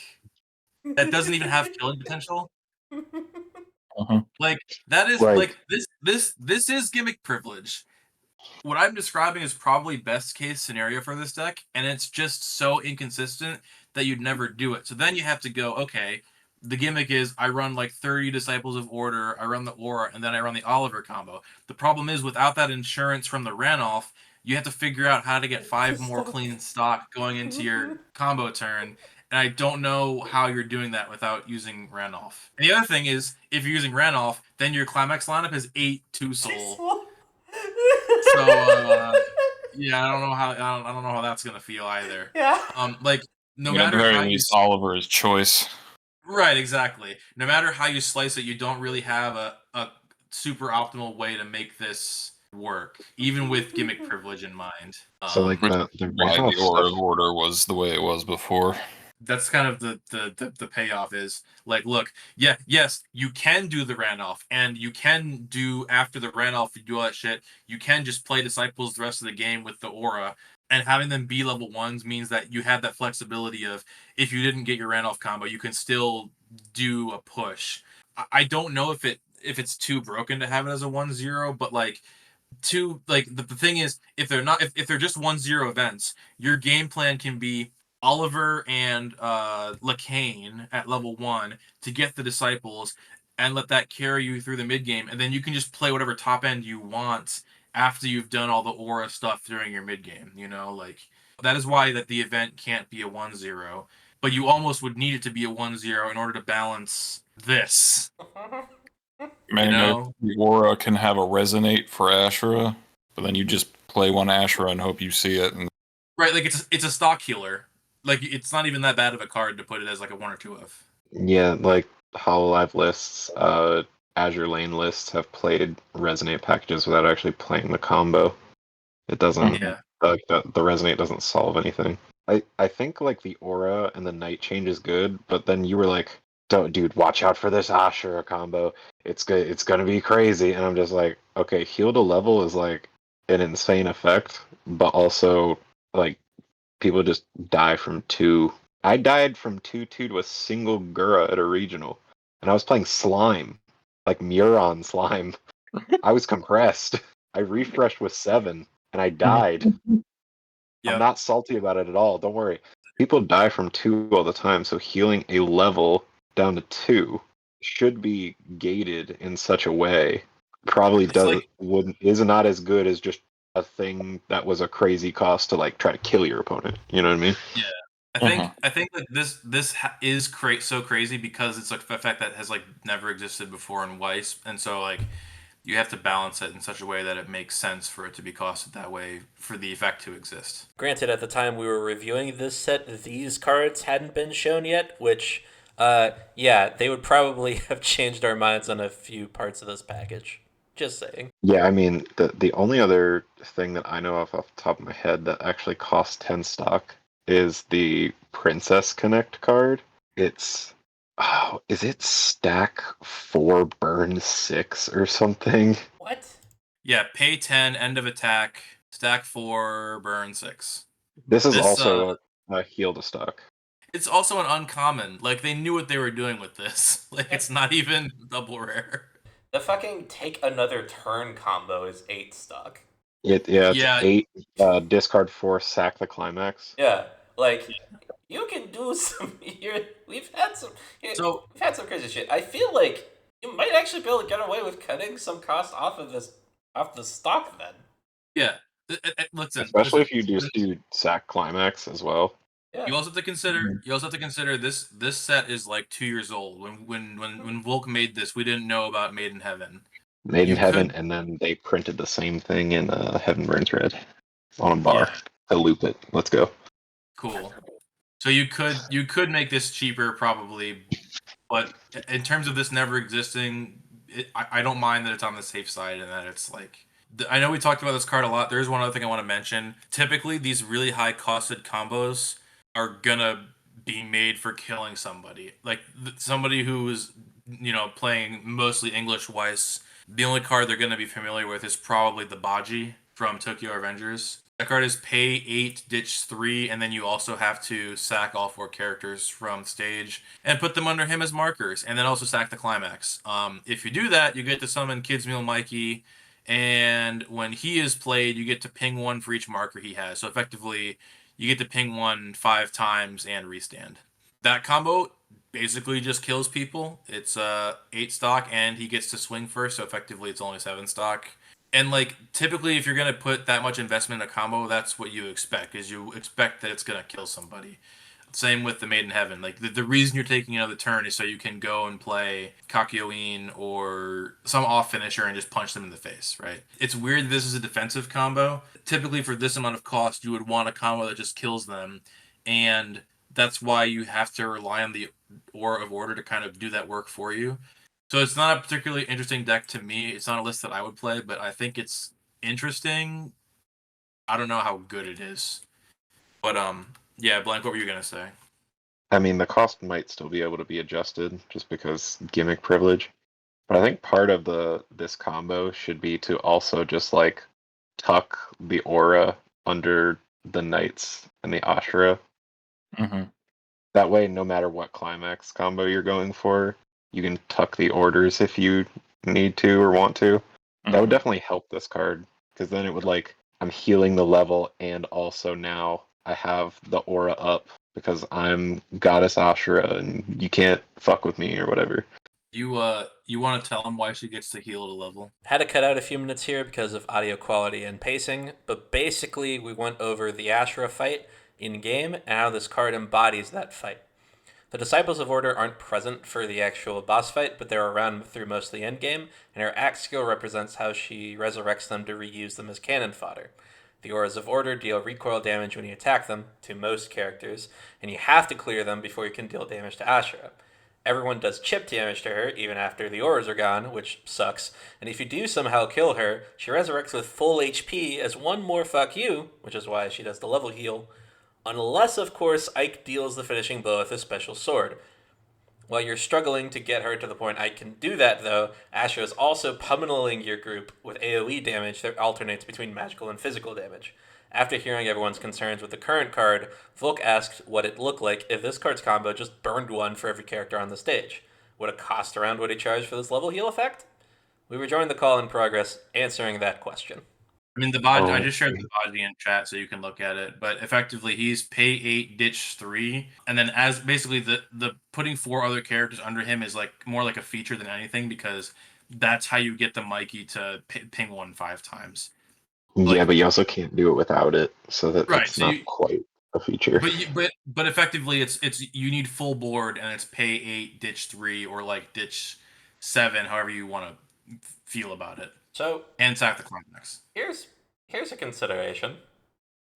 that doesn't even have killing potential? Uh-huh. Like, that is, Right. like, this is gimmick privilege. What I'm describing is probably best case scenario for this deck, and it's just so inconsistent that you'd never do it. So then you have to go, okay, the gimmick is I run like 30 Disciples of Order, I run the Aura, and then I run the Oliver combo. The problem is, without that insurance from the Randolph, you have to figure out how to get 5 more clean stock going into your combo turn, and I don't know how you're doing that without using Randolph. And the other thing is, if you're using Randolph, then your climax lineup is 8 2 soul. So yeah, I don't know how that's gonna feel either. Yeah. Like no At the matter very how you least, Oliver's choice. right, exactly. No matter how you slice it, you don't really have a super optimal way to make this work, even with gimmick privilege in mind. So like Which the Why Randolph the Aura stuff. of Order was the way it was before. That's kind of the payoff is like, look, yes, you can do the Randolph, and you can do after the Randolph, you do all that shit. You can just play Disciples the rest of the game with the Aura, and having them be level 1s means that you have that flexibility of if you didn't get your Randolph combo, you can still do a push. I don't know if it's too broken to have it as a 1-0, but like the thing is, if they're just 1-0 events, your game plan can be Oliver and Lacane at level 1 to get the Disciples and let that carry you through the mid game, and then you can just play whatever top end you want after you've done all the Aura stuff during your mid game. Like that is why that the event can't be a 1-0, but you almost would need it to be a 1-0 in order to balance this. Man, the Aura can have a resonate for Ashura, but then you just play one Ashura and hope you see it. And Right, like it's a stock healer. Like it's not even that bad of a card to put it as like a 1 or 2 of. Yeah, like Hololive lists, Azure Lane lists have played Resonate packages without actually playing the combo. It doesn't Yeah. like the Resonate doesn't solve anything. I think like the Aura and the Night Change is good, but then you were like, "Don't, dude, watch out for this Ashura combo. It's good. It's gonna be crazy." And I'm just like, okay, heal to level is like an insane effect, but also like people just die from 2. I died from 2-2 to a single Gura at a regional, and I was playing Slime, like Muron Slime. I was compressed. I refreshed with 7 and I died. Yeah. I'm not salty about it at all. Don't worry. People die from 2 all the time, so healing a level down to 2 should be gated in such a way. Probably It's like is not as good as just a thing that was a crazy cost to like try to kill your opponent. You know what I mean? Yeah, I think that this is so crazy because it's like the fact that has like never existed before in Weiss, and so like you have to balance it in such a way that it makes sense for it to be costed that way for the effect to exist. Granted, at the time we were reviewing this set, these cards hadn't been shown yet, which, yeah, they would probably have changed our minds on a few parts of this package. Just saying. Yeah, I mean the only other thing that I know of off the top of my head that actually costs 10 stock is the Princess Connect card. It's is it stack 4 burn 6 or something? What? Yeah, pay 10, end of attack, stack 4, burn 6. This is This also a heal to stock. it's also an uncommon. Like they knew what they were doing with this. Like it's not even double rare. The fucking take another turn combo is 8 stock. It's Yeah. 8 discard 4 sack the climax. Yeah, like you can do some. We've had some. So We've had some crazy shit. I feel like you might actually be able to get away with cutting some cost off of the stock then. yeah, listen. Especially if you just do sack climax as well. Yeah. You also have to consider. You also have to consider this. This set is like 2 years old. When Volke made this, we didn't know about Made in Heaven. Made in You Heaven, could- and then they printed the same thing in Heaven Burns Red on a bar to loop it. Let's go. Cool. So you could make this cheaper probably, but in terms of this never existing, I don't mind that it's on the safe side and that it's like. I know we talked about this card a lot. There's one other thing I want to mention. Typically, these really high costed combos are gonna be made for killing somebody, like somebody who is playing mostly English Weiss. The only card they're gonna be familiar with is probably the Baji from Tokyo Avengers. That card is pay 8, ditch 3, and then you also have to sack all 4 characters from stage and put them under him as markers, and then also sack the climax. If you do that, you get to summon Kids Meal Mikey, and when he is played, you get to ping 1 for each marker he has. So effectively, you get to ping 1 5 times and restand. That combo basically just kills people. It's 8 stock, and he gets to swing first, so effectively it's only 7 stock. And like typically, if you're gonna put that much investment in a combo, that's what you expect. Is you expect that it's gonna kill somebody. Same with the Made in Heaven. Like the reason you're taking another turn is so you can go and play Kakyoin or some off finisher and just punch them in the face, right? It's weird that this is a defensive combo. Typically, for this amount of cost, you would want a combo that just kills them, and that's why you have to rely on the Aura of Order to kind of do that work for you. So it's not a particularly interesting deck to me. It's not a list that I would play, but I think it's interesting. I don't know how good it is. But yeah, Blank, what were you gonna say? I mean, the cost might still be able to be adjusted just because gimmick privilege. But I think part of this combo should be to also just like tuck the aura under the knights and the Ashura. Mm-hmm. That way, no matter what climax combo you're going for, you can tuck the orders if you need to or want to. That would definitely help this card, because then it would like, I'm healing the level and also now I have the aura up because I'm Goddess Ashura and you can't fuck with me or whatever. You want to tell him why she gets to heal at a level? Had to cut out a few minutes here because of audio quality and pacing, but basically we went over the Ashura fight in game and how this card embodies that fight. The Disciples of Order aren't present for the actual boss fight, but they're around through most of the endgame, and her axe skill represents how she resurrects them to reuse them as cannon fodder. The Auras of Order deal recoil damage when you attack them, to most characters, and you have to clear them before you can deal damage to Ashura. Everyone does chip damage to her, even after the auras are gone, which sucks, and if you do somehow kill her, she resurrects with full HP as one more fuck you, which is why she does the level heal, unless, of course, Ike deals the finishing blow with a special sword. While you're struggling to get her to the point Ike can do that, though, Ashura is also pummeling your group with AoE damage that alternates between magical and physical damage. After hearing everyone's concerns with the current card, Volk asked what it looked like if this card's combo just burned 1 for every character on the stage. Would it cost around what he charged for this level heal effect? We were joining the call in progress, answering that question. I mean, I just shared the Baji in chat so you can look at it. But effectively, he's pay 8, ditch 3, and then as basically the putting 4 other characters under him is like more like a feature than anything because that's how you get the Mikey to ping 1 5 times. Yeah, but you also can't do it without it, so that's Right, so not quite a feature. But effectively, it's you need full board and it's pay 8, ditch 3, or like ditch 7, however you want to feel about it. So and sack the climax. Here's a consideration.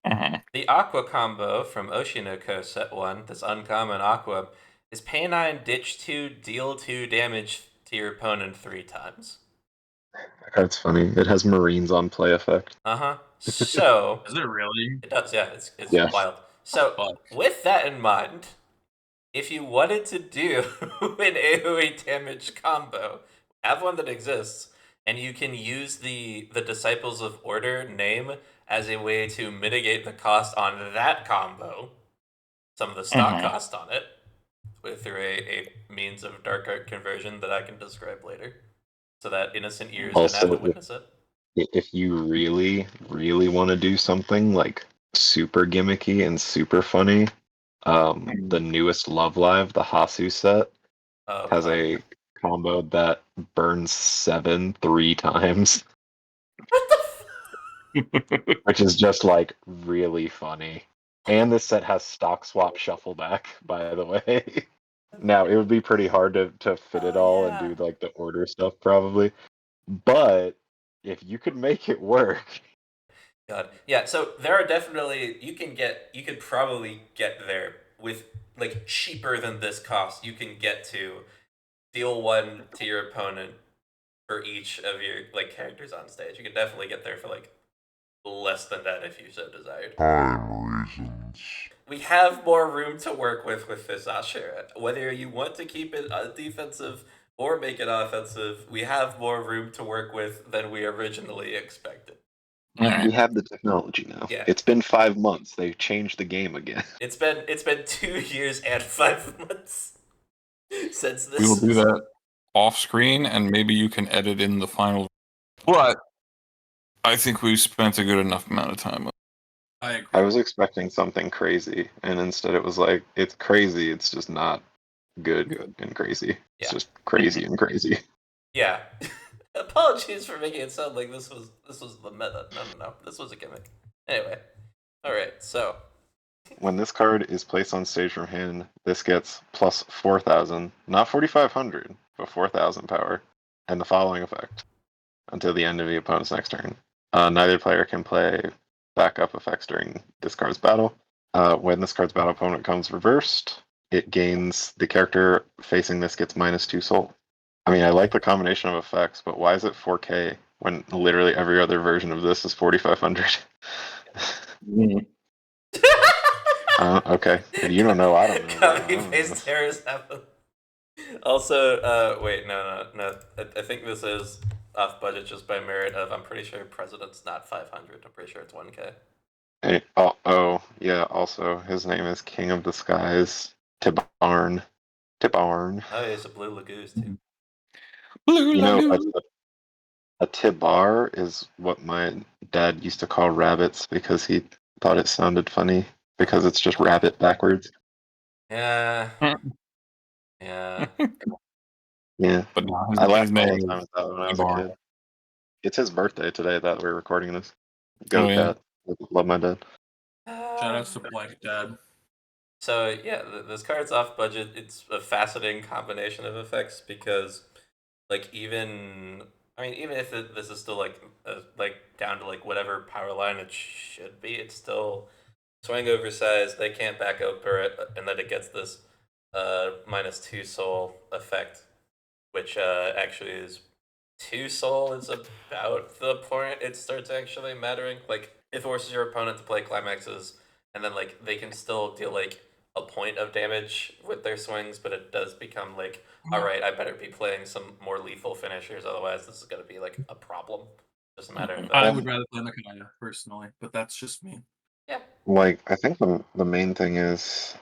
Uh-huh. The Aqua combo from Oshinoko set 1, this uncommon Aqua, is pay 9, ditch 2, deal 2 damage to your opponent 3 times. That's funny. It has Marines on play effect. So Is it really? it does, yeah. It's Yes. wild. So Fuck. with that in mind, if you wanted to do an AoE damage combo, have one that exists, and you can use the Disciples of Order name as a way to mitigate the cost on that combo, some of the stock cost on it, through a means of dark art conversion that I can describe later, so that innocent ears can have to witness it. If you really, really want to do something like super gimmicky and super funny, the newest Love Live, the Hasu set, has a combo that burns 7 3 times. What the which is just like really funny. And this set has stock swap shuffle back, by the way. Now it would be pretty hard to fit it all and do like the order stuff probably. But if you could make it work. God. Yeah, so there are definitely you could probably get there with like cheaper than this cost. You can get to deal 1 to your opponent for each of your like characters on stage. You can definitely get there for like less than that if you so desired. Time reasons. We have more room to work with this Ashera. Whether you want to keep it defensive or make it offensive, we have more room to work with than we originally expected. We have the technology now. Yeah. It's been 5 months. They've changed the game again. It's been 2 years and 5 months since this. We will do that off screen, and maybe you can edit in the final. But I think we've spent a good enough amount of time. I agree. I was expecting something crazy, and instead it was like, it's crazy, it's just not good and crazy. It's just crazy and crazy. Yeah. Apologies for making it sound like this was the meta. No. This was a gimmick. Anyway. Alright, so. When this card is placed on stage from hand, this gets plus 4,000, not 4,500, but 4,000 power, and the following effect until the end of the opponent's next turn. Neither player can play backup effects during this card's battle. When this card's battle opponent comes reversed, it gains the character facing this gets -2 soul. I mean, I like the combination of effects, but why is it 4K when literally every other version of this is 4,500? Okay. If you don't know, I don't know. Copy paste errors happen. Also, wait, no. I think this is off budget just by merit of I'm pretty sure President's not 500. I'm pretty sure it's 1K. Hey, yeah, also, his name is King of the Skies, Tibarn. Oh, he's a blue lagoose too. You know, a Tibar is what my dad used to call rabbits because he thought it sounded funny because it's just rabbit backwards. Yeah. Yeah. Yeah. But no, I laughed his all name the time at that when I was a Tibar. kid. It's his birthday today that we're recording this. Go Oh, yeah. Cat. Love my dad. Shout out to Black Dad. So yeah, this card's off budget. It's a fascinating combination of effects because, like, even if this is still like down to like whatever power line it should be, it's still swing oversized. They can't back over it, and then it gets this -2 soul effect, which actually is 2 soul is about the point it starts actually mattering. Like, it forces your opponent to play climaxes, and then like they can still deal like a point of damage with their swings, but it does become like, all right, I better be playing some more lethal finishers, otherwise this is going to be like a problem. Just a matter of I would rather play Makaya personally, but that's just me. Yeah. Like, I think the main thing is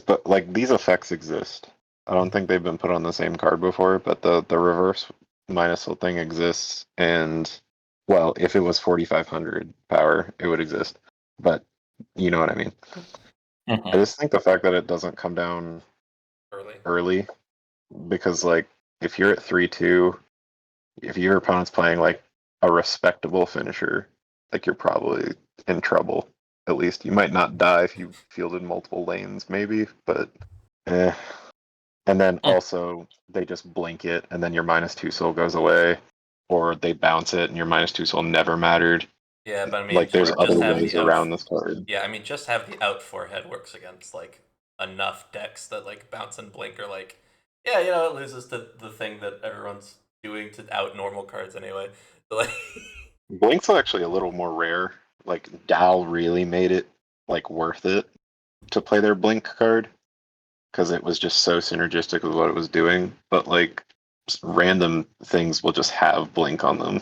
but like these effects exist. I don't think they've been put on the same card before, but the reverse minus whole thing exists, and well, if it was 4,500 power, it would exist. But you know what I mean. I just think the fact that it doesn't come down early, because like if you're at 3-2, if your opponent's playing like a respectable finisher, like you're probably in trouble. At least you might not die if you fielded multiple lanes, maybe, but eh. And then also they just blink it, and then your -2 soul goes away, or they bounce it, and your -2 soul never mattered. Yeah, but I mean, Like there's just other have ways the out. around this card. Yeah, I mean, just have the out forehead works against like enough decks that like bounce and blink are like, yeah, you know, it loses to the thing that everyone's doing to out normal cards anyway. So, like, Blink's actually a little more rare. Like Dal really made it like worth it to play their blink card because it was just so synergistic with what it was doing. But like random things will just have blink on them,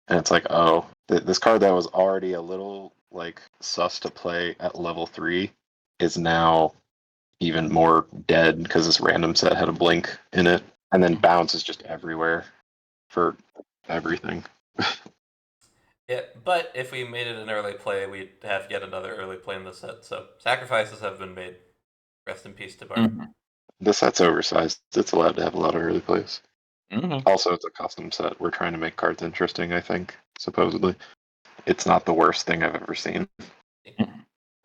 and it's like, oh, this card that was already a little like sus to play at level 3 is now even more dead because this random set had a blink in it, and then bounce is just everywhere for everything. yeah, but if we made it an early play, we'd have yet another early play in the set. So sacrifices have been made. Rest in peace to Bart. The set's oversized. It's allowed to have a lot of early plays. Also, it's a custom set. We're trying to make cards interesting, I think, supposedly. It's not the worst thing I've ever seen.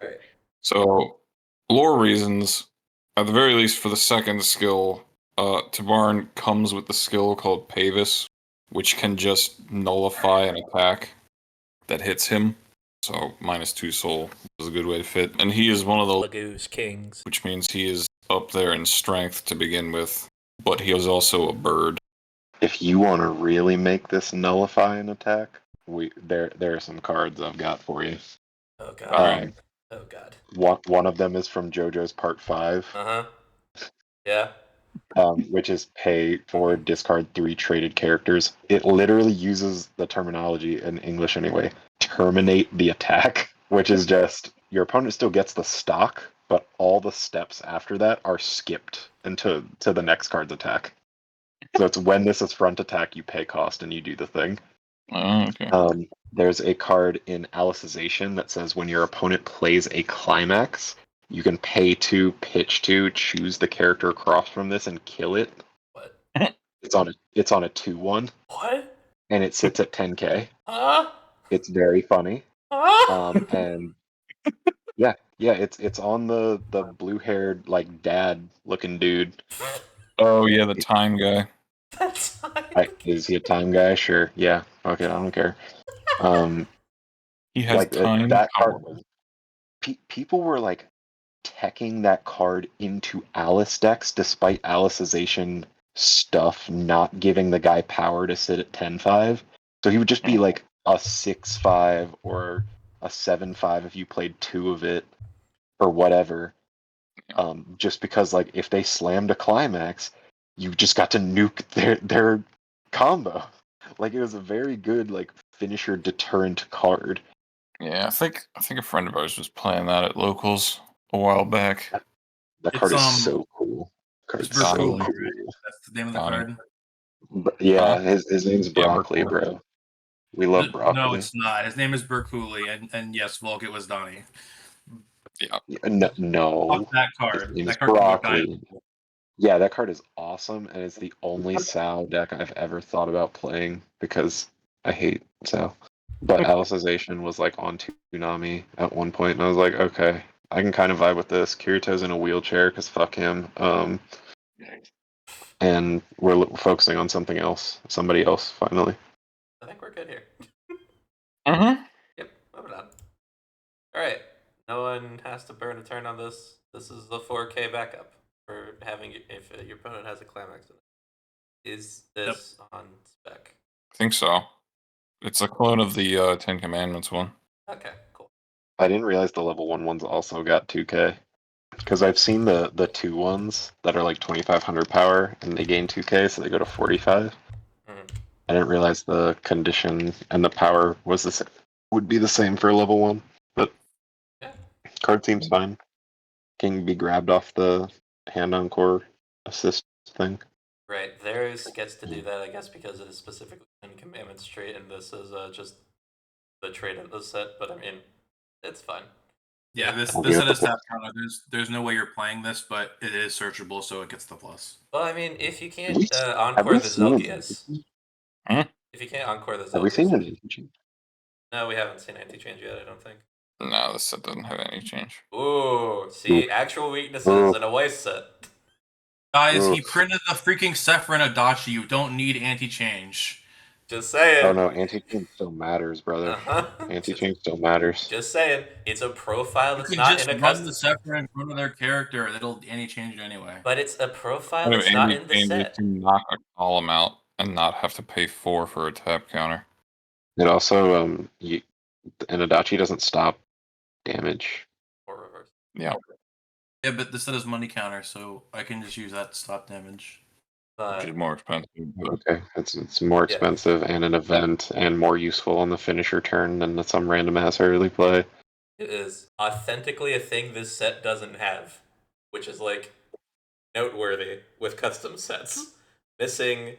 Right. So, lore reasons, at the very least for the second skill, Tabarn comes with the skill called Pavis, which can just nullify an attack that hits him. So, -2 soul is a good way to fit. And he is one of the Lagoos Kings. which means he is up there in strength to begin with, but he is also a bird. If you want to really make this nullify an attack, there are some cards I've got for you. Oh god. All right. Oh god. One of them is from JoJo's Part 5. Yeah. Which is pay for discard 3 traded characters. It literally uses the terminology in English anyway. Terminate the attack, which is just your opponent still gets the stock, but all the steps after that are skipped into the next card's attack. So it's when this is front attack, you pay cost and you do the thing. Okay. There's a card in Alicization that says when your opponent plays a climax, you can pay 2, pitch 2, choose the character across from this, and kill it. What? It's on a 2/1. What? And it sits at 10k. Huh? It's very funny. Huh? And yeah, it's on the blue-haired like dad looking dude. Oh yeah, the time guy. That's Is he a time guy? Sure. Yeah. Okay, I don't care. He has Like time that power. card was. People were like teching that card into Alice decks despite Alicization stuff not giving the guy power to sit at 10-5. So he would just be like a 6-5 or a 7-5 if you played 2 of it or whatever. Just because like if they slammed a climax, you just got to nuke their combo. Like it was a very good like finisher deterrent card. Yeah, I think a friend of ours was playing that at locals a while back. That card It's, is so cool. It's Card's so Berkuli, cool. right? That's the name of the Donnie. card. But yeah, Huh? his name's Broccoli, Berkuli. bro. We love broccoli. No, it's not. His name is Berkuli, and yes, Volke, it was Donnie. Yeah, no. Fuck that His card. name's That card can go Broccoli. Yeah, that card is awesome, and it's the only Sao deck I've ever thought about playing because I hate Sao. But Alicization was like on Toonami at one point, and I was like, okay, I can kind of vibe with this. Kirito's in a wheelchair because fuck him. And we're focusing on something else, somebody else, finally. I think we're good here. Mm-hmm. Yep, moving on. Alright. No one has to burn a turn on this. This is the 4K backup for having if your opponent has a climax in it. Is this on spec? I think so. It's a clone of the Ten Commandments one. Okay, cool. I didn't realize the level 1 ones also got 2k. Because I've seen the 2 ones that are like 2,500 power and they gain 2k, so they go to 45. I didn't realize the condition and the power was would be the same for level 1. But yeah. Card seems fine. Can be grabbed off the hand on core assist thing. Right, theirs gets to do that, I guess, because it is specifically Ten Commandments trait, and this is just the trait of the set. But I mean, it's fine. Yeah, this I'll this get set the is tap counter. There's no way you're playing this, but it is searchable, so it gets the plus. Well, I mean, if you Have can't we, have encore we the seen an Zelgius, if you can't encore the Have we seen Zelgius, an anti-change? no, we haven't seen anti-change yet. I don't think. No, this set doesn't have any change. Ooh, see, actual weaknesses Ooh. in a Weiss set. Guys, he Oof. printed the freaking Sephiroth Adachi. You don't need anti-change. Just saying. Oh no, anti-change still matters, brother. Uh-huh. Anti-change still matters. Just saying. It's a profile You that's can not just in a run the custom. Sephiroth in front of their character, and it'll anti-change it anyway. But it's a profile Kind of that's not in the change set. to knock a column out and not have to pay 4 for a tap counter. It also an Adachi doesn't stop damage. Or reverse. Yeah. Yeah, but this set is money counter, so I can just use that to stop damage. Which is more expensive. But Okay, it's more expensive and an event and more useful on the finisher turn than some random ass early play. It is authentically a thing this set doesn't have, which is like noteworthy with custom sets. Missing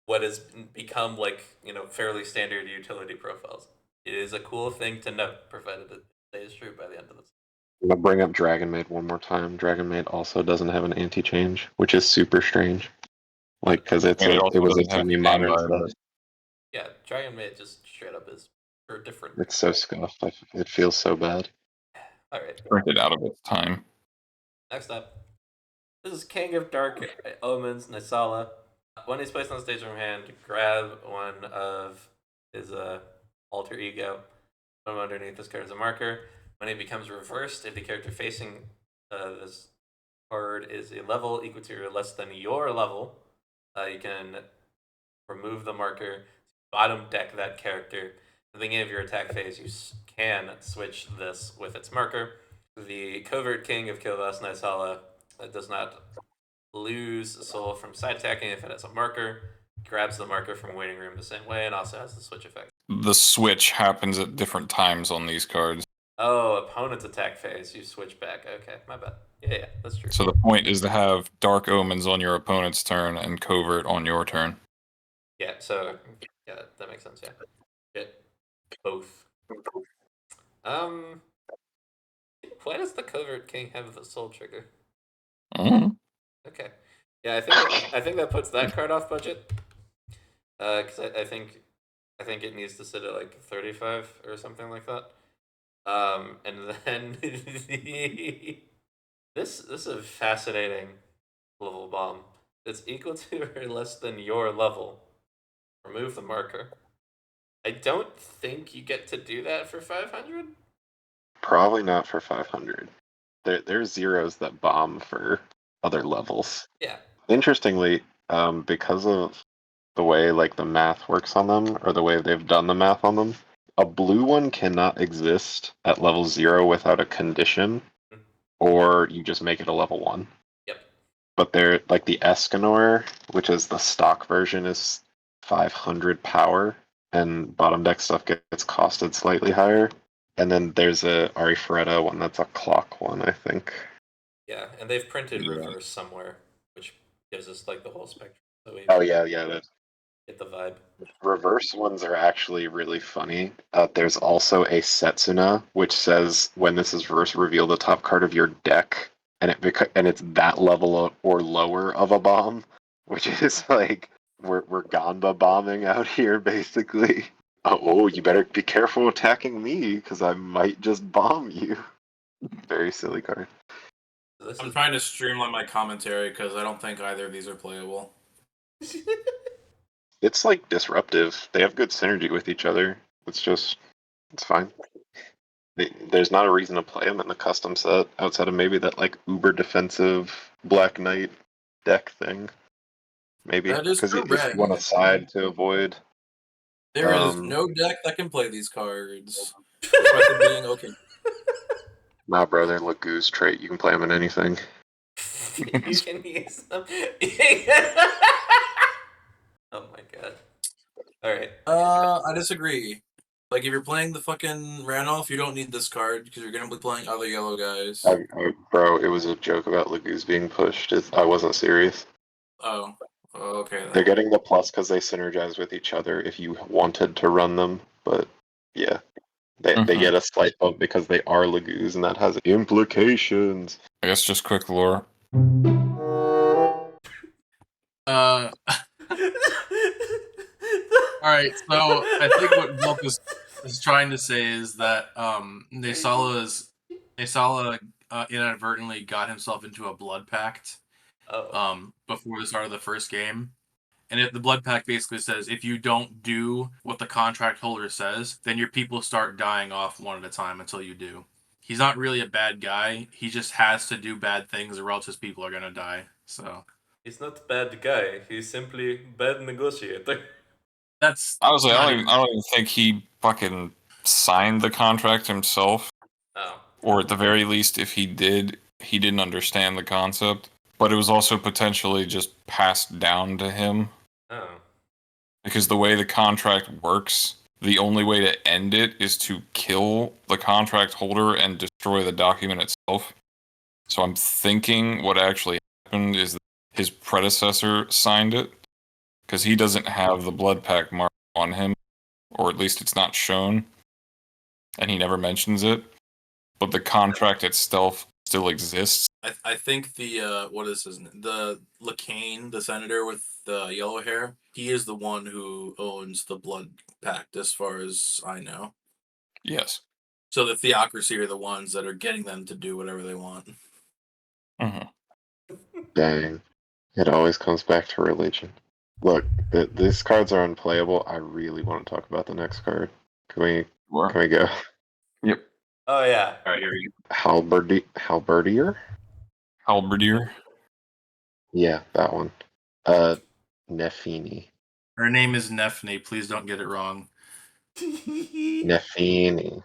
what has become like, fairly standard utility profiles. It is a cool thing to note, provided it stays true by the end of this. I'm gonna bring up Dragon Maid one more time. Dragon Maid also doesn't have an anti-change, which is super strange. Like, because And it also a doesn't have semi-modern standby. set. Yeah, Dragon Maid just straight up is for different. It's so scuffed. It feels so bad. Alright, Printed out of its time. next up. This is King of Dark Omens, Nisala. When he's placed on stage from hand, grab one of his alter ego, put him underneath this card as a marker. When it becomes reversed, if the character facing this card is a level equal to or less than your level, you can remove the marker, bottom deck that character. At the beginning of your attack phase, you can switch this with its marker. The Covert King of Kilvas Nisala does not lose a soul from side attacking if it has a marker. Grabs the marker from waiting room the same way, and also has the switch effect. The switch happens at different times on these cards. Oh, opponent's attack phase, you switch back. Okay, my bad. Yeah, that's true. So the point is to have Dark Omens on your opponent's turn and Covert on your turn. Yeah, so yeah, that makes sense. Yeah, get both. Why does the Covert King have the soul trigger? Mm-hmm. Okay, yeah, I think that puts that card off budget. Because I think it needs to sit at like 35 or something like that. And then this is a fascinating level bomb. It's equal to or less than your level. Remove the marker. I don't think you get to do that for 500. Probably not for 500. There's zeros that bomb for other levels. Yeah. Interestingly, because of the way like the math works on them, or the way they've done the math on them, a blue one cannot exist at level 0 without a condition, or you just make it a level 1. Yep. But they're like the Escanor, which is the stock version, is 500 power, and bottom deck stuff gets costed slightly higher. And then there's a Arifreda one that's a clock one, I think. Yeah, and they've printed Yeah. reverse somewhere, which gives us like the whole spectrum. So we Oh yeah. get the vibe. Reverse ones are actually really funny. There's also a Setsuna, which says when this is reverse, reveal the top card of your deck, and it's that level or lower of a bomb, which is like we're Ganba bombing out here basically. Oh, you better be careful attacking me because I might just bomb you. Very silly card. This I'm is trying to streamline my commentary because I don't think either of these are playable. It's like disruptive. They have good synergy with each other. It's fine. There's not a reason to play them in the custom set outside of maybe that like uber defensive Black Knight deck thing. Maybe That is because if correct. you want a side to avoid. There is no deck that can play these cards. Despite them being okay. Nah, brother, Lagoose trait. You can play them in anything. you can use them. Oh my god. Alright. I disagree. Like, if you're playing the fucking Randolph, you don't need this card because you're gonna be playing other yellow guys. Bro, it was a joke about Lagoose being pushed. I wasn't serious. Oh, Okay. They're Then. getting the plus because they synergize with each other if you wanted to run them, but yeah. They get a slight bump because they are Lagoos, and that has implications. I guess just quick lore. All right. So I think what Volke is trying to say is that Nesala inadvertently got himself into a blood pact before the start of the first game. And the blood pact basically says if you don't do what the contract holder says, then your people start dying off one at a time until you do. He's not really a bad guy. He just has to do bad things or else his people are going to die. So He's not a bad guy. He's simply bad negotiator. that's Honestly, not I don't even think he fucking signed the contract himself. Oh. Or at the very least, if he did, he didn't understand the concept. But it was also potentially just passed down to him. Oh. Because the way the contract works, the only way to end it is to kill the contract holder and destroy the document itself. So I'm thinking what actually happened is that his predecessor signed it. Because he doesn't have the blood pact mark on him. Or at least it's not shown. And he never mentions it. But the contract itself still exists. I think the what is his name? The Lacane, the senator with the yellow hair. He is the one who owns the blood pact, as far as I know. Yes. So the theocracy are the ones that are getting them to do whatever they want. Mm-hmm. Dang. It always comes back to religion. Look, these cards are unplayable. I really want to talk about the next card. Can we go? Yep. Oh yeah. All right, here you Halberdier? Halberdier. Yeah, that one. Nefini. Her name is Nefni. Please don't get it wrong. Nefini.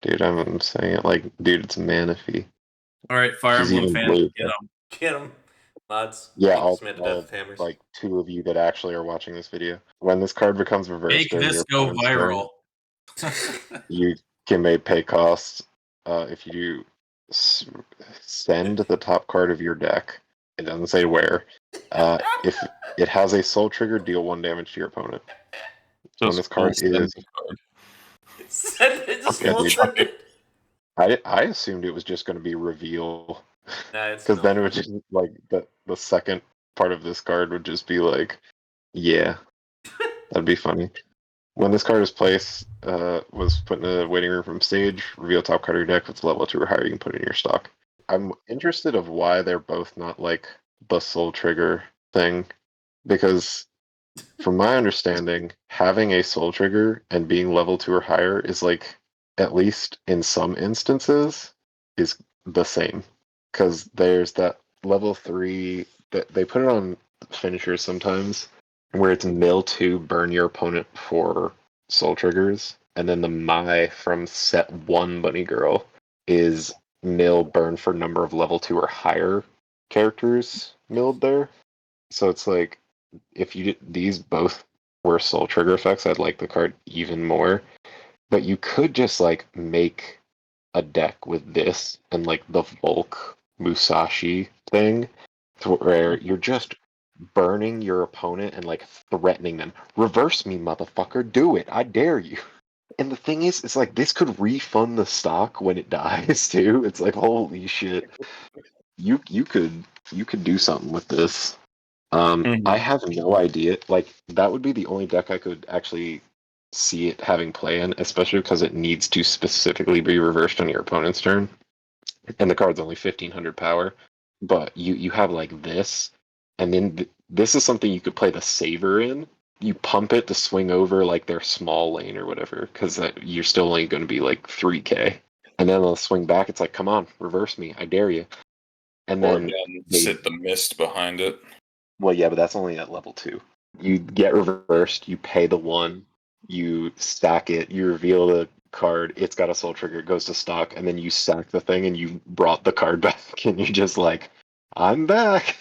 Dude, I'm saying it like, dude, it's Manaphy. All right, Fire She's Emblem even fans, blue. get them. Get him. Mods. Yeah, Beat this man to death all with hammers. like 2 of you that actually are watching this video. When this card becomes reversed Make during this your go opponent's turn, viral. you can make pay costs. If you do send the top card of your deck, it doesn't say where. If it has a soul trigger, deal 1 damage to your opponent. When this card is, Send it, just Yeah, full dude. send it. I assumed it was just going to be reveal, Nah, it's because then it no. would just like the second part of this card would just be like, yeah, that'd be funny. When this card is placed, was put in a waiting room from stage, reveal top card of your deck. If it's level 2 or higher, you can put it in your stock. I'm interested of why they're both not like the soul trigger thing, because from my understanding, having a soul trigger and being level 2 or higher is like, at least in some instances, is the same. Because there's that level 3 that they put it on finishers sometimes, where it's mill 2, burn your opponent for soul triggers, and then the Mai from set 1 Bunny Girl is mill burn for number of level 2 or higher characters milled there. So it's like, if you did, these both were soul trigger effects, I'd like the card even more. But you could just like make a deck with this and like the Volk Musashi thing, where you're just burning your opponent and like threatening them. Reverse me, motherfucker! Do it! I dare you! And the thing is, it's like this could refund the stock when it dies too. It's like, holy shit! You could do something with this. I have no idea. Like, that would be the only deck I could actually see it having play in, especially because it needs to specifically be reversed on your opponent's turn. And the card's only 1500 power. But you have like this, and then this is something you could play the Saver in. You pump it to swing over like their small lane or whatever, because you're still only going to be like 3k. And then they'll swing back. It's like, come on, reverse me. I dare you. And Or then again, sit the mist behind it. Well, yeah, but that's only at level 2. You get reversed, you pay the 1, you stack it, you reveal the card, it's got a soul trigger, it goes to stock, and then you sack the thing and you brought the card back, and you're just like, I'm back.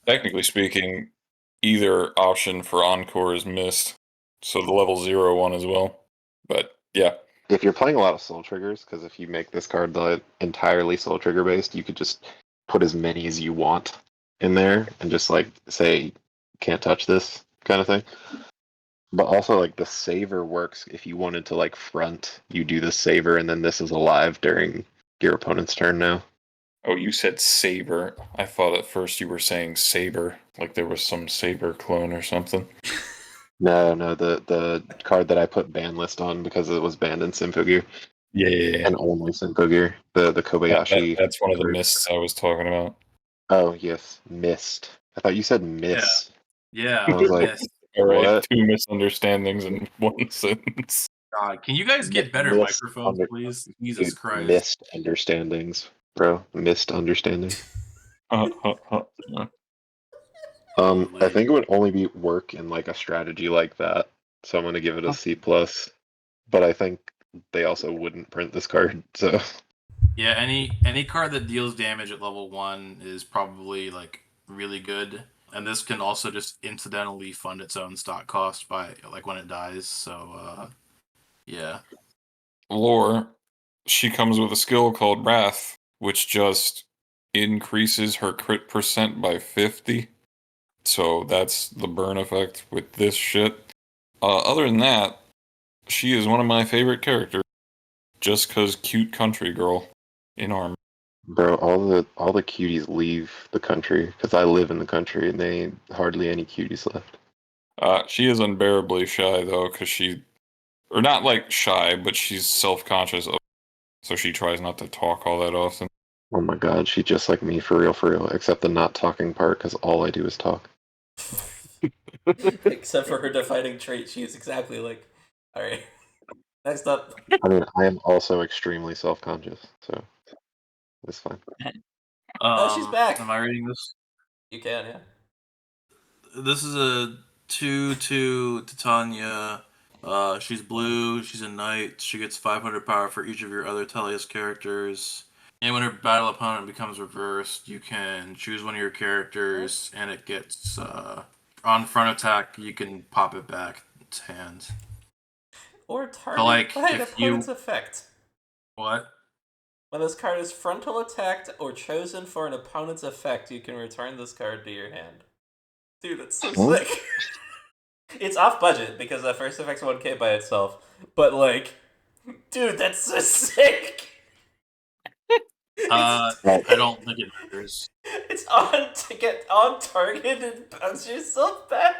Technically speaking, either option for Encore is missed. So the level 0 one as well. But yeah. If you're playing a lot of soul triggers, because if you make this card entirely soul trigger based, you could just put as many as you want in there and just like say can't touch this kind of thing. But also like the saver works if you wanted to like front, you do the saver and then this is alive during your opponent's turn now. Oh, you said saber. I thought at first you were saying saber, like there was some saber clone or something. No, the card that I put ban list on because it was banned in Symphogear Yeah. and only Symphogear, the Kobayashi. That's one of the card. mists I was talking about. Oh yes, mist. I thought you said miss. Yeah, I was like, yes. All right, what? 2 misunderstandings in one sentence. God, can you guys get better Missed microphones, please? Jesus Dude, Christ. missed understandings, bro. Missed understandings. Yeah. I Holy. think it would only be work in like a strategy like that. So I'm gonna give it a C plus. But I think they also wouldn't print this card, so Yeah, any card that deals damage at level 1 is probably like really good. And this can also just incidentally fund its own stock cost by like when it dies. So yeah. Lore, she comes with a skill called Wrath, which just increases her crit percent by 50. So that's the burn effect with this shit. Other than that, she is one of my favorite characters. Just cause cute country girl in armor. bro, all the cuties leave the country because I live in the country and they ain't hardly any cuties left. She is unbearably shy though, or not like shy, but she's self-conscious of, so she tries not to talk all that often. Oh my god, she's just like me for real, except the not talking part because all I do is talk. Except for her defining trait, she is exactly like. Alright. Next up. I mean, I am also extremely self-conscious, so it's fine. Oh, she's back! Am I reading this? You can, yeah. This is a 2/2 Titania. She's blue. She's a knight. She gets 500 power for each of your other Tellius characters. And when her battle opponent becomes reversed, you can choose one of your characters, and it gets on front attack. You can pop it back to hand. Or target like, by an if opponent's you- effect. What? When this card is frontal attacked or chosen for an opponent's effect, you can return this card to your hand. Dude, that's so sick. It's off budget because that first effect's 1k by itself. But like, dude, that's so sick. I don't think it matters. It's on to get on target and bounce yourself back.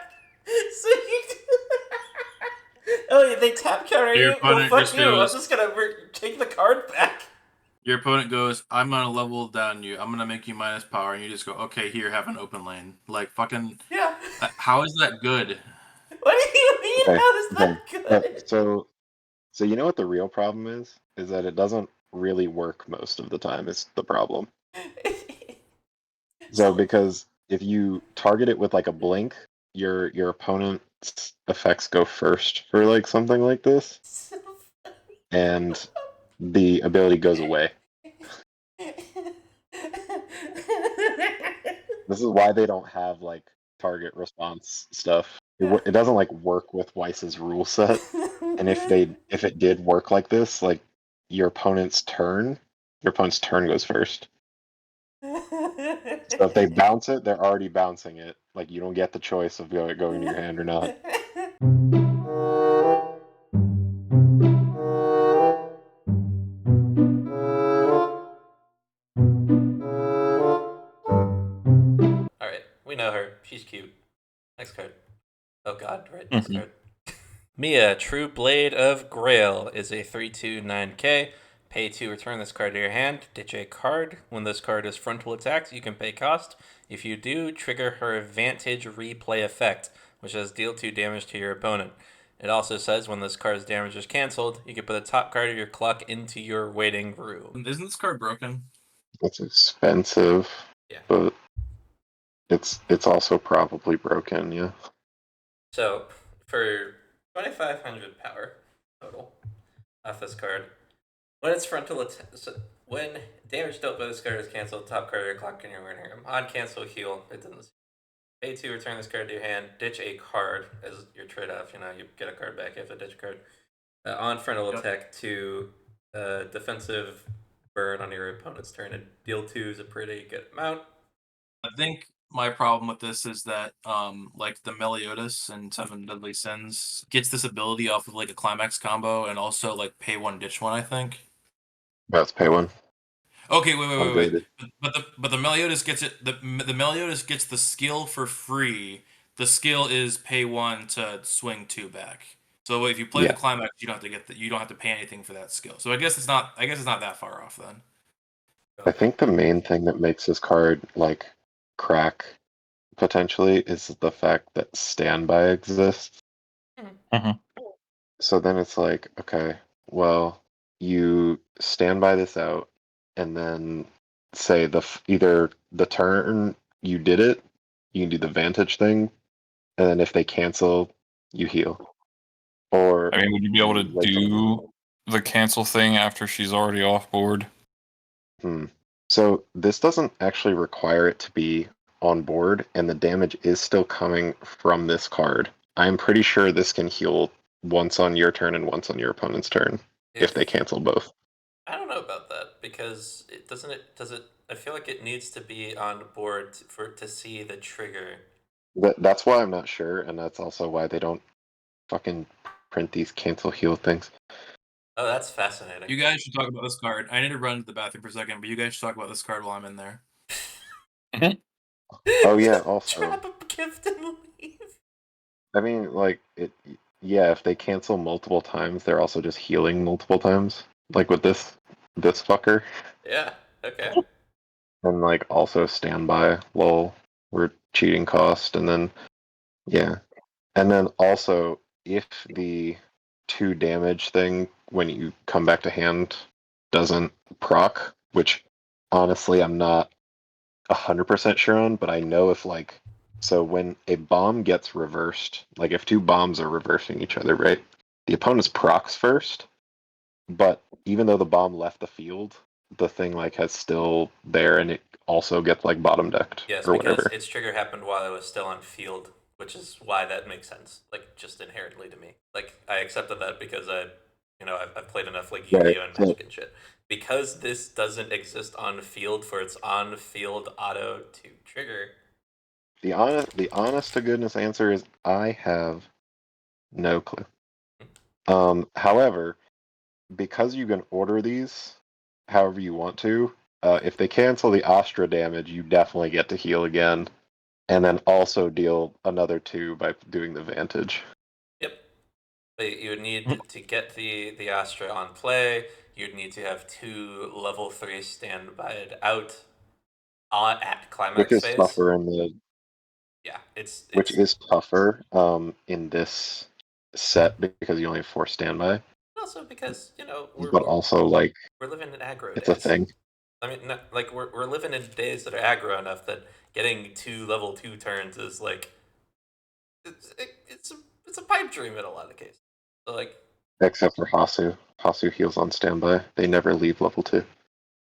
So you. Oh, they tap counter Your you? Well, opponent fuck just you. goes- I'm just gonna take the card back. Your opponent goes, I'm gonna level down you. I'm gonna make you minus power, and you just go, okay, here, have an open lane. Like, fucking. Yeah. How is that good? What do you mean? Okay, How is that good? So you know what the real problem is? Is that it doesn't really work most of the time is the problem. So because if you target it with like a blink, your opponent's effects go first for like something like this, and the ability goes away. This is why they don't have like target response stuff. It doesn't like work with Weiss's rule set. And if it did work like this, like your opponent's turn goes first. So if they bounce it, they're already bouncing it. Like you don't get the choice of going to your hand or not. Alright, we know her. She's cute. Next card. Oh god, right, next card. Mia, True Blade of Grail is a 3/2/9k. Pay to return this card to your hand. Ditch a card. When this card is frontal attacked, you can pay cost. If you do, trigger her Advantage Replay effect, which does deal 2 damage to your opponent. It also says when this card's damage is cancelled, you can put the top card of your clock into your waiting room. Isn't this card broken? It's expensive, Yeah. but it's also probably broken, yeah. So, for 2,500 power total off this card, when it's frontal when damage dealt by this card is canceled, top card of your clock in your waiting room. On cancel, heal. It doesn't. Pay to return this card to your hand. Ditch a card as your trade-off. You get a card back. You have to ditch a card. On frontal attack to defensive burn on your opponent's turn. And deal 2 is a pretty good amount. I think my problem with this is that like the Meliodas and Seven Deadly Sins gets this ability off of like a climax combo and also like pay one ditch one, I think. That's pay one. Okay, wait. Ungraded. But the Meliodas gets it. The Meliodas gets the skill for free. The skill is pay one to swing two back. So if you play the Yeah. climax, you don't have to you don't have to pay anything for that skill. So I guess it's not that far off then. I think the main thing that makes this card like crack potentially is the fact that standby exists. Mhm. So then it's like, okay, well, you stand by this out, and then say either the turn you did it, you can do the vantage thing, and then if they cancel, you heal. Or I mean, would you be able to you wait till do the cancel thing after she's already off board? So this doesn't actually require it to be on board, and the damage is still coming from this card. I'm pretty sure this can heal once on your turn and once on your opponent's turn if they cancel both. I don't know about that because does it. I feel like it needs to be on board to see the trigger. That's why I'm not sure, and that's also why they don't fucking print these cancel heal things. Oh, that's fascinating. You guys should talk about this card. I need to run to the bathroom for a second, but you guys should talk about this card while I'm in there. Oh yeah, Just also, trap a gift and leave. I mean, like yeah, if they cancel multiple times, they're also just healing multiple times, like with this fucker. Yeah. Okay. And like also standby, lol, we're cheating cost, and then yeah. And then also if the 2 damage thing when you come back to hand doesn't proc, which honestly I'm not 100% sure on, but I know if like so when a bomb gets reversed, like if 2 bombs are reversing each other, right? The opponent's procs first, but even though the bomb left the field, the thing like has still there, and it also gets like bottom decked Yes, or because whatever. its trigger happened while I was still on field, which is why that makes sense. Like just inherently to me. Like I accepted that because I've played enough like Right. Yu-Gi-Oh and So Magic and shit. Because this doesn't exist on field for its on field auto to trigger. the honest to goodness answer is I have no clue. However, because you can order these however you want to, if they cancel the Astra damage, you definitely get to heal again, and then also deal another 2 by doing the Vantage. Yep. But you would need to get the Astra on play. You'd need to have 2 level 3 standby out at Which climax is phase. tougher in the Yeah, it's which is tougher in this set because you only have 4 standby, also because but also like we're living in aggro it's a days. thing. I mean, like we're living in days that are aggro enough that getting 2 level 2 turns is like it's a pipe dream in a lot of cases. So like, Except for Hasu. Hasu heals on standby. They never leave level 2.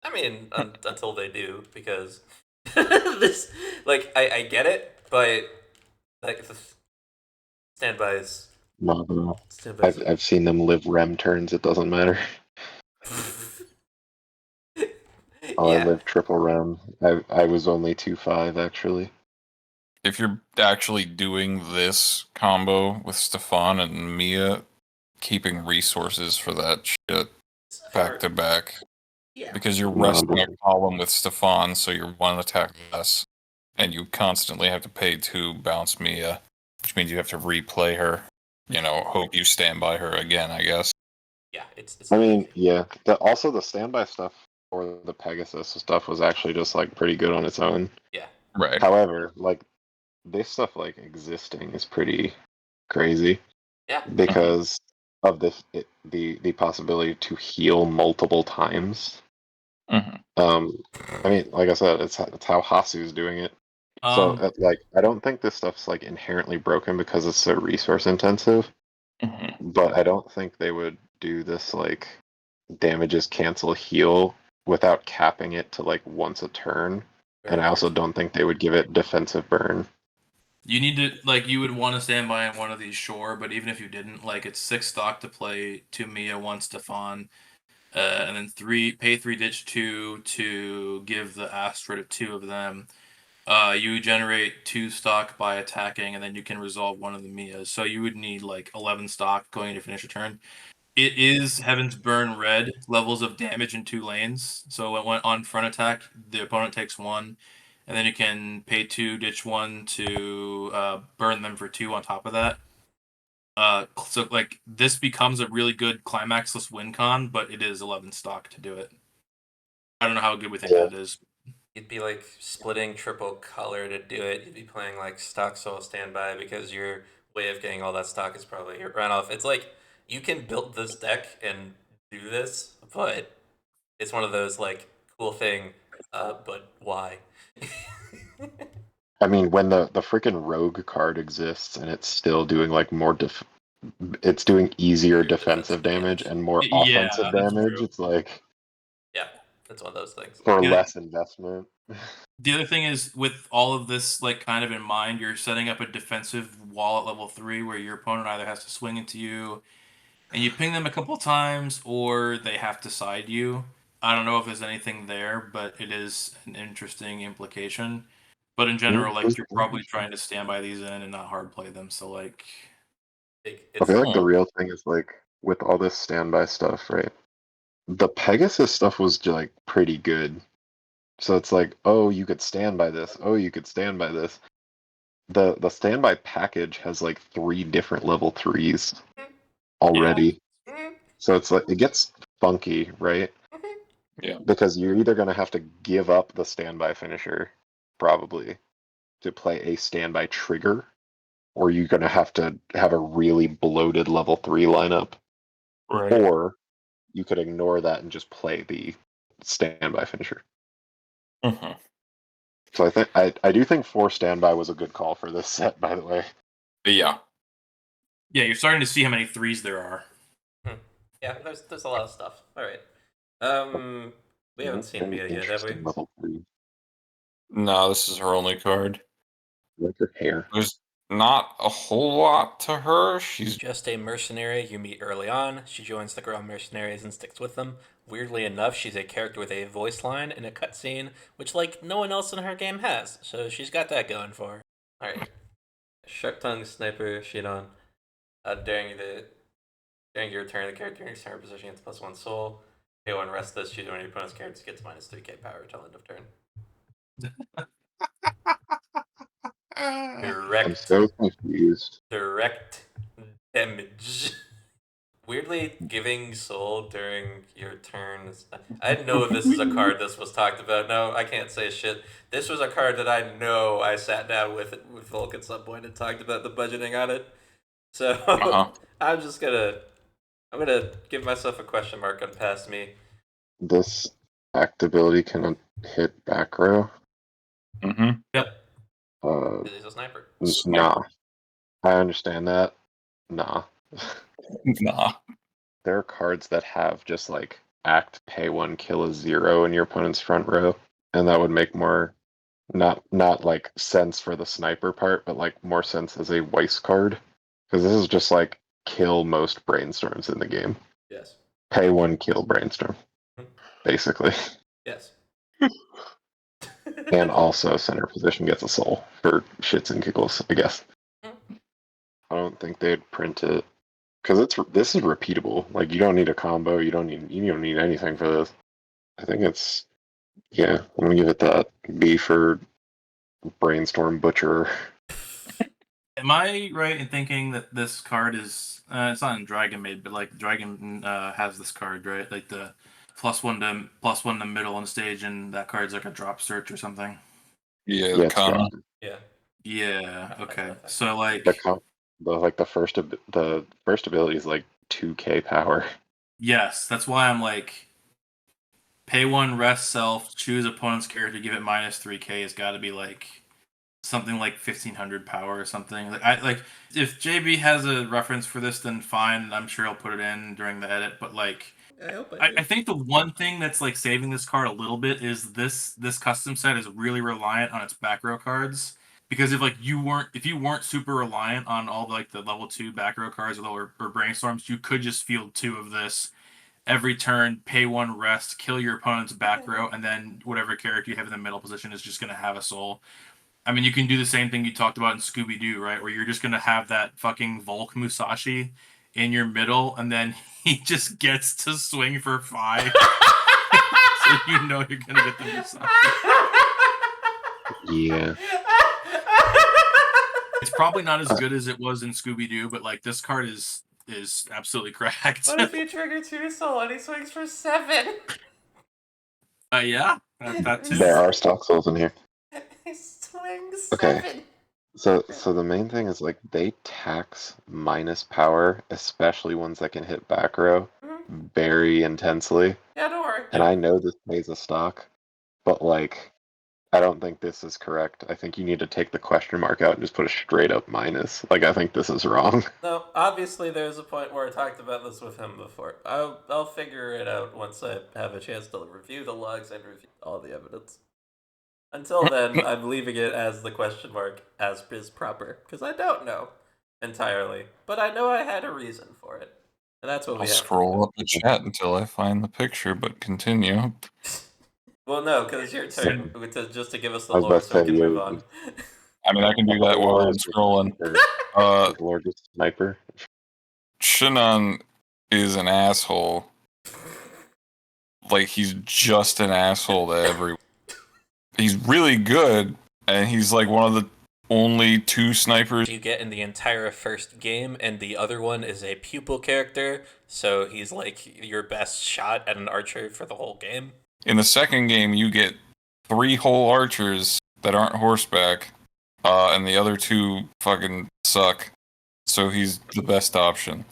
I mean, until they do, because this like I get it, but like the standbys No, no. standbys. I've seen them live rem turns. It doesn't matter. Oh, I Yeah. lived triple rem. I was only 2-5 actually. If you're actually doing this combo with Stefan and Mia, keeping resources for that shit back to back. Yeah. Because you're No, resting a column with Stefan, so you're 1 attack less. And you constantly have to pay 2 bounce Mia, which means you have to replay her. Hope you stand by her again, I guess. Yeah, it's I a mean, big yeah. Also, the standby stuff or the Pegasus stuff was actually just like pretty good on its own. yeah. Right. However, like this stuff like existing is pretty crazy Yeah. because of the possibility to heal multiple times. Mm-hmm. I mean, like I said, it's how Hasu's doing it. So, like, I don't think this stuff's like inherently broken because it's so resource intensive. Mm-hmm. But I don't think they would do this like damages cancel heal without capping it to like once a turn. Very And I also unfortunate. don't think they would give it defensive burn. You need to like you would want to stand by on one of these, sure, but even if you didn't, like it's 6 stock to play 2 Mia, 1 Stefan, and then pay 3 ditch 2 to give the Astra to 2 of them. You generate 2 stock by attacking, and then you can resolve one of the Mias. So you would need like 11 stock going into finish your turn. It is Heaven's Burn Red, levels of damage in 2 lanes. So when on front attack, the opponent takes 1, and then you can pay 2, ditch 1 to burn them for 2 on top of that. So like this becomes a really good climaxless win con, but it is 11 stock to do it. I don't know how good we think Yeah. that is. You'd be like splitting triple color to do it. You'd be playing like stock soul standby because your way of getting all that stock is probably your runoff. It's like you can build this deck and do this, but it's one of those like cool thing, but why? I mean, when the freaking rogue card exists and it's still doing like more it's doing easier Your defensive damage and more Yeah, offensive that's damage. true. It's like Yeah, it's one of those things. for Yeah. less investment. The other thing is, with all of this like kind of in mind, you're setting up a defensive wall at level 3 where your opponent either has to swing into you and you ping them a couple times, or they have to side you. I don't know if there's anything there, but it is an interesting implication. But in general, like you're probably trying to stand by these in and not hard play them. So like, I It's feel like the real thing is like with all this standby stuff, right? The Pegasus stuff was like pretty good. So it's like, oh, you could stand by this. Oh, you could stand by this. The standby package has like 3 different level 3s already. So it's like it gets funky, right? Yeah. Because you're either gonna have to give up the standby finisher, probably, to play a standby trigger, or you're gonna have to have a really bloated level 3 lineup, Right. or you could ignore that and just play the standby finisher. Mhm. So I do think 4 standby was a good call for this set, by the way. Yeah. yeah, you're starting to see how many 3s there are. Yeah, there's a lot of stuff. All right. We haven't seen Very Mia yet, have we? interesting level 3. No, this is her only card. I like her hair. There's not a whole lot to her. She's Just a mercenary you meet early on. She joins the girl mercenaries and sticks with them. Weirdly enough, she's a character with a voice line in a cutscene, which like no one else in her game has. So she's got that going for her. All right. Sharp tongue sniper Shinon. During your turn, the character in your center position gets +1 soul. Pay 1 rest this. Choose one of your opponent's characters gets -3k power until end of turn. I'm so confused. Direct damage. Weirdly, giving soul during your turn. I know this is a card this was talked about. No, I can't say shit. This was a card that I know I sat down with Volke at some point and talked about the budgeting on it. So uh-huh. I'm gonna give myself a question mark on past me. This act ability can hit back row. Mm-hmm. Yep. He's a sniper. Nah. I understand that. Nah. Nah. There are cards that have just like act, pay 1, kill a 0 in your opponent's front row, and that would make more not like sense for the sniper part, but like more sense as a Weiss card. Because this is just like kill most brainstorms in the game. Yes. Pay 1, kill brainstorm, basically. Yes. And also center position gets a soul for shits and giggles, I guess. I don't think they'd print it because this is repeatable. Like you don't need a combo, you don't need anything for this. I think it's I'm gonna give it that B for brainstorm butcher. Am I right in thinking that this card is it's not in Dragon Maid, but like Dragon has this card, right? Like the +1 to middle on stage, and that card's like a drop search or something. Yeah, Yeah, the it's con. Yeah. Yeah. Okay. Okay. So like, the first ability is like 2k power. yes, that's why I'm like, pay 1, rest self, choose opponent's character, give it -3k. Has got to be like something like 1500 power or something. Like if JB has a reference for this, then fine. I'm sure he'll put it in during the edit. But like, I hope I think the one thing that's like saving this card a little bit is this custom set is really reliant on its back row cards. Because if you weren't super reliant on all like the level 2 back row cards or brainstorms, you could just field 2 of this every turn, pay 1 rest, kill your opponent's back row, and then whatever character you have in the middle position is just going to have a soul. I mean, you can do the same thing you talked about in Scooby-Doo, right? Where you're just going to have that fucking Volk Musashi in your middle, and then he just gets to swing for 5. So you know you're going to get the Musashi. Yeah. It's probably not as good as it was in Scooby-Doo, but like this card is absolutely cracked. What if you trigger 2 soul and he swings for 7? Yeah, that too. There are stock souls in here. He swings Okay. 7. So the main thing is like they tax minus power, especially ones that can hit back row, very intensely. Yeah, don't worry. And I know this pays a stock, but like I don't think this is correct. I think you need to take the question mark out and just put a straight up minus. Like I think this is wrong. No, obviously there's a point where I talked about this with him before. I'll figure it out once I have a chance to review the logs and review all the evidence. Until then, I'm leaving it as the question mark as is proper, because I don't know entirely, but I know I had a reason for it, and that's what I'll we have. scroll up the chat until I find the picture, but continue. Well, no, because it's your turn, just to give us the I was lore about to so we say, can you- move on. I mean, I can do that while I'm scrolling. Is Lord just sniper? Shinon is an asshole. Like, he's just an asshole to everyone. He's really good, and he's like one of the only 2 snipers You get in the entire first game, and the other one is a pupil character, so he's like your best shot at an archer for the whole game. In the second game, you get 3 whole archers that aren't horseback, and the other 2 fucking suck. So he's the best option.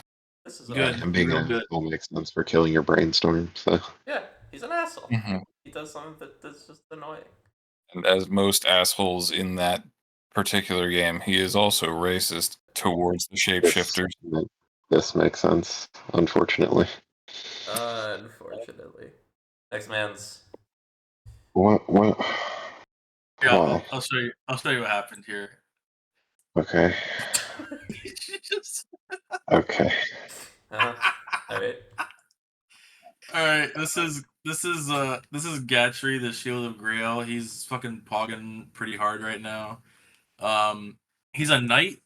This is Good. And being Real an good. asshole makes sense for killing your brainstorm. So Yeah, he's an asshole. Mm-hmm. He does something that's just annoying. And as most assholes in that particular game, he is also racist towards the shapeshifters. this makes sense. Unfortunately. Unfortunately. Next man's. What? Yeah, Why? I'll show you. I'll show you what happened here. Okay. Okay. All right. All right, this is Gatry, the Shield of Grail. He's fucking pogging pretty hard right now. He's a knight.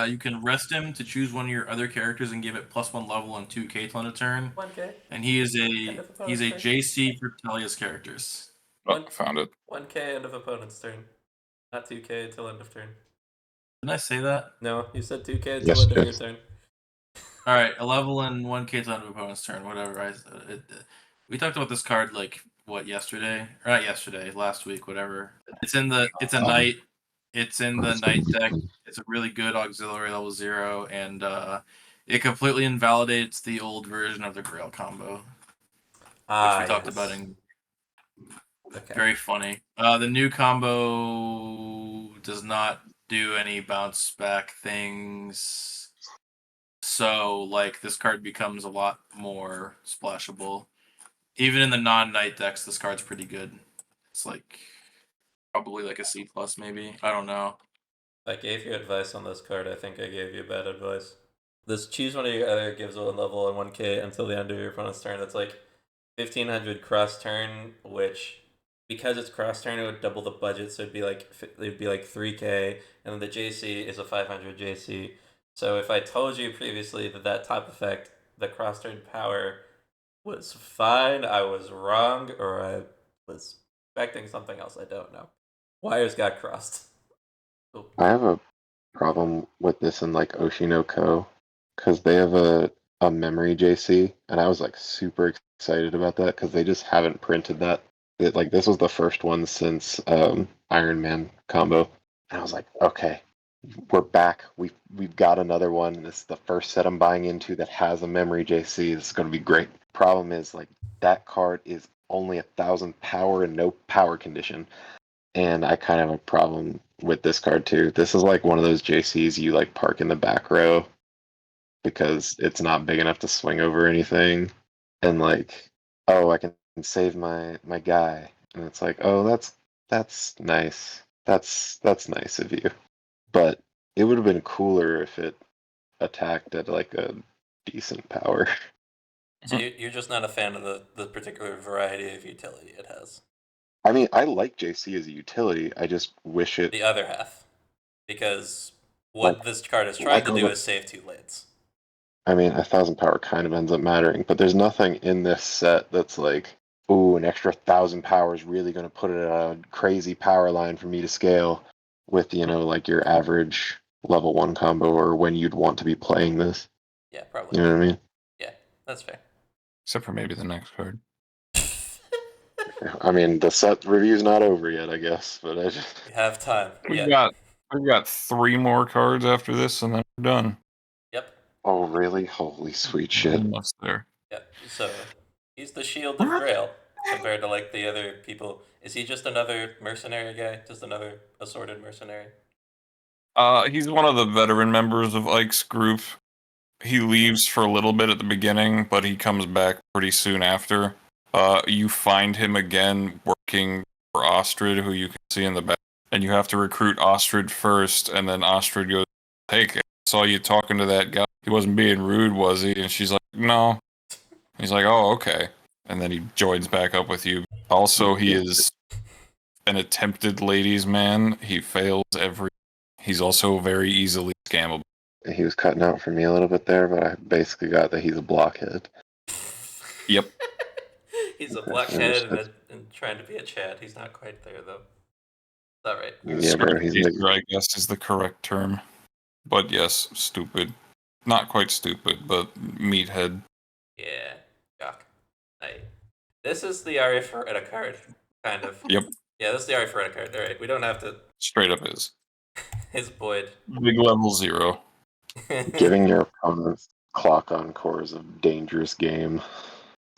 You can rest him to choose one of your other characters and give it +1 level and 2k on a turn. 1k. And he is End of opponent's a turn. JC for Telia's characters. Oh, I found it. 1k end of opponent's turn. Not 2k until end of turn. Didn't I say that? No, you said 2k until Yes, end of your yes. turn. All right, a level and 1k to end of opponent's turn. Whatever. We talked about this card like what yesterday? Or not yesterday, last week. Whatever. It's a knight. It's in the knight deck. It's a really good auxiliary level 0, and it completely invalidates the old version of the Grail combo, which we talked about in. Okay. Very funny. The new combo does not do any bounce back things, so like this card becomes a lot more splashable. Even in the non-knight decks, this card's pretty good. It's like probably like a C+ maybe. I don't know. I gave you advice on this card. I think I gave you bad advice. This choose one of your other gives 1 level and 1k until the end of your opponent's turn. That's like 1500 cross turn, which because it's cross turn, it would double the budget. So it'd be like 3k, and then the JC is a 500 JC. So if I told you previously that top effect, the cross turn power, was fine, I was wrong, or I was expecting something else. I don't know. Wires got crossed. Oh. I have a problem with this in like Oshinoko because they have a memory JC, and I was like super excited about that because they just haven't printed that. Like this was the first one since Iron Man combo, and I was like, okay, we're back. We've got another one. This is the first set I'm buying into that has a memory JC. This is going to be great. Problem is like that card is only 1,000 power and no power condition. And I kind of have a problem with this card too. This is like one of those JCs you like park in the back row because it's not big enough to swing over anything. And like, oh, I can save my guy. And it's like, oh, that's nice. That's nice of you. But it would have been cooler if it attacked at like a decent power. So you're just not a fan of the particular variety of utility it has. I mean, I like JC as a utility. I just wish it The other half, because like what this card is trying like to all do the. is save 2 lanes. I mean, 1,000 power kind of ends up mattering, but there's nothing in this set that's like, ooh, an extra 1,000 power is really going to put it on a crazy power line for me to scale with, like your average level 1 combo or when you'd want to be playing this. Yeah, probably You know not. what I mean? Yeah, that's fair. Except for maybe the next card. I mean, the set review's not over yet, I guess, but I just. We have time. We've Yeah. got 3 more cards after this, and then we're done. Yep. Oh, really? Holy sweet shit. Almost there. Yep. So he's the shield of Grail compared to like the other people. Is he just another mercenary guy? Just another assorted mercenary? He's one of the veteran members of Ike's group. He leaves for a little bit at the beginning, but he comes back pretty soon after. You find him again working for Ostrid, who you can see in the back, and you have to recruit Ostrid first, and then Ostrid goes, "Hey, I saw you talking to that guy. He wasn't being rude, was he?" And she's like, "No." He's like, "Oh, okay." And then he joins back up with you. Also, he is an attempted ladies' man. He fails every. He's also very easily scammable. He was cutting out for me a little bit there, but I basically got that he's a blockhead. Yep. He's a blockhead and trying to be a Chad. He's not quite there though. Is that right? Yeah, bro, he's I guess is the correct term. But yes, stupid. Not quite stupid, but meathead. Yeah. Jock. This is the Ari Feretta card, kind of. Yep. Yeah, this is the Ari Feretta card. All right, we don't have to. Straight up is. His Boyd. Big level 0. giving your opponents clock on cores a dangerous game.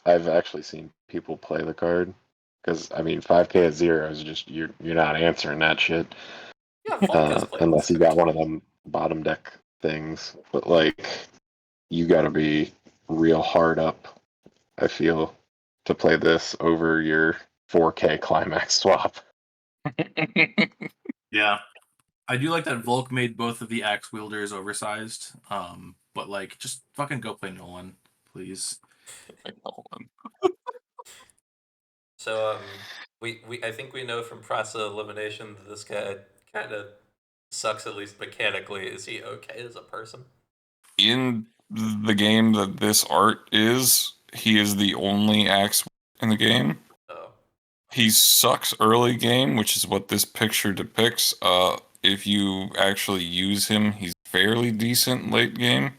I've actually seen people play the card because I mean 5k at 0 is just you're not answering that shit Yeah, Volke's played unless this you got card. one of them bottom deck things. But like you got to be real hard up, I feel, to play this over your 4k climax swap. Yeah. I do like that Volk made both of the axe wielders oversized. But like, just fucking go play Nolan, please. So we I think we know from process elimination that this guy kind of sucks at least mechanically. Is he okay as a person? In the game that this art is, he is the only axe in the game. Oh. He sucks early game, which is what this picture depicts. If you actually use him, he's fairly decent late game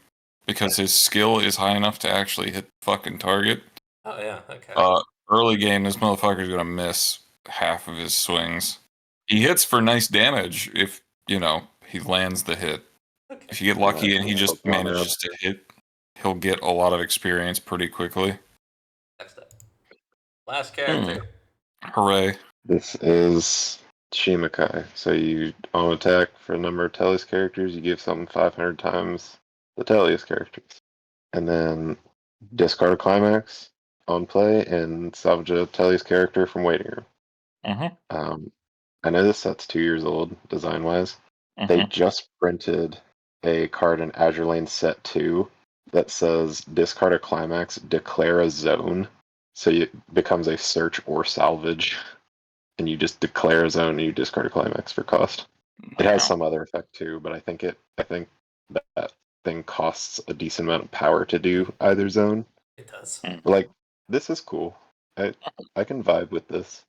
because his skill is high enough to actually hit the fucking target. Oh yeah. Okay. Early game, this motherfucker's gonna miss half of his swings. He hits for nice damage if he lands the hit. Okay. If you get lucky and he just Pokemon manages to hit, he'll get a lot of experience pretty quickly. Next up. Last character. Hooray. This is Shimakai. So you on attack for a number of Telly's characters, you give something 500 times the Telly's characters. And then discard a climax on play and salvage a Telly's character from waiting room. I know this set's 2 years old, design wise. They just printed a card in Azure Lane Set 2 that says discard a climax, declare a zone. So it becomes a search or salvage. And you just declare a zone and you discard a climax for cost. It has some other effect too, but I think that thing costs a decent amount of power to do either zone. It does. Like, this is cool. I can vibe with this.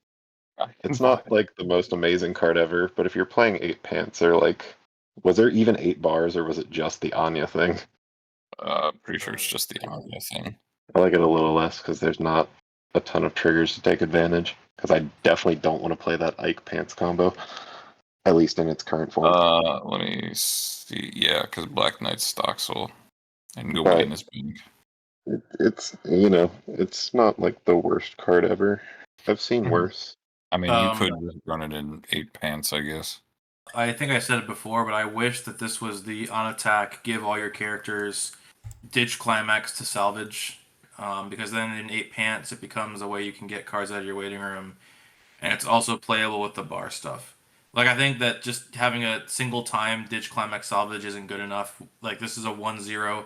It's not like the most amazing card ever, but if you're playing 8 pants, or like, was there even 8 bars, or was it just the Anya thing? Pretty sure it's just the Anya thing. I like it a little less because there's not a ton of triggers to take advantage. Because I definitely don't want to play that Ike pants combo, at least in its current form. Let me see. Yeah, because Black Knight Stoxel and But Gawain is big. it's it's not like the worst card ever. I've seen worse. I mean, you could run it in 8 pants, I guess. I think I said it before, but I wish that this was the on attack, give all your characters ditch climax to salvage. Because then in 8 pants, it becomes a way you can get cards out of your waiting room. And it's also playable with the bar stuff. Like, I think that just having a single time ditch climax salvage isn't good enough. Like, this is a 1-0.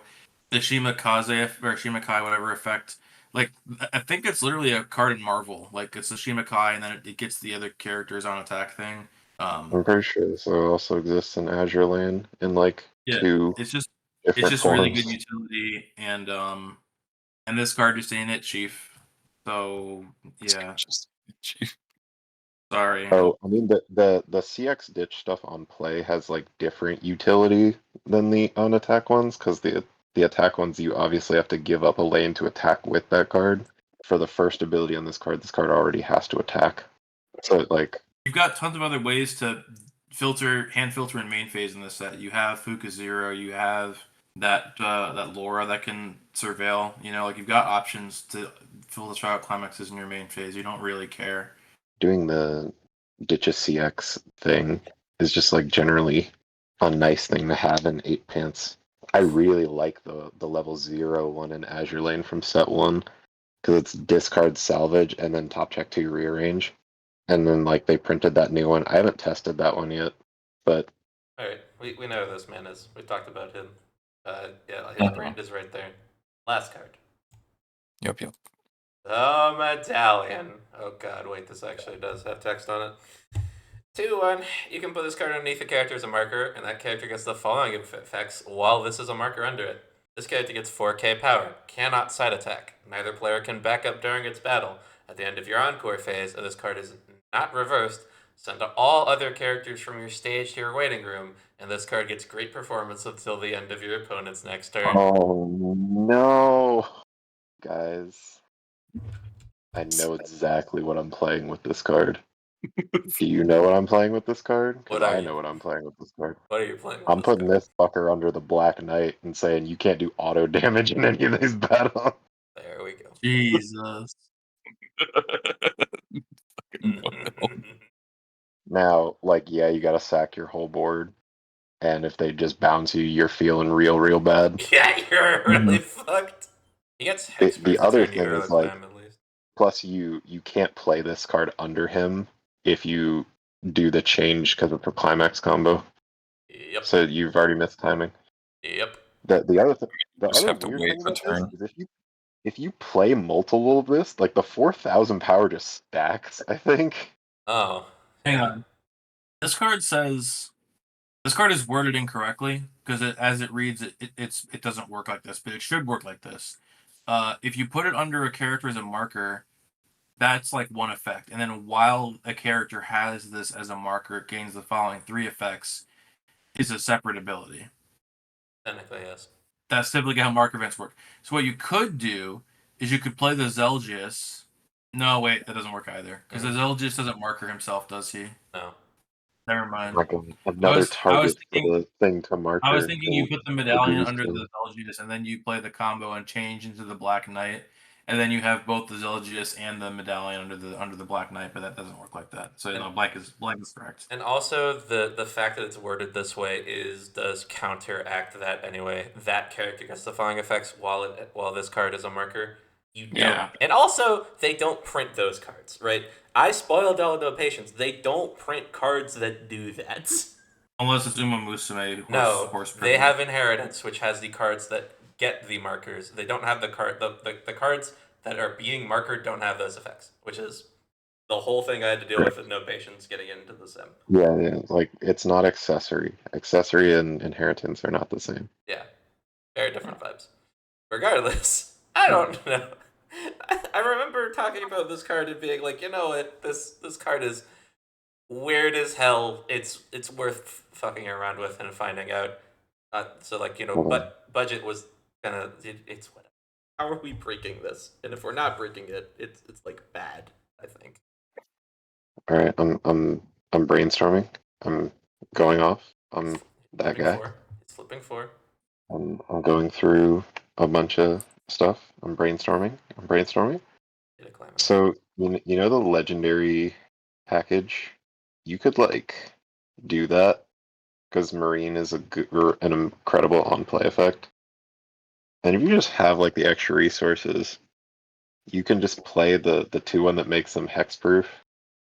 The Shimakaze or Shimakai, whatever effect, Like, I think it's literally a card in Marvel. Like, it's a Shimakai, and then it gets the other characters on attack thing. I'm pretty sure this also exists in Azure Lane in like Yeah, two it's just different really good forms. utility, and this card just ain't it, Chief. So yeah, Just, chief. sorry. Oh, I mean the CX ditch stuff on play has like different utility than the unattack ones, because the attack ones you obviously have to give up a lane to attack with that card. For the first ability on this card already has to attack. So like You've got tons of other ways to hand filter in main phase in this set. You have Fuka Zero, you have that Laura that can surveil. You know, like you've got options to filter out climaxes in your main phase. You don't really care. doing the ditch a CX thing is just like generally a nice thing to have in 8 pants. I really like the level 0 one in Azure Lane from set 1, because it's discard salvage and then top check 2 rearrange. And then like they printed that new one. I haven't tested that one yet, but Alright, we know who this man is. We talked about him. Yeah, his brand is right there. Last card. Yep. The Medallion. Oh god, wait, this actually does have text on it. 2-1. You can put this card underneath a character as a marker, and that character gets the following effects while this is a marker under it. This character gets 4k power, cannot side attack. Neither player can back up during its battle. At the end of your encore phase, if this card is not reversed, send all other characters from your stage to your waiting room, and this card gets great performance until the end of your opponent's next turn. oh no, guys. I know exactly what I'm playing with this card. Do you know what I'm playing with this card? Because What are I you? know what I'm playing with this card. What are you playing with I'm this putting card? this fucker under the Black Knight and saying you can't do auto damage in any of these battles. There we go. Jesus. Now, like, yeah, you gotta sack your whole board, and if they just bounce you, you're feeling real bad. Yeah, you're really fucked. He gets hexproof The the other turn you thing draw is his like, time at least. plus you can't play this card under him if you do the change because it's a climax combo. Yep. So you've already missed timing. Yep. The other the Just other have to weird wait thing a about this turn. is if you play multiple of this, like the 4,000 power just stacks, I think. Oh. Hang yeah. on. This card is worded incorrectly because as it reads, it doesn't work like this, but it should work like this. If you put it under a character as a marker, that's like one effect, and then while a character has this as a marker, it gains the following 3 effects. Is a separate ability. Technically, yes. That's typically how marker events work. So what you could do is you could play the Zelgius. No, wait, that doesn't work either because the Zelgius doesn't marker himself, does he? No. Never mind. Like another I was target for thinking the thing to marker. I was thinking you put the medallion reduce under to- the Zelgius, and then you play the combo and change into the Black Knight, and then you have both the Zelgius and the medallion under the Black Knight, but that doesn't work like that. So no, blank is correct. And also the fact that it's worded this way does counteract that anyway. That character gets the following effects while this card is a marker. You don't. Yeah. And also they don't print those cards, right? I spoiled Delicate Patience. They don't print cards that do that. Unless it's Uma Musume. No, they have Inheritance, which has the cards that get the markers. They don't have the cards that are being markered don't have those effects, which is the whole thing I had to deal with no patience getting into the sim. Yeah, like it's not accessory. Accessory and inheritance are not the same. Yeah, very different vibes. Regardless, I don't know. I remember talking about this card and being like, you know what, this card is weird as hell. It's worth fucking around with and finding out. So like, you know, but budget was it's whatever. How are we breaking this? And if we're not breaking it, it's like bad, I think. All right, I'm brainstorming. I'm going off. I'm that guy. It's flipping 4. I'm going through a bunch of stuff. I'm brainstorming. Get a climax. So you know the legendary package? You could like do that because Marine is an incredible on-play effect. And if you just have like the extra resources, you can just play the 2-1 that makes them hexproof,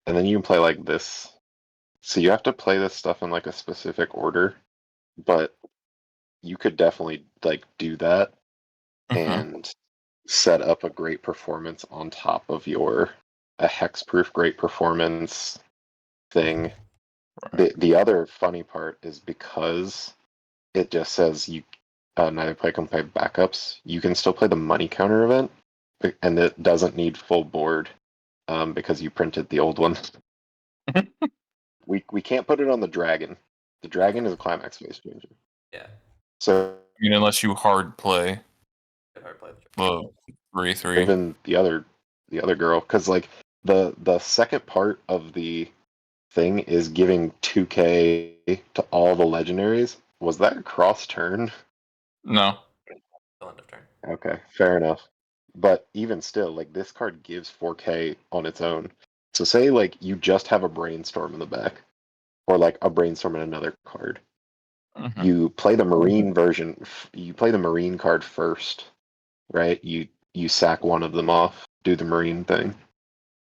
and then you can play like this. So you have to play this stuff in like a specific order, but you could definitely like do that Mhm. and set up a great performance on top of a hexproof great performance thing. The other funny part is because it just says you neither player can play backups, you can still play the money counter event, and it doesn't need full board because you printed the old one. we can't put it on the dragon. The dragon is a climax phase changer. Yeah. So I mean, unless you hard play Hard play. the 3/3. even the other girl, because like the second part of the thing is giving 2K to all the legendaries. Was that a cross turn? No. Still end of turn. Okay, fair enough. But even still, like this card gives 4K on its own. So say like you just have a brainstorm in the back, or like a brainstorm in another card. Mhm. You play the marine version. You play the marine card first, right? You sack one of them off, do the marine thing.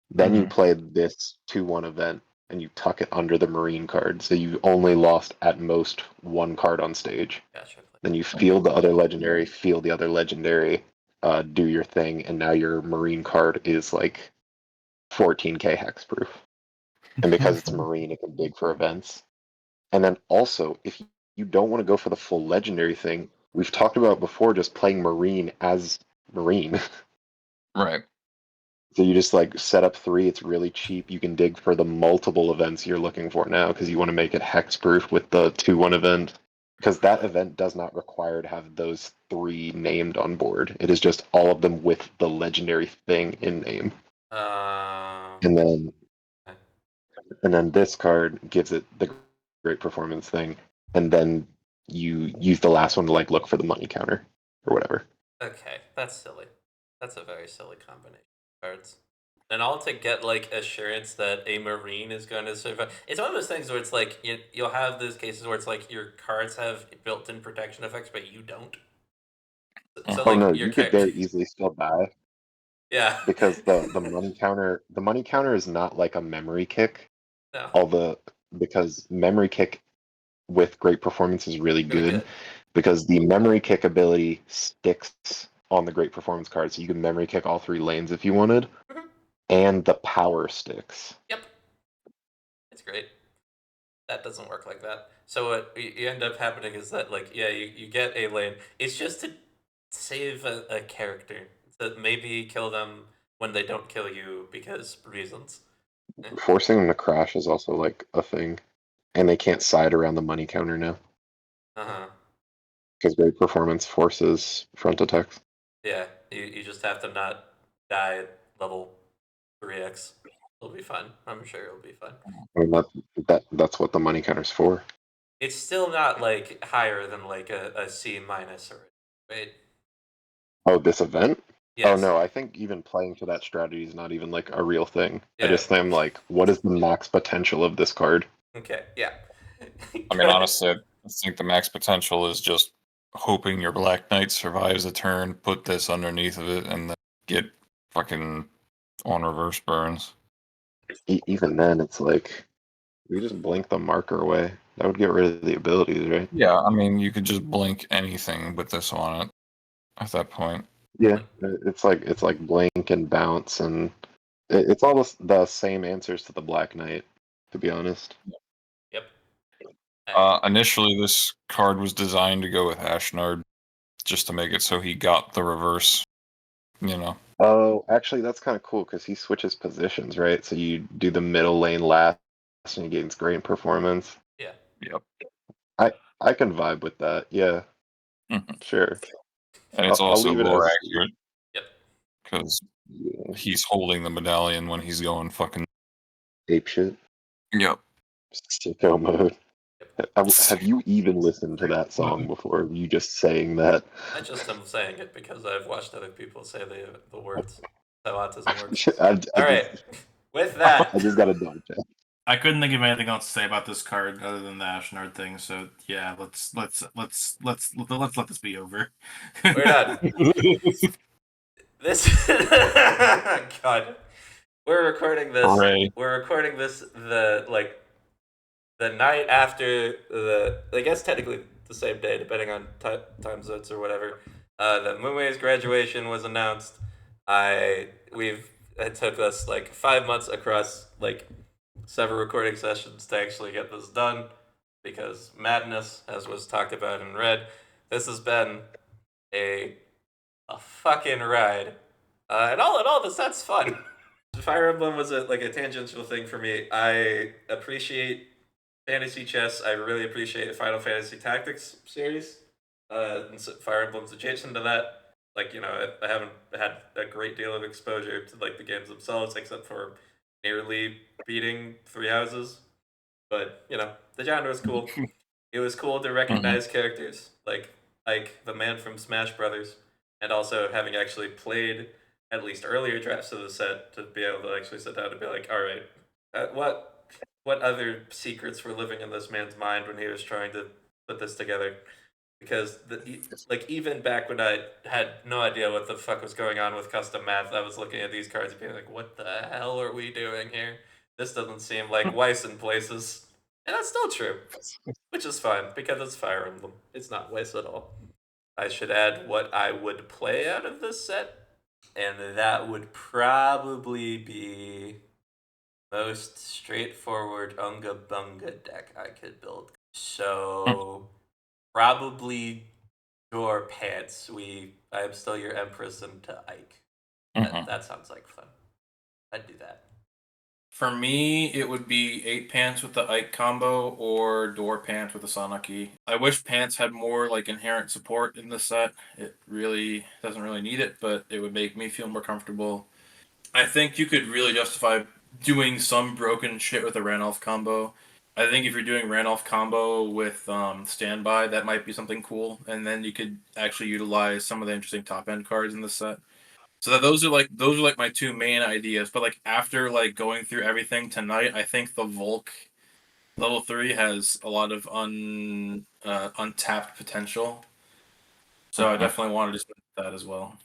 Then you play this 2/1 event, and you tuck it under the marine card, so you only lost at most one card on stage. Gotcha. Then you feel the other legendary, do your thing, and now your marine card is like 14K hexproof. And because it's marine, it can dig for events. And then also, if you don't want to go for the full legendary thing, we've talked about before just playing marine as marine. Right. So you just like set up 3, it's really cheap. You can dig for the multiple events you're looking for now because you want to make it hexproof with the 2/1 event. Because that event does not require to have those 3 named on board. It is just all of them with the legendary thing in name. And then this card gives it the great performance thing. And then you use the last one to like look for the money counter or whatever. Okay, that's silly. That's a very silly combination of cards. And all to get like assurance that a marine is going to survive. It's one of those things where it's like you'll have those cases where it's like your cards have built-in protection effects, but you don't. So Oh like no, your you could very easily still die. Yeah. Because the money counter is not like a memory kick. No. Because memory kick with great performance is really Really good, because the memory kick ability sticks on the great performance card, so you can memory kick all 3 lanes if you wanted, Mhm. and the power sticks. Yep. It's great. That doesn't work like that. So what you end up happening is that like you get a lane. It's just to save a character. To maybe kill them when they don't kill you because reasons. Forcing them to crash is also like a thing, and they can't side around the money counter now Uh-huh. because great performance forces front attacks. Yeah, you just have to not die at level 3x. It'll be fun. I'm sure it'll be fun. I mean, that's what the money counter's for. It's still not like higher than like a C minus or right? Oh, this event? Oh Yes. no, I think even playing to that strategy is not even like a real thing. I Yeah. just think like, what is the max potential of this card? Okay. Yeah. I mean, honestly, I think the max potential is just hoping your Black Knight survives a turn, put this underneath of it, and then get fucking on reverse burns. Even then, it's like we just blink the marker away. That would get rid of the abilities, right? Yeah, I mean, you could just blink anything with this on it at that point. Yeah, it's like blink and bounce, and it's almost the same answers to the Black Knight, to be honest. Yep. Initially, this card was designed to go with Ashnard, just to make it so he got the reverse, you know. Oh, actually, that's kind of cool because he switches positions, right? So you do the middle lane last, and he gains great performance. Yeah. Yep. I can vibe with that. Yeah, sure. And it's I'll also leave it lore as accurate Yep. because yeah, he's holding the medallion when he's going fucking. ape shit, Yep. sicko mode. Have you even listened to that song before? You just saying that? I just am saying it because I've watched other people say the words. How autism works. All right. With that, I just got to double check. I couldn't think of anything else to say about this card other than the Ashnard thing. So yeah, let's let this be over. we're done. This God. We're recording this. Hooray. We're recording this the night after I guess technically the same day, depending on time zones or whatever. That Mume's graduation was announced. It took us like 5 months across like several recording sessions to actually get this done because madness, as was talked about and read. This has been a a fucking ride. And all in all, the set's fun. Fire Emblem was a tangential thing for me. I appreciate fantasy chess. I really appreciate the Final Fantasy Tactics series. And so Fire Emblem's adjacent to that. Like, I haven't had a great deal of exposure to like the games themselves, except for nearly beating Three Houses. But the genre was cool. It was cool to recognize characters like the man from Smash Brothers, and also having actually played at least earlier drafts of the set to be able to actually sit down and be like, all right, what other secrets were living in this man's mind when he was trying to put this together? Because like even back when I had no idea what the fuck was going on with custom math, I was looking at these cards and being like, what the hell are we doing here? This doesn't seem like Weiss in places. And that's still true, which is fine because it's Fire Emblem. It's not Weiss at all. I should add what I would play out of this set, and that would probably be most straightforward Unga Bunga deck I could build. So probably your pants. I am still your Empress and to Ike. That sounds like fun. I'd do that. For me, it would be 8 pants with the Ike combo or door pants with the Sanaki. I wish pants had more like inherent support in the set. It really doesn't really need it, but it would make me feel more comfortable. I think you could really justify doing some broken shit with a Ranulph combo. I think if you're doing Ranulph combo with standby, that might be something cool, and then you could actually utilize some of the interesting top end cards in the set. So those are like my two main ideas. But like after like going through everything tonight, I think the Volk level 3 has a lot of untapped potential. So I definitely wanted to spend that as well.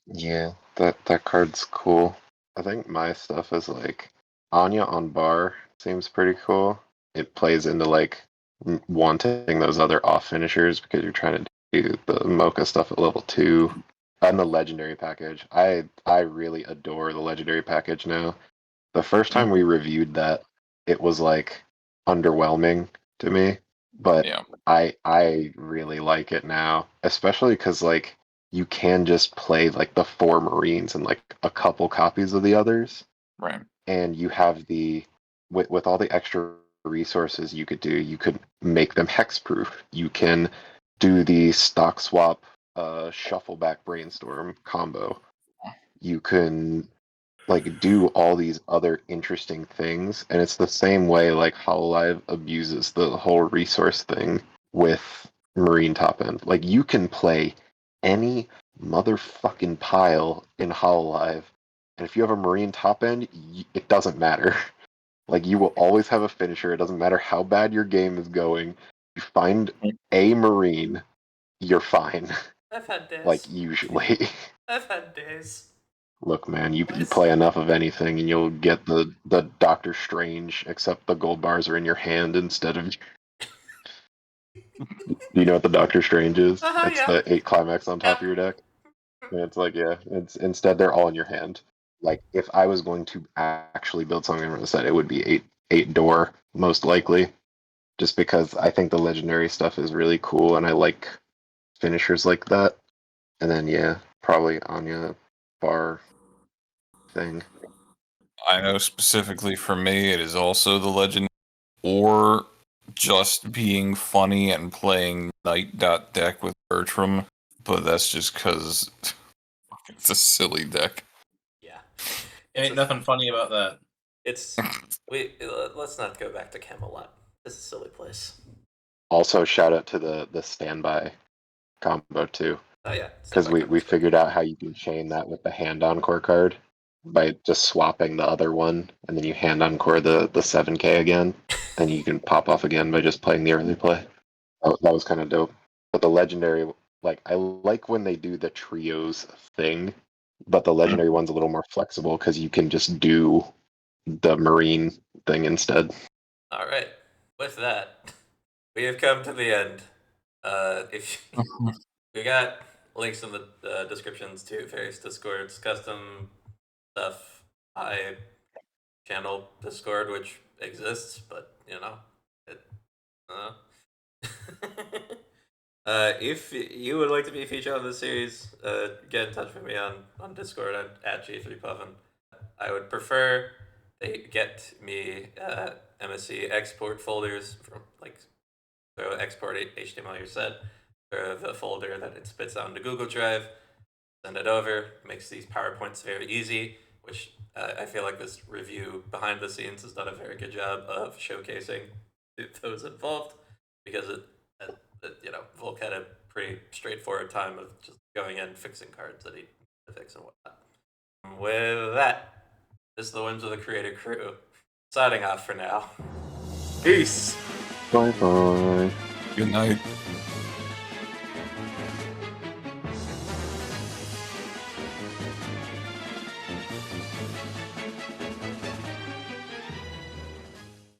Yeah, that card's cool. I think my stuff is like Anya on bar seems pretty cool. It plays into like wanting those other off finishers because you're trying to do the Mocha stuff at level 2. And the legendary package. I really adore the legendary package now. The first time we reviewed that, it was like underwhelming to me, but Yeah. I really like it now, especially because like you can just play like the 4 Marines and like a couple copies of the others, Right. and you have with all the extra resources you could do, you could make them hexproof. You can do the stock swap shuffle back brainstorm combo. You can like do all these other interesting things, and it's the same way like Hololive abuses the whole resource thing with Marine Top End. Like you can play any motherfucking pile in Hololive, and if you have a Marine Top End, it doesn't matter. Like you will always have a finisher. It doesn't matter how bad your game is going. You find a Marine, you're fine. I've had days. Like usually. I've had days. Look, man, you play enough of anything and you'll get the Doctor Strange, except the gold bars are in your hand instead of. Do you know what the Doctor Strange is? It's Yeah. the 8 climax on top of your deck. And it's like, yeah, it's instead they're all in your hand. Like if I was going to actually build something from the set, it would be eight door most likely, just because I think the legendary stuff is really cool and I like finishers like that. And then yeah, probably Anya bar thing. I know specifically for me, it is also the legend, or just being funny and playing Night deck with Bertram, but that's just because it's a silly deck. Yeah. Ain't nothing funny about that. Let's not go back to Camelot. This is a silly place. Also, shout out to the standby combo too, Oh yeah. because we figured out how you can chain that with the hand encore card by just swapping the other one, and then you hand encore the 7K again, and you can pop off again by just playing the early play. That was kind of dope. But the legendary, like I like when they do the trios thing, but the legendary one's a little more flexible because you can just do the marine thing instead. All right. With that, we have come to the end. If we got links in the descriptions to various Discords, custom stuff. I channel Discord, which exists, but you know, it. If you would like to be featured on this series, get in touch with me on Discord at G3Puffin. I would prefer they get me MSC export folders from so export HTML your set for the folder that it spits out into Google Drive, send it over, makes these PowerPoints very easy, which I feel like this review behind the scenes has done a very good job of showcasing those involved, because Volke had a pretty straightforward time of just going in, fixing cards that he needed to fix and whatnot. With that, this is the Whims of the Creator Crew, signing off for now. Peace! Bye bye. Good night.